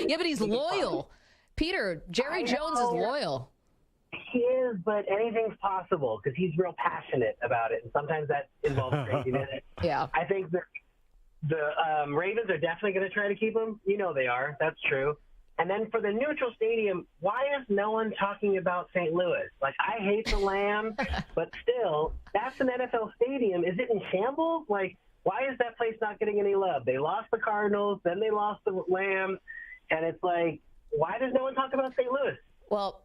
Yeah, but he's loyal. Peter, Jerry Jones is loyal. He is, but anything's possible because he's real passionate about it, and sometimes that involves craziness. Yeah. I think the Ravens are definitely going to try to keep him. You know they are. That's true. And then for the neutral stadium, why is no one talking about St. Louis? Like, I hate the Lamb, but still, that's an NFL stadium. Is it in shambles? Like, why is that place not getting any love? They lost the Cardinals, then they lost the Lambs, and it's like, why does no one talk about St. Louis? Well,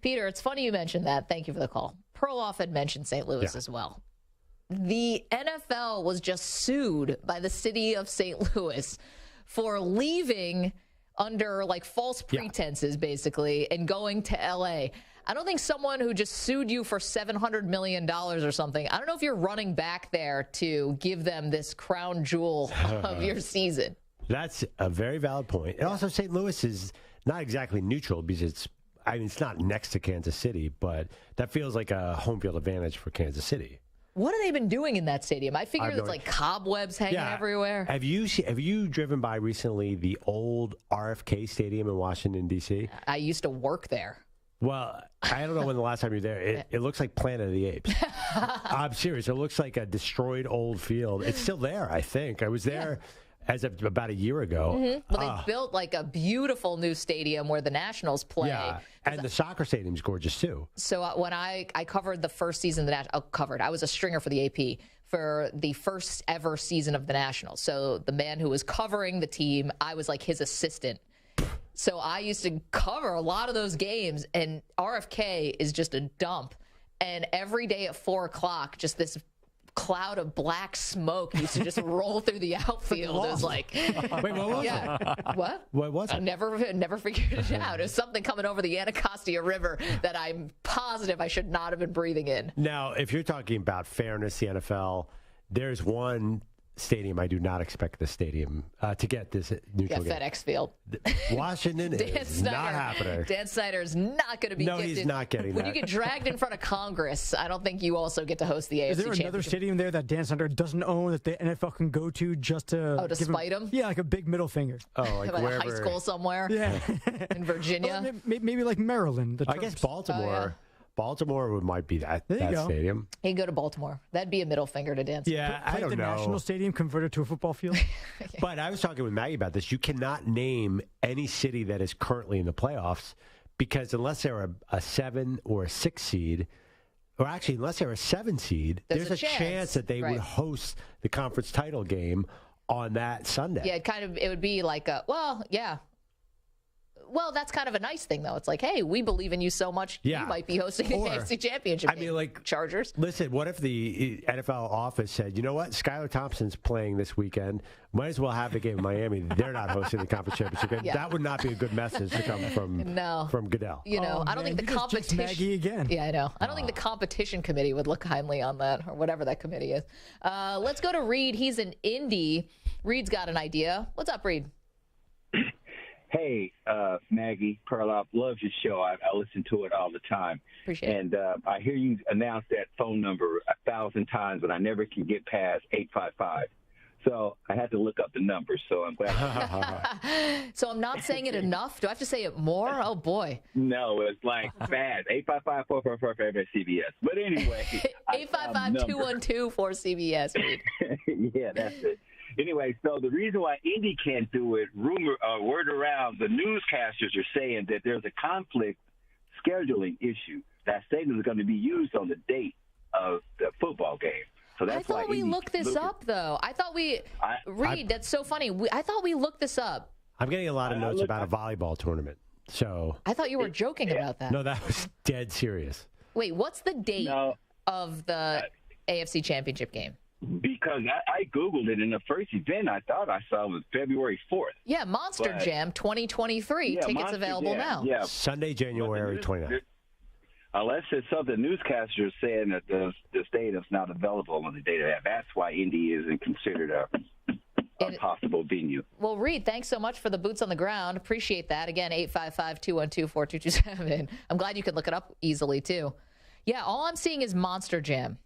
Peter, it's funny you mentioned that. Thank you for the call. Perloff had mentioned St. Louis as well. The NFL was just sued by the city of St. Louis for leaving under like false pretenses, basically, and going to L.A. I don't think someone who just sued you for $700 million or something, I don't know if you're running back there to give them this crown jewel of your season. That's a very valid point. And also St. Louis is not exactly neutral because it's not next to Kansas City, but that feels like a home field advantage for Kansas City. What have they been doing in that stadium? I figure it's like cobwebs hanging everywhere. Have you driven by recently the old RFK Stadium in Washington, D.C.? I used to work there. Well, I don't know when the last time you were there. It looks like Planet of the Apes. I'm serious. It looks like a destroyed old field. It's still there, I think. I was there as of about a year ago. Mm-hmm. Well, they built like a beautiful new stadium where the Nationals play. Yeah, and the soccer stadium's gorgeous too. So when I covered the first season of the Nationals, I was a stringer for the AP for the first ever season of the Nationals. So the man who was covering the team, I was like his assistant. So I used to cover a lot of those games, and RFK is just a dump. And every day at 4:00, just this cloud of black smoke used to just roll through the outfield. It was like, wait, what was it? What? What was it? I never figured it out. It was something coming over the Anacostia River that I'm positive I should not have been breathing in. Now, if you're talking about fairness, the NFL, there's one stadium I do not expect the stadium to get this neutral game. FedEx Field. Washington is not happening. Dan Snyder is not going to be gifted. No, he's not getting when that. you get dragged in front of Congress, I don't think you also get to host the AFC Championship. Is there another stadium there that Dan Snyder doesn't own that the NFL can go to just to spite him? Yeah, like a big middle finger. Oh, like wherever. High school somewhere? Yeah. In Virginia? Well, maybe like Maryland. I guess Baltimore. Oh, yeah. Baltimore might be that stadium. He'd go to Baltimore. That'd be a middle finger to Dan Snyder. Yeah, I don't the know. National Stadium converted to a football field. But I was talking with Maggie about this. You cannot name any city that is currently in the playoffs because unless they're a 7 or a 6 seed, or actually unless they're a 7 seed, there's a chance that they would host the conference title game on that Sunday. Yeah, it would be like well, that's kind of a nice thing, though. It's like, hey, we believe in you so much, you might be hosting the AFC Championship game. Like Chargers. Listen, what if the NFL office said, you know what, Skylar Thompson's playing this weekend. Might as well have the game in Miami. They're not hosting the conference championship game. Yeah. That would not be a good message to come from Goodell. You know, I don't think the competition. Maggie again. Yeah, I know. I don't think the competition committee would look kindly on that, or whatever that committee is. Let's go to Reed. He's in Indy. Reed's got an idea. What's up, Reed? Hey, Maggie Perloff, loves your show. I listen to it all the time. Appreciate it. And I hear you announce that phone number 1,000 times, but I never can get past 855. So I had to look up the numbers, so I'm glad. So I'm not saying it enough? Do I have to say it more? Oh, boy. No, it's like bad. 855-444-CBS. But anyway. 855-212-4CBS, Reed. Yeah, that's it. Anyway, so the reason why Indy can't do it, word around, the newscasters are saying that there's a conflict scheduling issue. That stadium is going to be used on the date of the football game. So that's I thought we looked this up, though. I thought Reed, that's so funny. I thought we looked this up. I'm getting a lot of notes about a volleyball tournament. So I thought you were joking about that. No, that was dead serious. Wait, what's the date of the AFC Championship game? Because I Googled it, and the first event I thought I saw was February 4th. Yeah, Monster Jam 2023. Yeah, Tickets Monster available Jam, now. yeah. Sunday, January 29th. Unless it's something newscasters saying that the stadium's not available on the date of that. That's why Indy isn't considered a possible venue. Well, Reed, thanks so much for the boots on the ground. Appreciate that. Again, 855-212-4227. I'm glad you could look it up easily, too. Yeah, all I'm seeing is Monster Jam.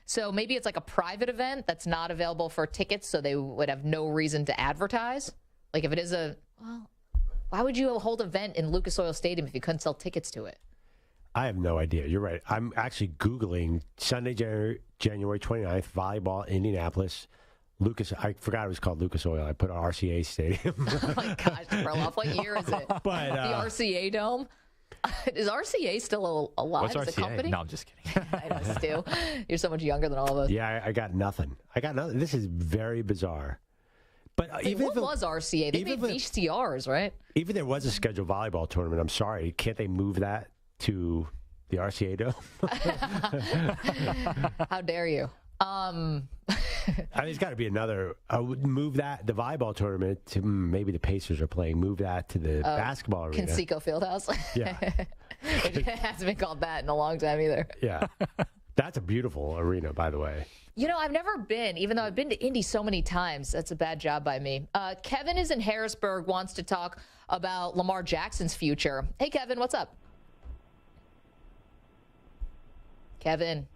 So maybe it's like a private event that's not available for tickets, so they would have no reason to advertise. Like if it is why would you hold an event in Lucas Oil Stadium if you couldn't sell tickets to it? I have no idea. You're right. I'm actually Googling Sunday, January 29th, volleyball, Indianapolis. I forgot it was called Lucas Oil. I put RCA Stadium. Oh, my gosh, Perloff, what year is it? But, the RCA Dome? Is RCA still alive What's as RCA? a company? No, I'm just kidding. I know, Stu. You're so much younger than all of us. Yeah, I got nothing. This is very bizarre. But what was RCA? They made VCRs, right? Even there was a scheduled volleyball tournament. I'm sorry. Can't they move that to the RCA Dome? How dare you? There's got to be another. Move the volleyball tournament to maybe the Pacers are playing. Move that to the basketball arena. Conseco Fieldhouse. Yeah. It hasn't been called that in a long time either. Yeah. That's a beautiful arena, by the way. You know, I've never been, even though I've been to Indy so many times. That's a bad job by me. Kevin is in Harrisburg, wants to talk about Lamar Jackson's future. Hey, Kevin, what's up? Kevin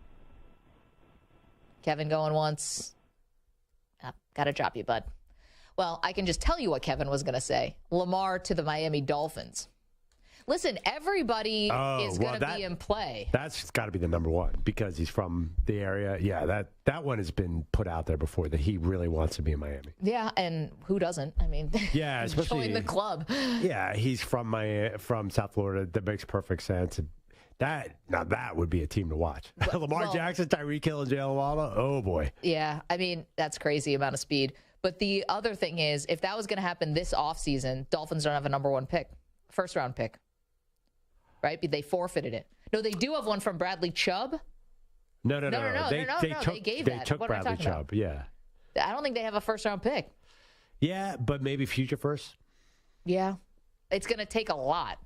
going once. Got to drop you, bud. Well, I can just tell you what Kevin was going to say. Lamar to the Miami Dolphins. Listen, everybody is going to be in play. That's got to be the number one because he's from the area. Yeah, that one has been put out there before that he really wants to be in Miami. Yeah, and who doesn't? I mean, yeah, especially join the club. Yeah, he's from South Florida. That makes perfect sense. That would be a team to watch. Lamar Jackson, Tyreek Hill, and Jalen Waddle. Oh boy. Yeah, I mean that's crazy amount of speed. But the other thing is, if that was going to happen this offseason, Dolphins don't have a number one pick, first round pick, right? They forfeited it. No, they do have one from Bradley Chubb. No. They took Bradley Chubb. Yeah. I don't think they have a first round pick. Yeah, but maybe future first. Yeah, it's going to take a lot.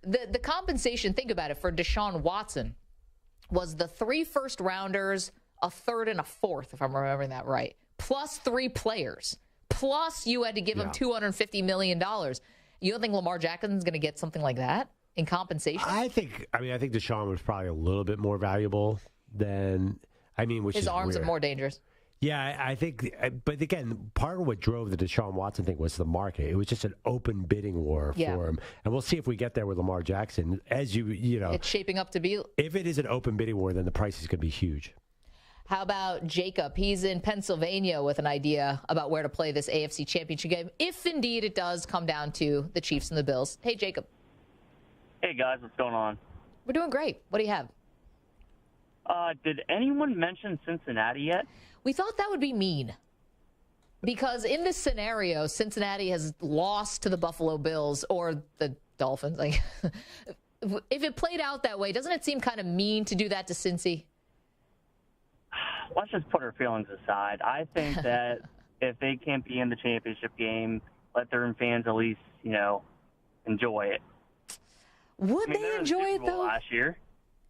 The compensation, think about it, for Deshaun Watson was the 3 first-rounders, a third and a fourth, if I'm remembering that right, plus 3 players. Plus you had to give him $250 million. You don't think Lamar Jackson's going to get something like that in compensation? I think Deshaun was probably a little bit more valuable than, which his is arms weird. are more dangerous. Yeah, I think, but again, part of what drove the Deshaun Watson thing was the market. It was just an open bidding war for him, and we'll see if we get there with Lamar Jackson. As you know, it's shaping up to be. If it is an open bidding war, then the price is going to be huge. How about Jacob? He's in Pennsylvania with an idea about where to play this AFC Championship game, if indeed it does come down to the Chiefs and the Bills. Hey, Jacob. Hey, guys, what's going on? We're doing great. What do you have? Did anyone mention Cincinnati yet? We thought that would be mean because in this scenario, Cincinnati has lost to the Buffalo Bills or the Dolphins. Like, if it played out that way, doesn't it seem kind of mean to do that to Cincy? Let's just put our feelings aside. I think that if they can't be in the championship game, let their fans at least, enjoy it. Would they enjoy it, though? Last year.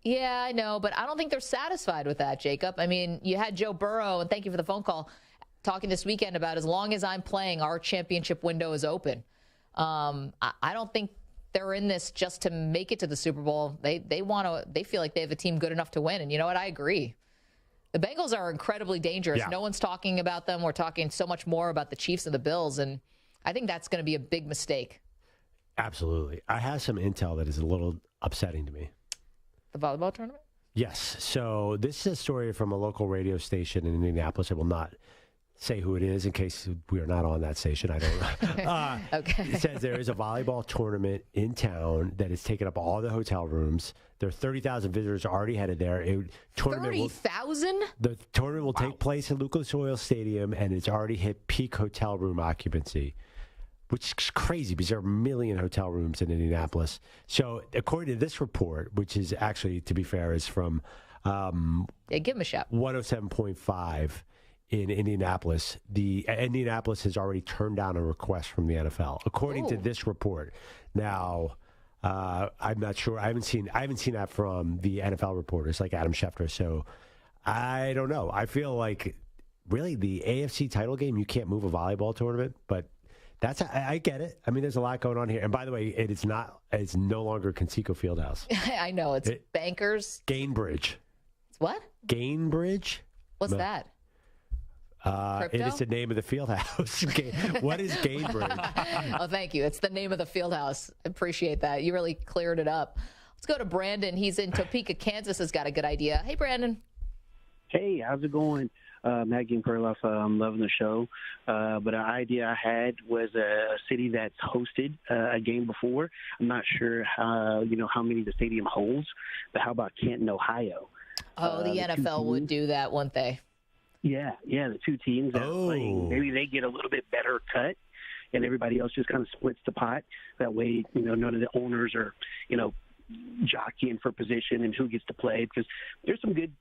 Yeah, I know, but I don't think they're satisfied with that, Jacob. I mean, you had Joe Burrow, and thank you for the phone call, talking this weekend about as long as I'm playing, our championship window is open. I don't think they're in this just to make it to the Super Bowl. They feel like they have a team good enough to win, and you know what? I agree. The Bengals are incredibly dangerous. Yeah. No one's talking about them. We're talking so much more about the Chiefs and the Bills, and I think that's going to be a big mistake. Absolutely. I have some intel that is a little upsetting to me. The volleyball tournament? Yes. So this is a story from a local radio station in Indianapolis. I will not say who it is in case we are not on that station. I don't know. Okay. It says there is a volleyball tournament in town that has taken up all the hotel rooms. There are 30,000 visitors already headed there. 30,000? The tournament will take place at Lucas Oil Stadium, and it's already hit peak hotel room occupancy, which is crazy because there are a million hotel rooms in Indianapolis. So according to this report, which is actually, to be fair, is from give them a shout. 107.5 in Indianapolis. The Indianapolis has already turned down a request from the NFL, according to this report. Now, I'm not sure. I haven't seen that from the NFL reporters like Adam Schefter. So I don't know. I feel like really the AFC title game, you can't move a volleyball tournament, but I get it. I mean, there's a lot going on here. And by the way, it's no longer Conseco Fieldhouse. I know. It's Bankers. Gainbridge. It's what? Gainbridge? What's that? It is the name of the field house. What is Gainbridge? Oh, thank you. It's the name of the field house. Appreciate that. You really cleared it up. Let's go to Brandon. He's in Topeka, Kansas. Has got a good idea. Hey, Brandon. Hey, how's it going? Maggie and Perloff, I'm loving the show. But an idea I had was a city that's hosted a game before. I'm not sure how many the stadium holds, but how about Canton, Ohio? Oh, the NFL would do that, wouldn't they? Yeah, the two teams that are playing, maybe they get a little bit better cut, and everybody else just kind of splits the pot. That way, none of the owners are, jockeying for position and who gets to play, because there's some good,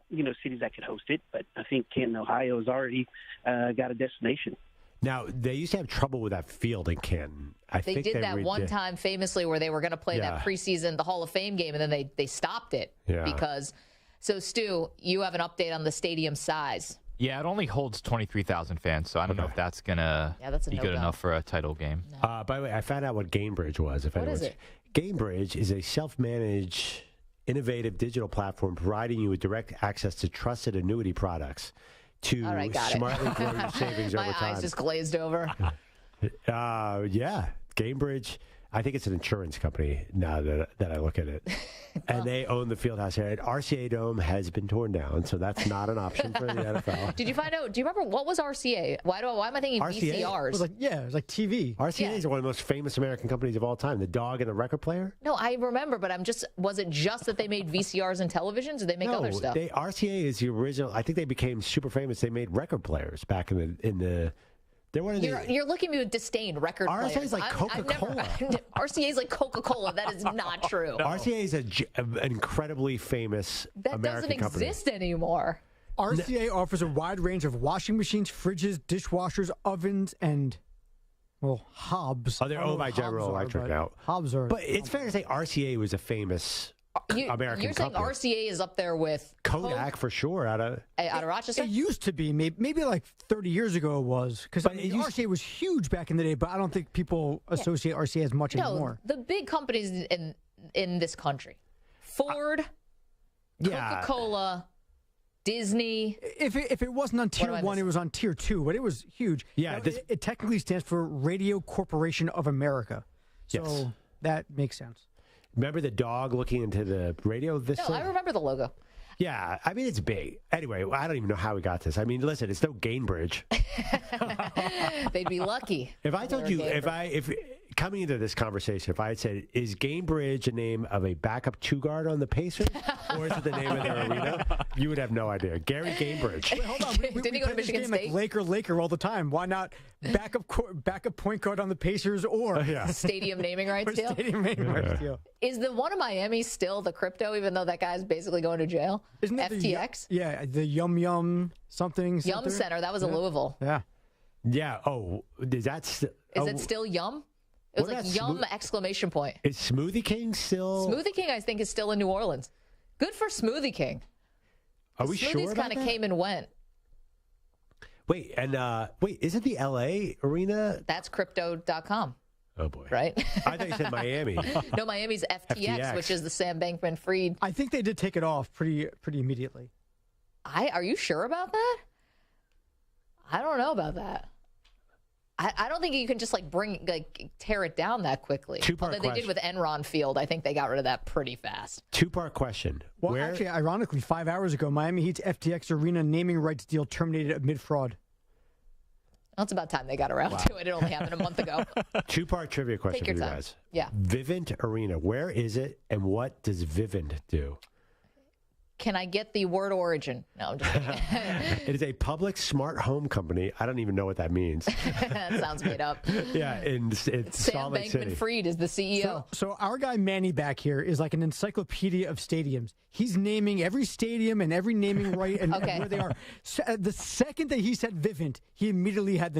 cities that could host it, but I think Canton, Ohio has already got a destination. Now, they used to have trouble with that field in Canton. They did that one time famously where they were going to play that preseason, the Hall of Fame game, and then they stopped it because. So, Stu, you have an update on the stadium size. Yeah, it only holds 23,000 fans, so I don't know if that's going to be good enough for a title game. No. By the way, I found out what Gainbridge was. What is it? Gainbridge is a self-managed, innovative digital platform providing you with direct access to trusted annuity products to smartly grow your savings over time. My eyes just glazed over. Gainbridge. I think it's an insurance company now that I look at it. And they own the field house here. And RCA Dome has been torn down, so that's not an option for the NFL. Did you find out? Do you remember what was RCA? Why am I thinking RCA? VCRs? It was like TV. RCA is one of the most famous American companies of all time. The dog and the record player? No, I remember, but was it just that they made VCRs and televisions, or they make other stuff? RCA is the original. I think they became super famous. They made record players back in the They're one of You're looking at me with disdain, record players. RCA is like Coca-Cola. RCA is like Coca-Cola. That is not true. No. RCA is an incredibly famous American company. That doesn't exist anymore. RCA offers a wide range of washing machines, fridges, dishwashers, ovens, and, hobs. Oh, they're owned by General Electric now. Hobs are. But it's fair to say RCA was a famous American You're saying company. RCA is up there with Kodak for sure out of Rochester? It used to be. Maybe like 30 years ago it was. Because RCA was huge back in the day, but I don't think people associate RCA as much anymore. The big companies in this country. Ford, Coca-Cola, Disney. If it wasn't on tier 1, it was on tier 2, but it was huge. Yeah, now, it technically stands for Radio Corporation of America. So that makes sense. Remember the dog looking into the radio? I remember the logo. Yeah, I mean, it's big. Anyway, I don't even know how we got this. I mean, listen, it's no Gainbridge. They'd be lucky. If I told you, if coming into this conversation, if I had said, is Gainbridge a name of a backup two-guard on the Pacers, or is it the name of their arena, you would have no idea. Gary Gainbridge. Wait, hold on. Didn't he go to Michigan State? Like Laker all the time. Why not backup point guard on the Pacers or stadium naming rights deal? Stadium naming rights deal. Is the one in Miami still the crypto, even though that guy's basically going to jail? Isn't it FTX? The Yum something. Yum Center. That was in Louisville. Yeah. Yeah. Oh, is that? Is it still Yum? It was like Yum exclamation point. Is Smoothie King still? Smoothie King, I think, is still in New Orleans. Good for Smoothie King. Are we sure about that? Smoothies kind of came and went. Wait, is it the LA arena? That's crypto.com. Oh, boy. Right? I thought you said Miami. No, Miami's FTX, which is the Sam Bankman-Fried. I think they did take it off pretty immediately. Are you sure about that? I don't know about that. I don't think you can just tear it down that quickly. Two-part Although they did with Enron Field. I think they got rid of that pretty fast. Two-part question. Well, actually, ironically, 5 hours ago, Miami Heat's FTX Arena naming rights deal terminated amid fraud. Well, it's about time they got around to it. It only happened a month ago. Two-part trivia question Take for your you time. guys. Yeah. Vivint Arena, where is it, and what does Vivint do? Can I get the word origin? No, I'm just kidding. It is a public smart home company. I don't even know what that means. That sounds made up. Yeah, in Sam Salt Lake City. Bankman-Fried is the CEO. So our guy Manny back here is like an encyclopedia of stadiums. He's naming every stadium and every naming right and where they are. So, the second that he said Vivint, he immediately had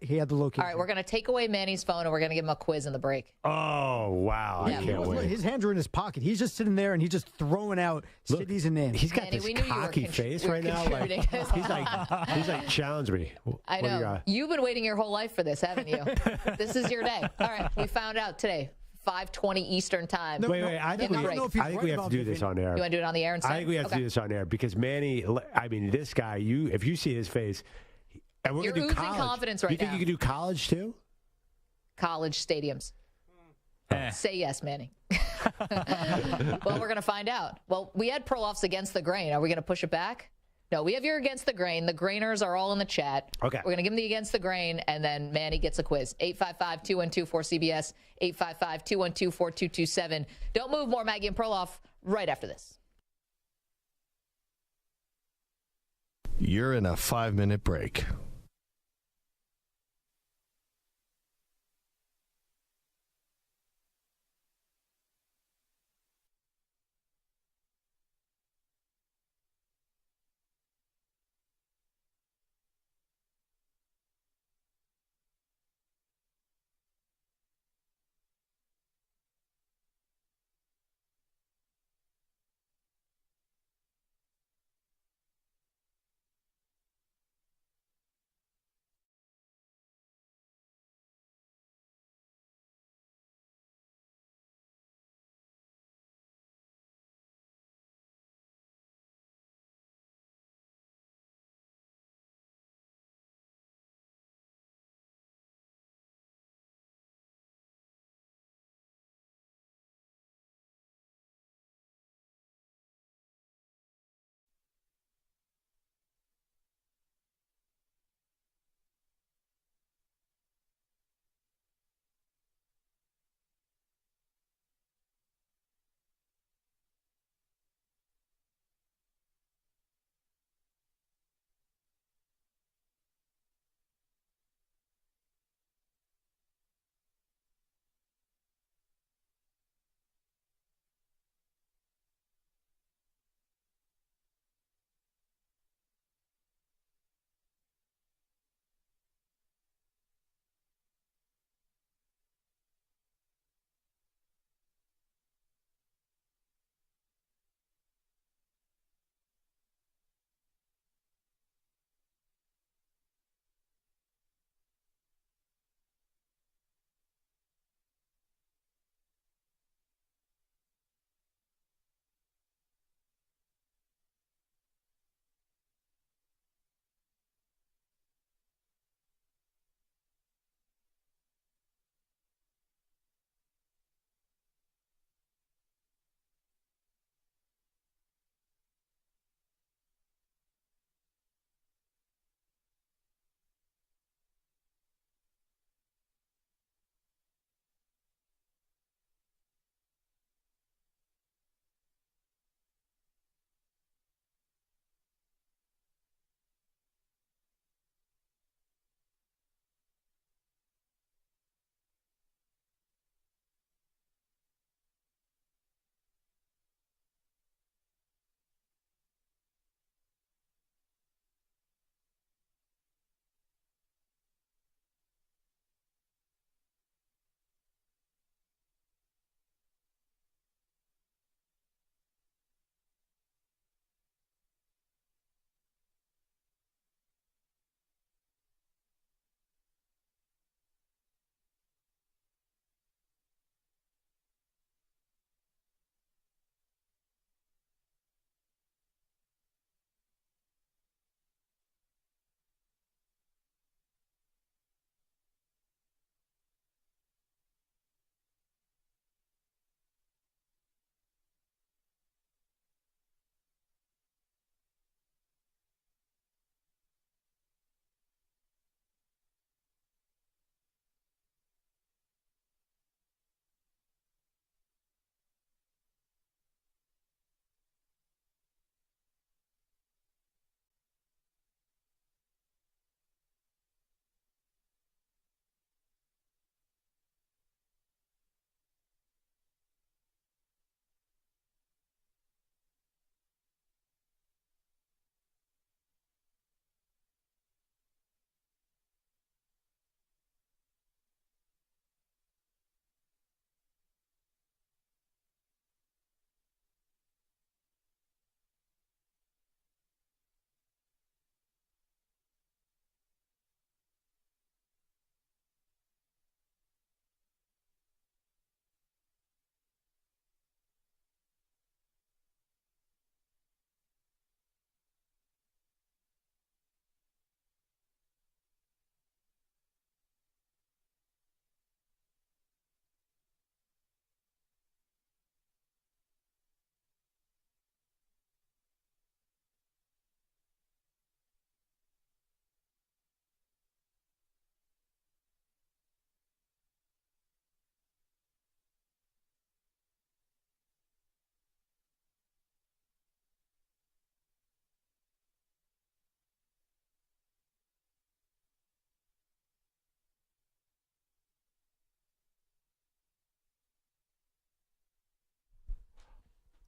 he had the location. All right, we're going to take away Manny's phone and we're going to give him a quiz in the break. Oh, wow. Yeah. I can't wait. His hands are in his pocket. He's just sitting there and he's just throwing out cities and names. He's got Manny, this we knew you were cocky face right now. Like, he's like, challenge me. I know. You've been waiting your whole life for this, haven't you? This is your day. All right, we found out today. 5:20 Eastern time. Wait. I think we have to do this on air. You want to do it on the air instead? I think we have to do this on air because Manny, I mean, this guy, if you see his face, and we're You're going to do oozing college. confidence right you think now. you can do college too? College stadiums. Say yes, Manny. Well, we're going to find out. Well, we had Perloff's against the grain. Are we going to push it back? No, we have your against the grain. The grainers are all in the chat. Okay. We're going to give them the against the grain, and then Manny gets a quiz. 855-212-4CBS, 855-212-4227. Don't move. More Maggie and Perloff right after this. You're in a 5-minute break.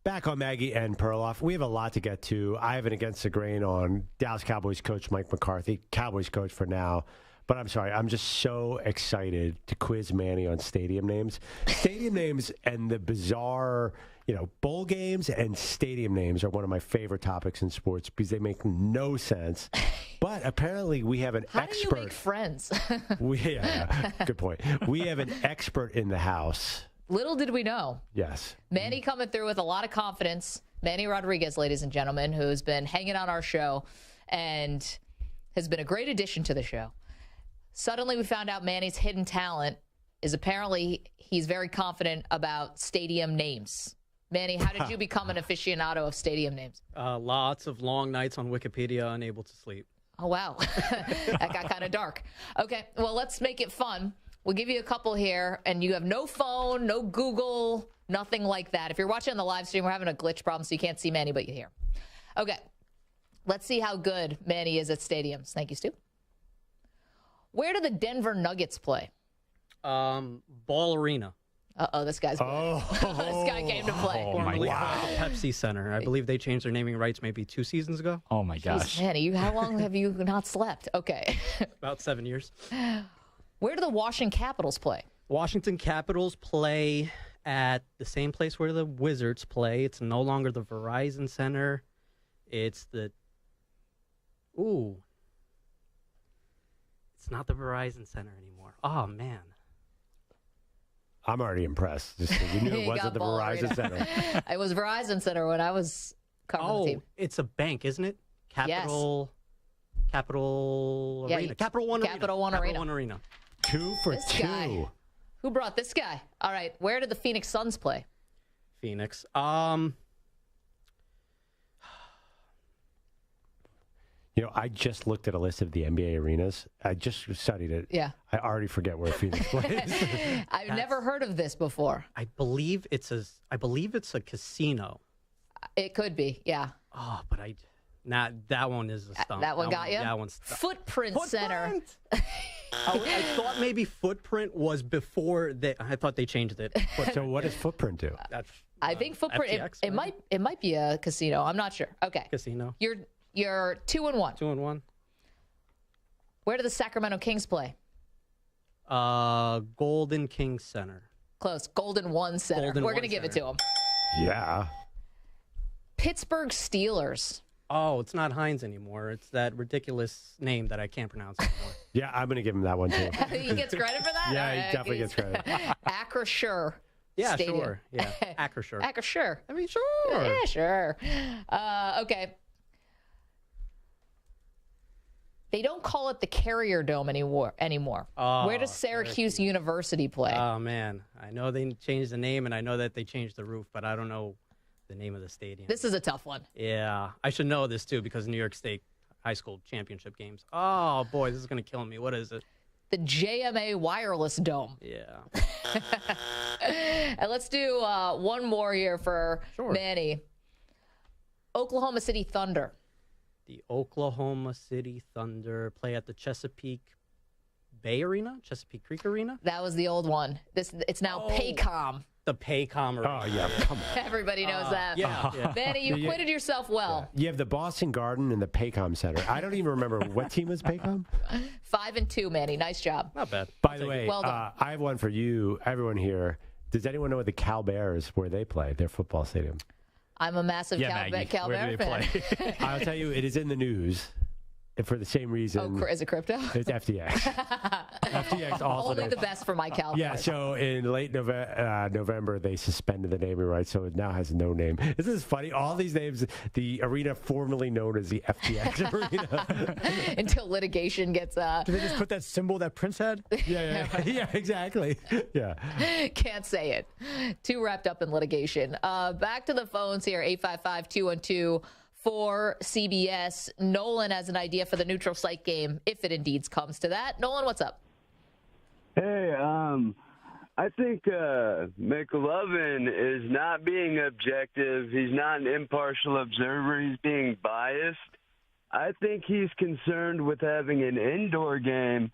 Back on Maggie and Perloff. We have a lot to get to. I have an Against the Grain on Dallas Cowboys coach Mike McCarthy, Cowboys coach for now. But I'm sorry, I'm just so excited to quiz Manny on stadium names. Stadium names and the bizarre, bowl games and stadium names are one of my favorite topics in sports because they make no sense. But apparently we have an expert. How do you make friends? Good point. We have an expert in the house. Little did we know. Yes. Manny coming through with a lot of confidence. Manny Rodriguez, ladies and gentlemen, who's been hanging on our show and has been a great addition to the show. Suddenly we found out Manny's hidden talent is apparently he's very confident about stadium names. Manny, how did you become an aficionado of stadium names? Lots of long nights on Wikipedia, unable to sleep. Oh, wow. That got kind of dark. Okay, well, let's make it fun. We'll give you a couple here, and you have no phone, no Google, nothing like that. If you're watching on the live stream, we're having a glitch problem, so you can't see Manny, but you hear. Okay, let's see how good Manny is at stadiums. Thank you, Stu. Where do the Denver Nuggets play? Ball Arena. Uh-oh, this guy's good. This guy came to play. Formerly called the Pepsi Center. I believe they changed their naming rights maybe 2 seasons ago. Oh, my gosh. Manny, how long have you not slept? Okay. About 7 years. Where do the Washington Capitals play? Washington Capitals play at the same place where the Wizards play. It's no longer the Verizon Center. It's the... Ooh. It's not the Verizon Center anymore. Oh, man. I'm already impressed. Just you knew it wasn't the Verizon Center. It was Verizon Center when I was covering the team. It's a bank, isn't it? Capital Arena. Capital One Arena. 2 for this 2. Guy. Who brought this guy? All right. Where did the Phoenix Suns play? Phoenix. I just looked at a list of the NBA arenas. I just studied it. Yeah. I already forget where Phoenix plays. I've never heard of this before. I believe it's a casino. It could be, yeah. Oh, but that one is a stump. That one got you? That one's Footprint Center. I thought maybe Footprint was before I thought they changed it. So what does Footprint do? I think Footprint. FTX, it might be a casino. I'm not sure. Okay. Casino. You're 2-1. 2-1. Where do the Sacramento Kings play? Golden Kings Center. Close. Golden One Center. We're going to give it to them. Yeah. Pittsburgh Steelers. Oh, it's not Heinz anymore. It's that ridiculous name that I can't pronounce anymore. Yeah, I'm going to give him that one, too. He gets credit for that? Yeah, he definitely gets credit. Acrisure. Yeah, Stadium. sure. Yeah, Acrisure. Acrisure. I mean, sure. Yeah, sure. Okay. They don't call it the Carrier Dome anymore. Oh, Where does Syracuse University play? Oh, man. I know they changed the name, and I know that they changed the roof, but I don't know the name of the stadium. This is a tough one. Yeah. I should know this, too, because New York State high school championship games. Oh, boy, this is going to kill me. What is it? The JMA Wireless Dome. Yeah. And let's do one more here for Manny. Oklahoma City Thunder. The Oklahoma City Thunder play at the Chesapeake Bay Arena? Chesapeake Creek Arena? That was the old one. It's now Paycom. The Paycom Arena. Oh, yeah. Come on. Everybody knows that. Yeah. Manny, you acquitted yourself well. You have the Boston Garden and the Paycom Center. I don't even remember what team was Paycom. 5-2, Manny. Nice job. Not bad. By the way, well done. I have one for you, everyone here. Does anyone know what the Cal Bears, where they play, their football stadium? I'm a massive Cal Bear fan. I'll tell you, it is in the news for the same reason. Oh, is it crypto? It's FTX. FTX also. Only the best for my Cal. Yeah, so in late November, they suspended the naming rights, so it now has no name. This is funny. All these names, the arena formerly known as the FTX Arena. Until litigation gets... Do they just put that symbol that Prince had? Yeah, exactly. Yeah. Can't say it. Too wrapped up in litigation. Back to the phones here, 855-212. For CBS, Nolan has an idea for the neutral site game, if it indeed comes to that. Nolan, what's up? Hey, I think McLovin is not being objective. He's not an impartial observer. He's being biased. I think he's concerned with having an indoor game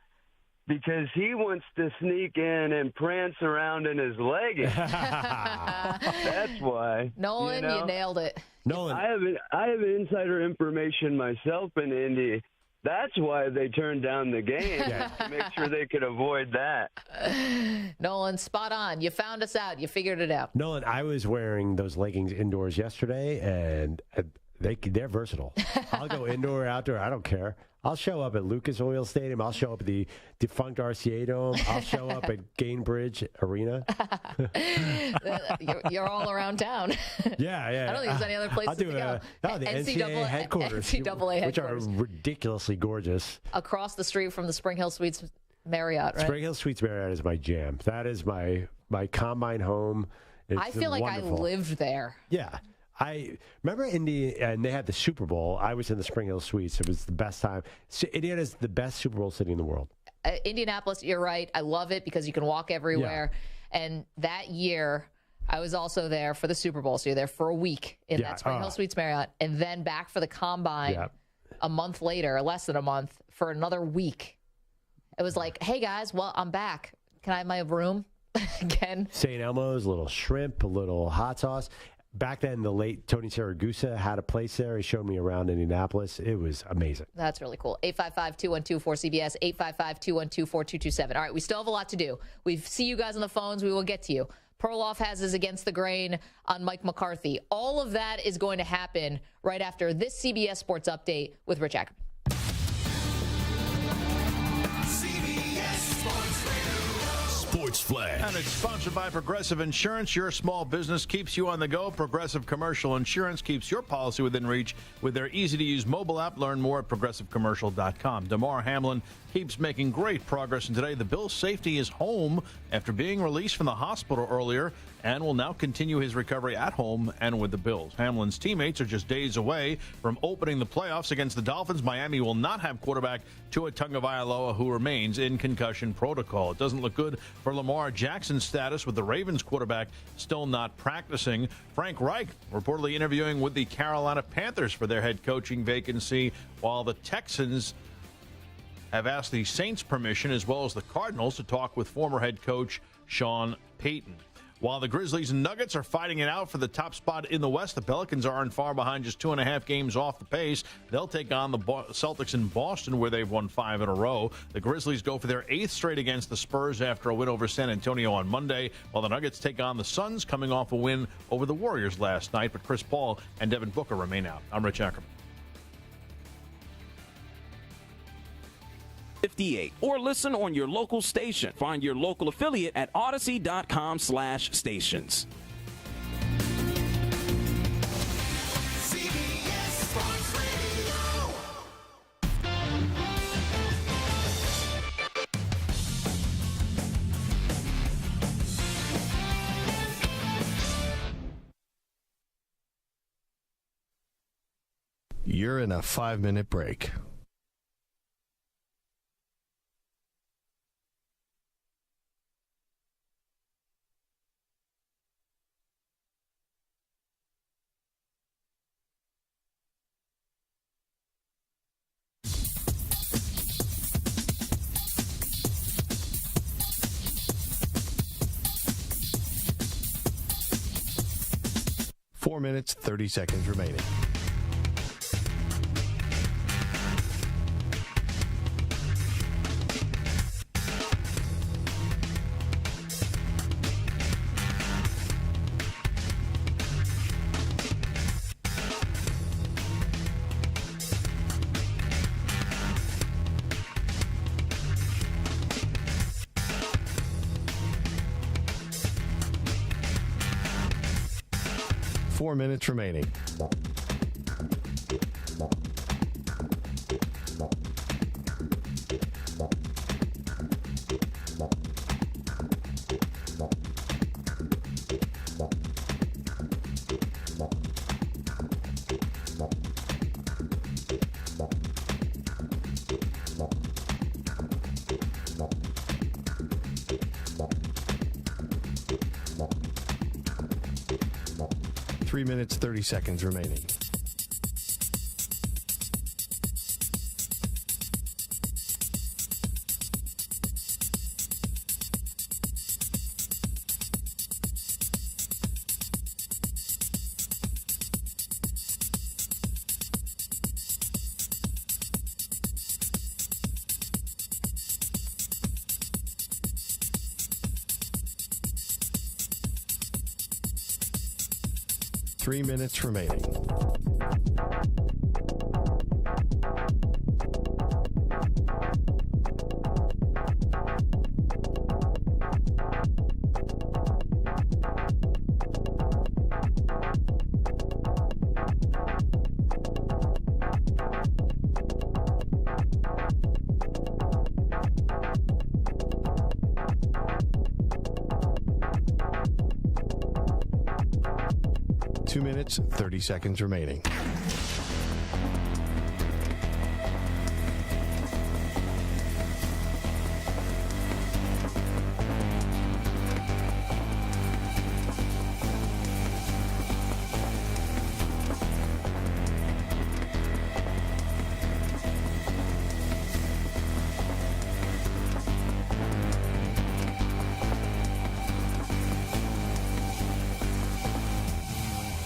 because he wants to sneak in and prance around in his leggings. That's why. Nolan, you nailed it. Nolan, I have insider information myself in Indy. That's why they turned down the game, to make sure they could avoid that. Nolan, spot on. You found us out. You figured it out. Nolan, I was wearing those leggings indoors yesterday, and they're versatile. I'll go indoor or outdoor. I don't care. I'll show up at Lucas Oil Stadium. I'll show up at the defunct RCA Dome. I'll show up at Gainbridge Arena. You're all around town. Yeah. I don't think there's any other places to go. The NCAA headquarters, NCAA headquarters, which are ridiculously gorgeous. Across the street from the Spring Hill Suites Marriott, right? Spring Hill Suites Marriott is my jam. That is my combine home. I feel like wonderful. I lived there. Yeah. I remember Indy, and they had the Super Bowl. I was in the Spring Hill Suites. It was the best time. So Indiana's the best Super Bowl city in the world. Indianapolis, you're right. I love it because you can walk everywhere. Yeah. And that year, I was also there for the Super Bowl. So you're there for a week in that Spring Hill Suites Marriott, and then back for the Combine a month later, less than a month, for another week. It was like, hey, guys, well, I'm back. Can I have my room again? St. Elmo's, a little shrimp, a little hot sauce. Back then, the late Tony Siragusa had a place there. He showed me around Indianapolis. It was amazing. That's really cool. 855-212-4CBS, 855-212-4227. All right, we still have a lot to do. We see you guys on the phones. We will get to you. Perloff has his Against the Grain on Mike McCarthy. All of that is going to happen right after this CBS Sports Update with Rich Ackerman. Sports Flash. And it's sponsored by Progressive Insurance. Your small business keeps you on the go. Progressive Commercial Insurance keeps your policy within reach with their easy-to-use mobile app. Learn more at progressivecommercial.com. Damar Hamlin keeps making great progress, and today the Bills' safety is home after being released from the hospital earlier and will now continue his recovery at home and with the Bills. Hamlin's teammates are just days away from opening the playoffs against the Dolphins. Miami will not have quarterback Tua Tagovailoa, who remains in concussion protocol. It doesn't look good for Lamar Jackson's status with the Ravens quarterback still not practicing. Frank Reich reportedly interviewing with the Carolina Panthers for their head coaching vacancy, while the Texans have asked the Saints permission, as well as the Cardinals, to talk with former head coach Sean Payton. While the Grizzlies and Nuggets are fighting it out for the top spot in the West, the Pelicans aren't far behind, just 2.5 games off the pace. They'll take on the Celtics in Boston, where they've won 5 in a row. The Grizzlies go for their 8th straight against the Spurs after a win over San Antonio on Monday, while the Nuggets take on the Suns, coming off a win over the Warriors last night. But Chris Paul and Devin Booker remain out. I'm Rich Ackerman. 58, or listen on your local station. Find your local affiliate at Odyssey.com/stations. You're in a 5-minute break. Four minutes, 30 seconds remaining. Four minutes remaining. Three minutes, 30 seconds remaining. 3 minutes remaining. Two minutes, 30 seconds remaining.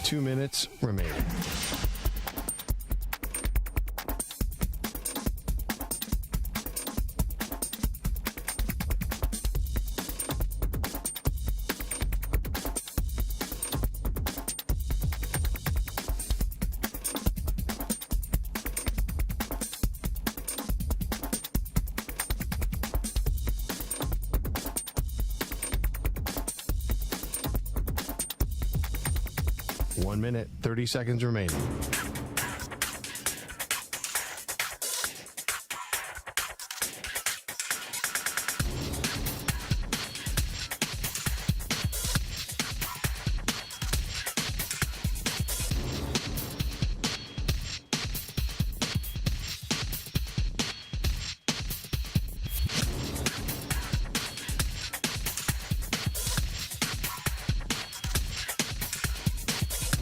Two minutes remaining. One minute, 30 seconds remaining.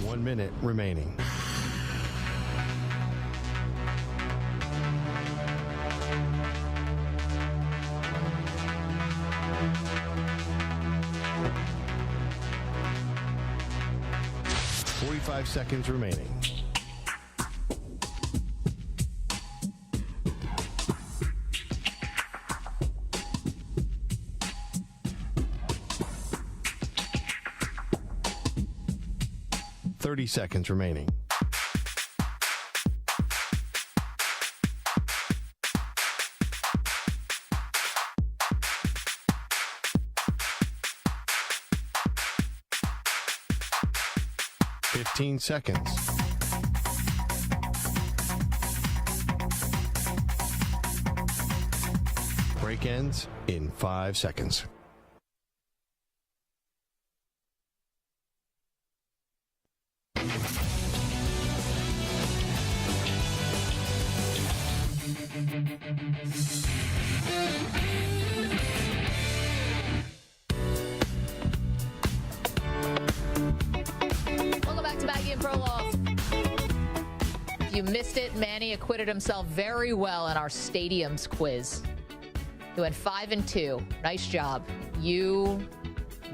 One minute remaining. Five seconds remaining. Seconds remaining. Fifteen seconds. Break ends in 5 seconds. Welcome back to Maggie and Perloff. If you missed it, Manny acquitted himself very well in our stadiums quiz. He went 5-2. Nice job. You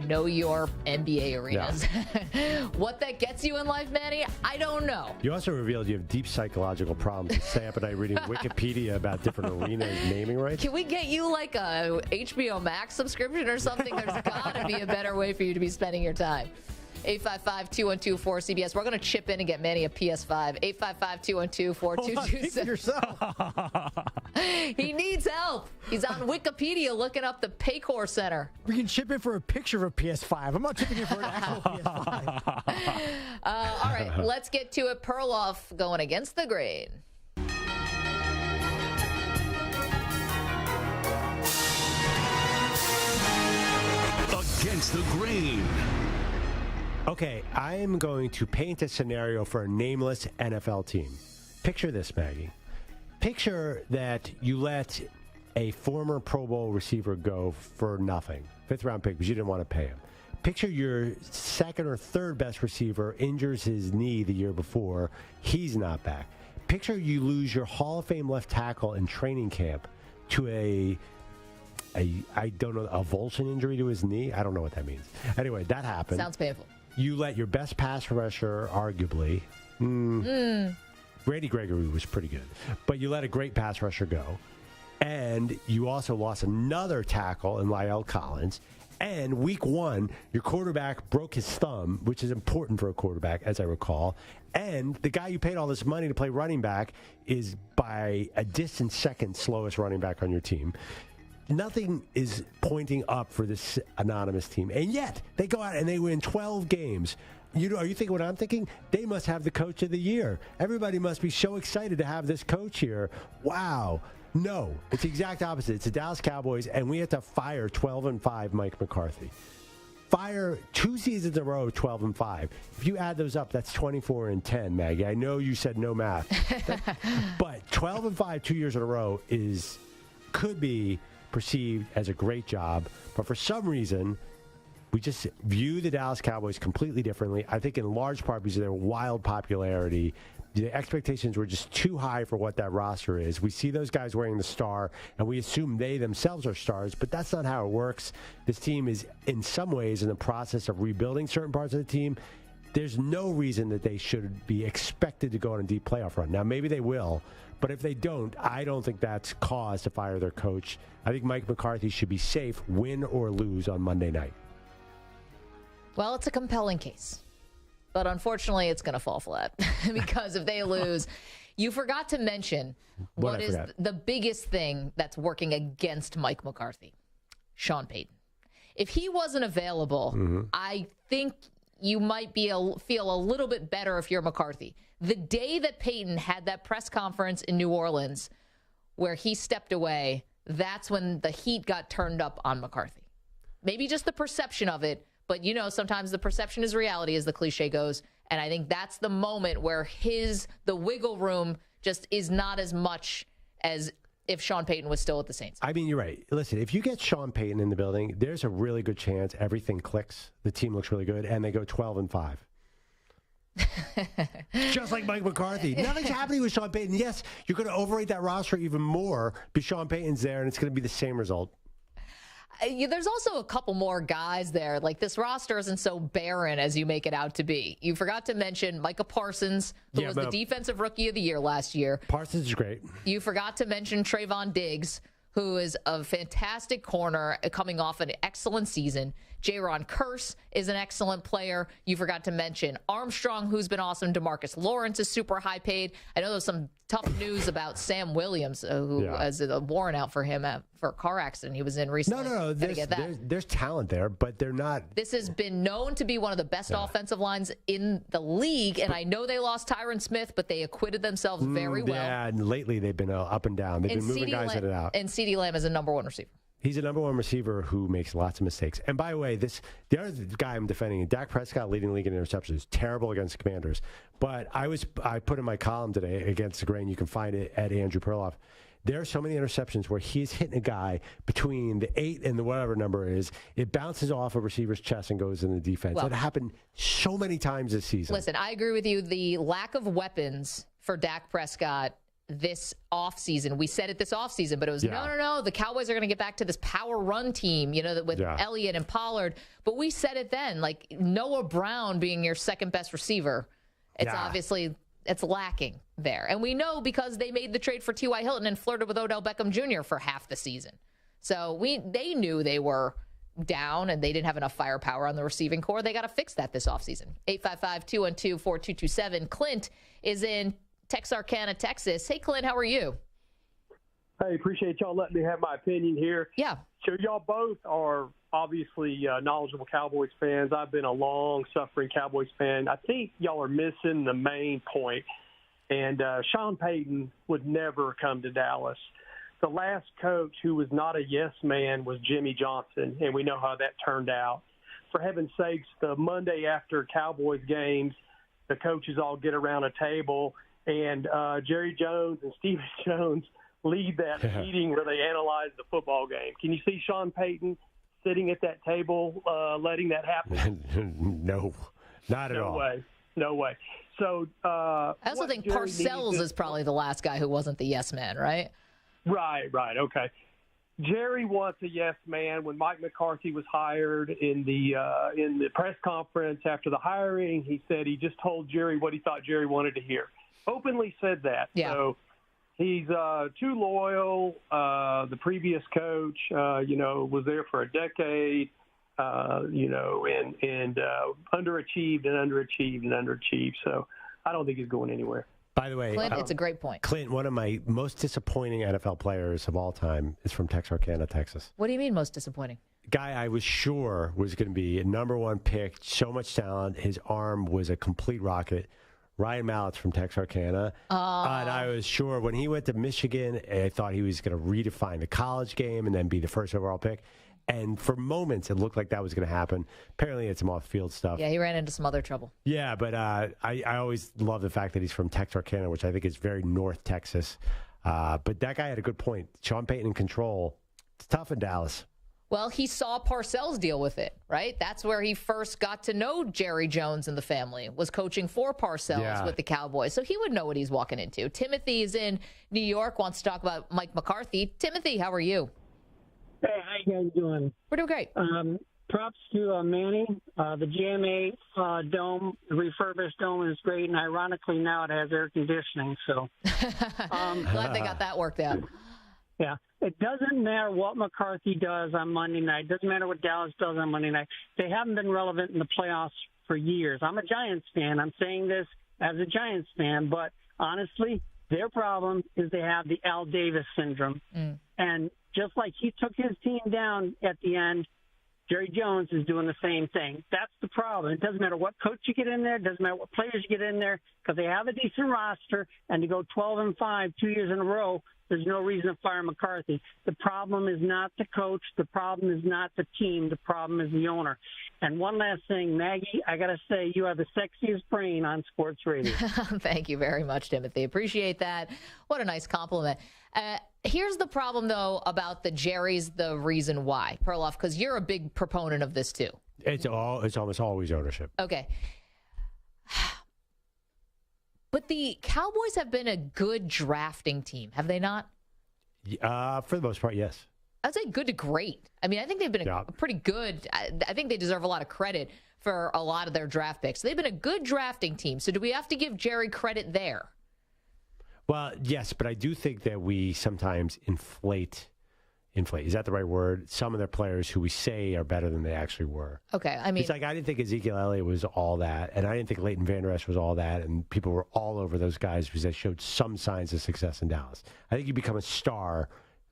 know your NBA arenas. Yeah. What that gets you in life, Manny, I don't know. You also revealed you have deep psychological problems to stay up at night reading Wikipedia about different arenas naming rights. Can we get you like a HBO Max subscription or something? There's got to be a better way for you to be spending your time. 855-212-4CBS. We're going to chip in and get Manny a PS5. 855-212-4226. Yourself. He needs help. He's on Wikipedia looking up the Paycor Center. We can chip in for a picture of a PS5. I'm not chipping in for an actual PS5. All right, let's get to it. Perloff going against the grain. Against the grain. Okay, I am going to paint a scenario for a nameless NFL team. Picture this, Maggie. Picture that you let a former Pro Bowl receiver go for nothing, fifth-round pick, because you didn't want to pay him. Picture your second or third best receiver injures his knee the year before. He's not back. Picture you lose your Hall of Fame left tackle in training camp to a avulsion injury to his knee. I don't know what that means. Anyway, that happened. Sounds painful. You let your best pass rusher, arguably, Randy Gregory was pretty good, but you let a great pass rusher go, and you also lost another tackle in La'el Collins, And week 1, your quarterback broke his thumb, which is important for a quarterback, as I recall. And the guy you paid all this money to play running back is by a distant second slowest running back on your team. Nothing is pointing up for this anonymous team. And yet, they go out and they win 12 games. Are you thinking what I'm thinking? They must have the coach of the year. Everybody must be so excited to have this coach here. Wow. No, it's the exact opposite. It's the Dallas Cowboys, and we have to fire 12-5 Mike McCarthy. Fire 2 seasons in a row, 12-5. If you add those up, that's 24-10, Maggie. I know you said no math, but 12-5 2 years in a row could be perceived as a great job. But for some reason, we just view the Dallas Cowboys completely differently. I think in large part because of their wild popularity. The expectations were just too high for what that roster is. We see those guys wearing the star, and we assume they themselves are stars, but that's not how it works. This team is, in some ways, in the process of rebuilding certain parts of the team. There's no reason that they should be expected to go on a deep playoff run. Now, maybe they will, but if they don't, I don't think that's cause to fire their coach. I think Mike McCarthy should be safe, win or lose on Monday night. Well, it's a compelling case. But unfortunately, it's going to fall flat because if they lose, you forgot to mention what is the biggest thing that's working against Mike McCarthy, Sean Payton. If he wasn't available, I think you might feel a little bit better if you're McCarthy. The day that Payton had that press conference in New Orleans where he stepped away, that's when the heat got turned up on McCarthy. Maybe just the perception of it. But, sometimes the perception is reality, as the cliche goes. And I think that's the moment where the wiggle room just is not as much as if Sean Payton was still at the Saints. I mean, you're right. Listen, if you get Sean Payton in the building, there's a really good chance everything clicks. The team looks really good, and they go 12-5. Just like Mike McCarthy. Nothing's happening with Sean Payton. Yes, you're going to overrate that roster even more, but Sean Payton's there, and it's going to be the same result. There's also a couple more guys there. Like, this roster isn't so barren as you make it out to be. You forgot to mention Micah Parsons, who was the Defensive Rookie of the Year last year. Parsons is great. You forgot to mention Trayvon Diggs, who is a fantastic corner coming off an excellent season. Jaron Kearse is an excellent player. You forgot to mention Armstrong, who's been awesome. DeMarcus Lawrence is super high paid. I know there's some tough news about Sam Williams, who has a warrant out for him for a car accident he was in recently. No. There's talent there, but they're not. This has been known to be one of the best offensive lines in the league, and I know they lost Tyron Smith, but they acquitted themselves very well. Yeah, and lately they've been up and down. They've been moving guys in and out. And CeeDee Lamb is a number 1 receiver. He's a number 1 receiver who makes lots of mistakes. And by the way, the other guy I'm defending, Dak Prescott, leading the league in interceptions, terrible against the Commanders. But I put in my column today against the grain. You can find it at Andrew Perloff. There are so many interceptions where he's hitting a guy between the 8 and the whatever number it is. It bounces off a receiver's chest and goes in the defense. That happened so many times this season. Listen, I agree with you. The lack of weapons for Dak Prescott this offseason. We said it this offseason, but it was no. The Cowboys are going to get back to this power run team, with Elliott and Pollard. But we said it then, like Noah Brown being your second best receiver. It's obviously lacking there. And we know because they made the trade for T.Y. Hilton and flirted with Odell Beckham Jr. for half the season. So they knew they were down and they didn't have enough firepower on the receiving core. They got to fix that this offseason. 855-212-4227. Clint is in Texarkana, Texas. Hey, Clint, how are you? Hey, appreciate y'all letting me have my opinion here. Yeah. So y'all both are obviously knowledgeable Cowboys fans. I've been a long-suffering Cowboys fan. I think y'all are missing the main point. And Sean Payton would never come to Dallas. The last coach who was not a yes man was Jimmy Johnson, and we know how that turned out. For heaven's sakes, the Monday after Cowboys games, the coaches all get around a table, and Jerry Jones and Stephen Jones lead that meeting where they analyze the football game. Can you see Sean Payton sitting at that table letting that happen? No, not at all. No way. So I also think Parcells is probably the last guy who wasn't the yes man, right? Right. Okay. Jerry wants a yes man. When Mike McCarthy was hired in the press conference after the hiring, he said he just told Jerry what he thought Jerry wanted to hear. Openly said that. Yeah. So he's too loyal. The previous coach, was there for a decade. and underachieved and underachieved and underachieved. So I don't think he's going anywhere. By the way, Clint, it's a great point. Clint, one of my most disappointing NFL players of all time is from Texarkana, Texas. What do you mean most disappointing? Guy I was sure was going to be a number one pick, so much talent. His arm was a complete rocket. Ryan Mallett's from Texarkana. And I was sure when he went to Michigan, I thought he was going to redefine the college game and then be the first overall pick. And for moments, it looked like that was going to happen. Apparently, it's some off-field stuff. Yeah, he ran into some other trouble. Yeah, but I always love the fact that he's from Texarkana, which I think is very North Texas. But that guy had a good point. Sean Payton in control. It's tough in Dallas. Well, he saw Parcells deal with it, right? That's where he first got to know Jerry Jones and the family, was coaching for Parcells with the Cowboys. So he would know what he's walking into. Timothy is in New York, wants to talk about Mike McCarthy. Timothy, how are you? Hey, how you guys doing? We're doing great. Props to Manny. The GMA dome, the refurbished dome is great, and ironically now it has air conditioning. So glad they got that worked out. Yeah, it doesn't matter what McCarthy does on Monday night. It doesn't matter what Dallas does on Monday night. They haven't been relevant in the playoffs for years. I'm a Giants fan. I'm saying this as a Giants fan, but honestly, their problem is they have the Al Davis syndrome. And just like he took his team down at the end, Jerry Jones is doing the same thing. That's the problem. It doesn't matter what coach you get in there. It doesn't matter what players you get in there, because they have a decent roster, and to go 12-5 2 years in a row, there's no reason to fire McCarthy. The problem is not the coach. The problem is not the team. The problem is the owner. And one last thing, Maggie, I got to say, you have the sexiest brain on sports radio. Thank you very much, Timothy. Appreciate that. What a nice compliment. Here's the problem, though, about the Jerry's the reason why, Perloff, because you're a big proponent of this, too. It's almost always ownership. Okay. But the Cowboys have been a good drafting team, have they not? For the most part, yes. I'd say good to great. I mean, I think they've been a pretty good. I think they deserve a lot of credit for a lot of their draft picks. They've been a good drafting team. So do we have to give Jerry credit there? Well, yes, but I do think that we sometimes inflate, is that the right word? Some of their players who we say are better than they actually were. Okay, I mean, it's like I didn't think Ezekiel Elliott was all that, and I didn't think Leighton Vander Esch was all that, and people were all over those guys because they showed some signs of success in Dallas. I think you become a star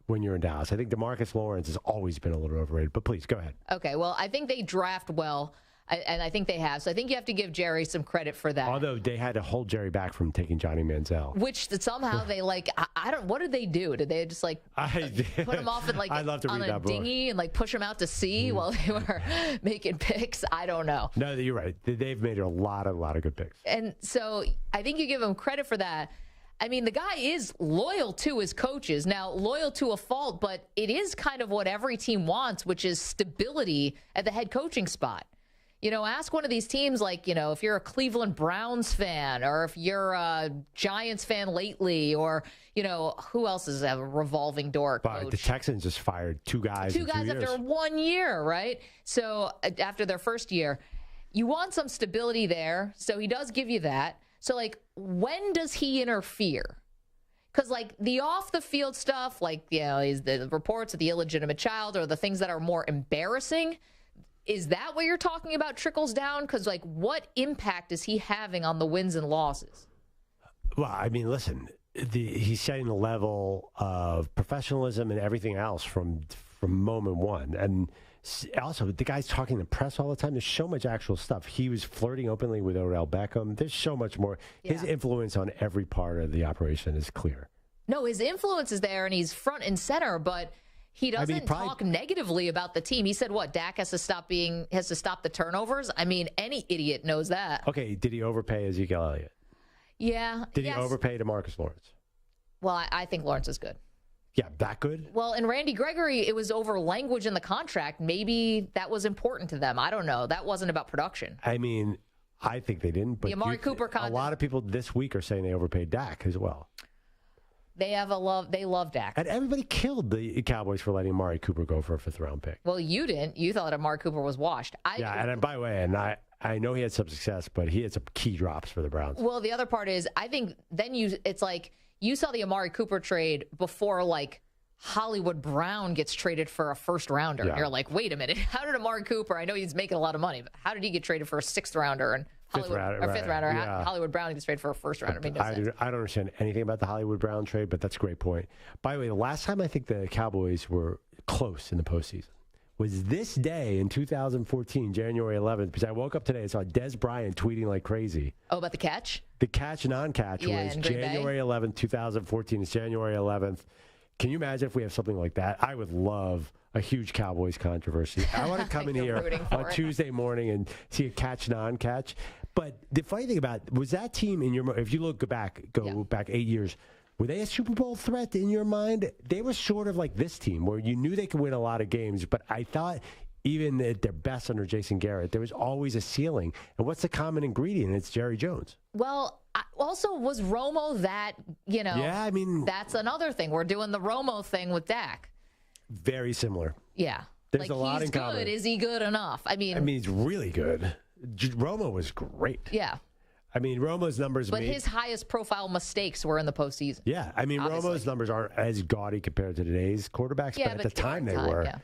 when you're in Dallas. I think DeMarcus Lawrence has always been a little overrated, but please, go ahead. Okay, well, I think they draft well. And I think they have. So I think you have to give Jerry some credit for that. Although they had to hold Jerry back from taking Johnny Manziel. Which somehow they I don't, what did they do? Did they just put him off in on a dinghy and push him out to sea while they were making picks? I don't know. No, you're right. They've made a lot of good picks. And so I think you give him credit for that. I mean, the guy is loyal to his coaches. Now, loyal to a fault, but it is kind of what every team wants, which is stability at the head coaching spot. Ask one of these teams, if you're a Cleveland Browns fan or if you're a Giants fan lately or, who else is a revolving door coach? But the Texans just fired two guys in 2 years. After 1 year, right? So after their first year, you want some stability there. So he does give you that. So, when does he interfere? Because, the off-the-field stuff, is the reports of the illegitimate child or the things that are more embarrassing, is that what you're talking about trickles down? Because, what impact is he having on the wins and losses? Well, I mean, listen, he's setting the level of professionalism and everything else from moment one. And also, the guy's talking to the press all the time. There's so much actual stuff. He was flirting openly with Odell Beckham. There's so much more. Yeah. His influence on every part of the operation is clear. No, his influence is there, and he's front and center, but he doesn't talk negatively about the team. He said, Dak has to stop the turnovers? I mean, any idiot knows that. Okay, did he overpay Ezekiel Elliott? Yeah. Did he overpay DeMarcus Lawrence? Well, I think Lawrence is good. Yeah, that good? Well, in Randy Gregory, it was over language in the contract. Maybe that was important to them. I don't know. That wasn't about production. I mean, I think they didn't. But the Amari Cooper contract. A lot of people this week are saying they overpaid Dak as well. They love Dak. And everybody killed the Cowboys for letting Amari Cooper go for a fifth-round pick. Well, you didn't. You thought Amari Cooper was washed. And by the way, I know he had some success, but he had some key drops for the Browns. Well, the other part is, I think then it's like you saw the Amari Cooper trade before, Hollywood Brown gets traded for a first-rounder. Yeah. And you're like, wait a minute. How did Amari Cooper, I know he's making a lot of money, but how did he get traded for a sixth-rounder? And fifth rounder. Yeah. Hollywood Brown gets traded for a first-rounder. I don't understand anything about the Hollywood Brown trade, but that's a great point. By the way, the last time I think the Cowboys were close in the postseason was this day in 2014, January 11th, because I woke up today and saw Des Bryant tweeting like crazy. Oh, about the catch? The catch, non-catch was January 11th, 2014. It's January 11th. Can you imagine if we have something like that? I would love a huge Cowboys controversy. I want to come in here on Tuesday morning and see a catch, non-catch. But the funny thing about was that team in your, if you look back, back 8 years, were they a Super Bowl threat in your mind? They were sort of like this team where you knew they could win a lot of games, but I thought even at their best under Jason Garrett, there was always a ceiling. And what's the common ingredient? It's Jerry Jones. Well, also, was Romo that, Yeah, I mean, that's another thing. We're doing the Romo thing with Dak. Very similar. Yeah. There's a lot in common. He's good. Is he good enough? I mean, he's really good. Romo was great. Yeah. I mean, Romo's numbers. But his highest profile mistakes were in the postseason. Yeah. I mean, obviously. Romo's numbers aren't as gaudy compared to today's quarterbacks, but at the time they were. Yeah.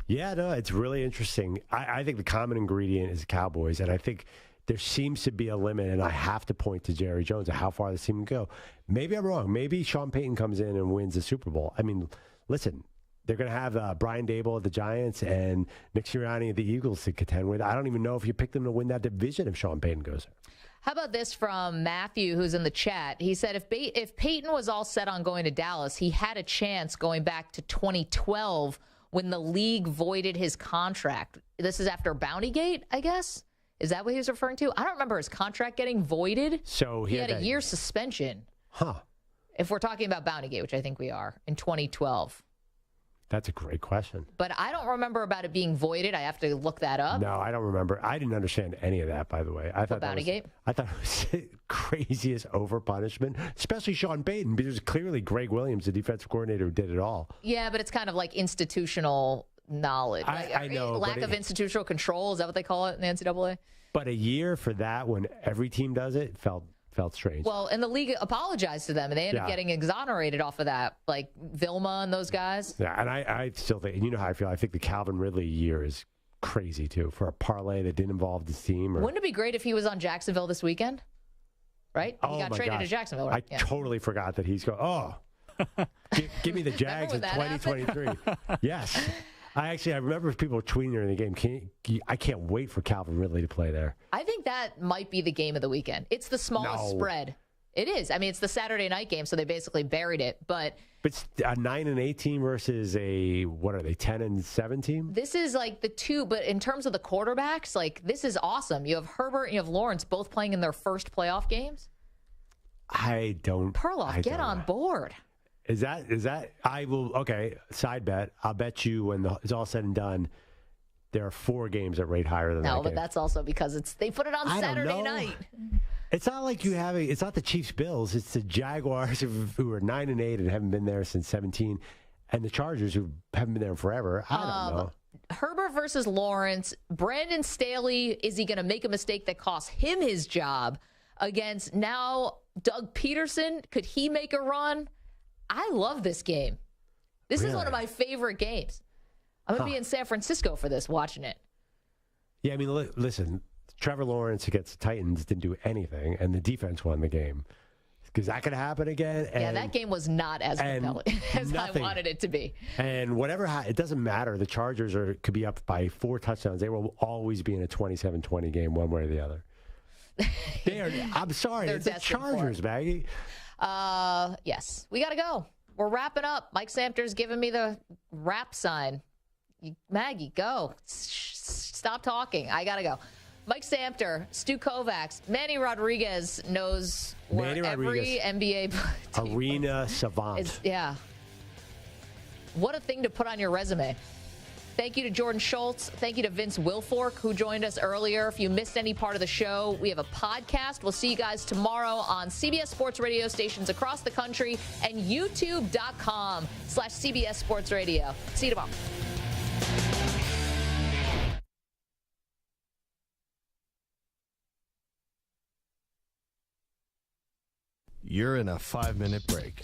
Yeah, no, it's really interesting. I think the common ingredient is the Cowboys, and I think there seems to be a limit, and I have to point to Jerry Jones and how far this team can go. Maybe I'm wrong. Maybe Sean Payton comes in and wins the Super Bowl. I mean, listen, they're going to have Brian Daboll at the Giants and Nick Sirianni at the Eagles to contend with. I don't even know if you pick them to win that division if Sean Payton goes there. How about this from Matthew, who's in the chat? He said if Payton was all set on going to Dallas, he had a chance going back to 2012 when the league voided his contract. This is after Bountygate, I guess? Is that what he was referring to? I don't remember his contract getting voided. So he had a year suspension. Huh. If we're talking about Bountygate, which I think we are, in 2012. That's a great question. But I don't remember about it being voided. I have to look that up. No, I don't remember. I didn't understand any of that, by the way. I thought Bountygate? I thought it was the craziest over-punishment, especially Sean Payton, because clearly Greg Williams, the defensive coordinator, who did it all. Yeah, but it's kind of like institutional knowledge. I know. Lack of institutional control, is that what they call it in the NCAA? But a year for that when every team does it felt strange. Well, and the league apologized to them, and they ended up getting exonerated off of that, like Vilma and those guys. Yeah, and I still think, and you know how I feel, I think the Calvin Ridley year is crazy, too, for a parlay that didn't involve the team. Wouldn't it be great if he was on Jacksonville this weekend? Right? He got traded to Jacksonville, right? I totally forgot that he's going, give me the Jags in 2023. Yes. I remember people were tweeting during the game, I can't wait for Calvin Ridley to play there. I think that might be the game of the weekend. It's the smallest spread. It is. I mean, it's the Saturday night game, so they basically buried it. But it's a 9-8 team versus a, what are they, 10-7 team? This is like the two, but in terms of the quarterbacks, like this is awesome. You have Herbert and you have Lawrence both playing in their first playoff games. Perloff, get on board. Is that I will, okay, side bet. I'll bet you when it's all said and done, there are 4 games that rate higher than that. No, but that's also because they put it on Saturday night. It's not like it's not the Chiefs Bills, it's the Jaguars who are 9-8 and haven't been there since 17, and the Chargers who haven't been there forever. I don't know. Herbert versus Lawrence. Brandon Staley, is he going to make a mistake that costs him his job against now Doug Peterson? Could he make a run? I love this game. This is one of my favorite games. I'm going to be in San Francisco for this, watching it. Yeah, I mean, listen, Trevor Lawrence against the Titans didn't do anything, and the defense won the game. Is that going to happen again? Yeah, that game was not as compelling as I wanted it to be. And whatever, it doesn't matter. The Chargers could be up by 4 touchdowns. They will always be in a 27-20 game, one way or the other. I'm sorry, it's the Chargers, Maggie. Yes, we got to go. We're wrapping up. Mike Samter's giving me the wrap sign. Maggie, go. Stop talking. I got to go. Mike Samter, Stu Kovacs, Manny Rodriguez knows where every NBA team arena savant. Yeah. What a thing to put on your resume. Thank you to Jordan Schultz. Thank you to Vince Wilfork, who joined us earlier. If you missed any part of the show, we have a podcast. We'll see you guys tomorrow on CBS Sports radio stations across the country and youtube.com/CBS Sports Radio. See you tomorrow. You're in a 5-minute break.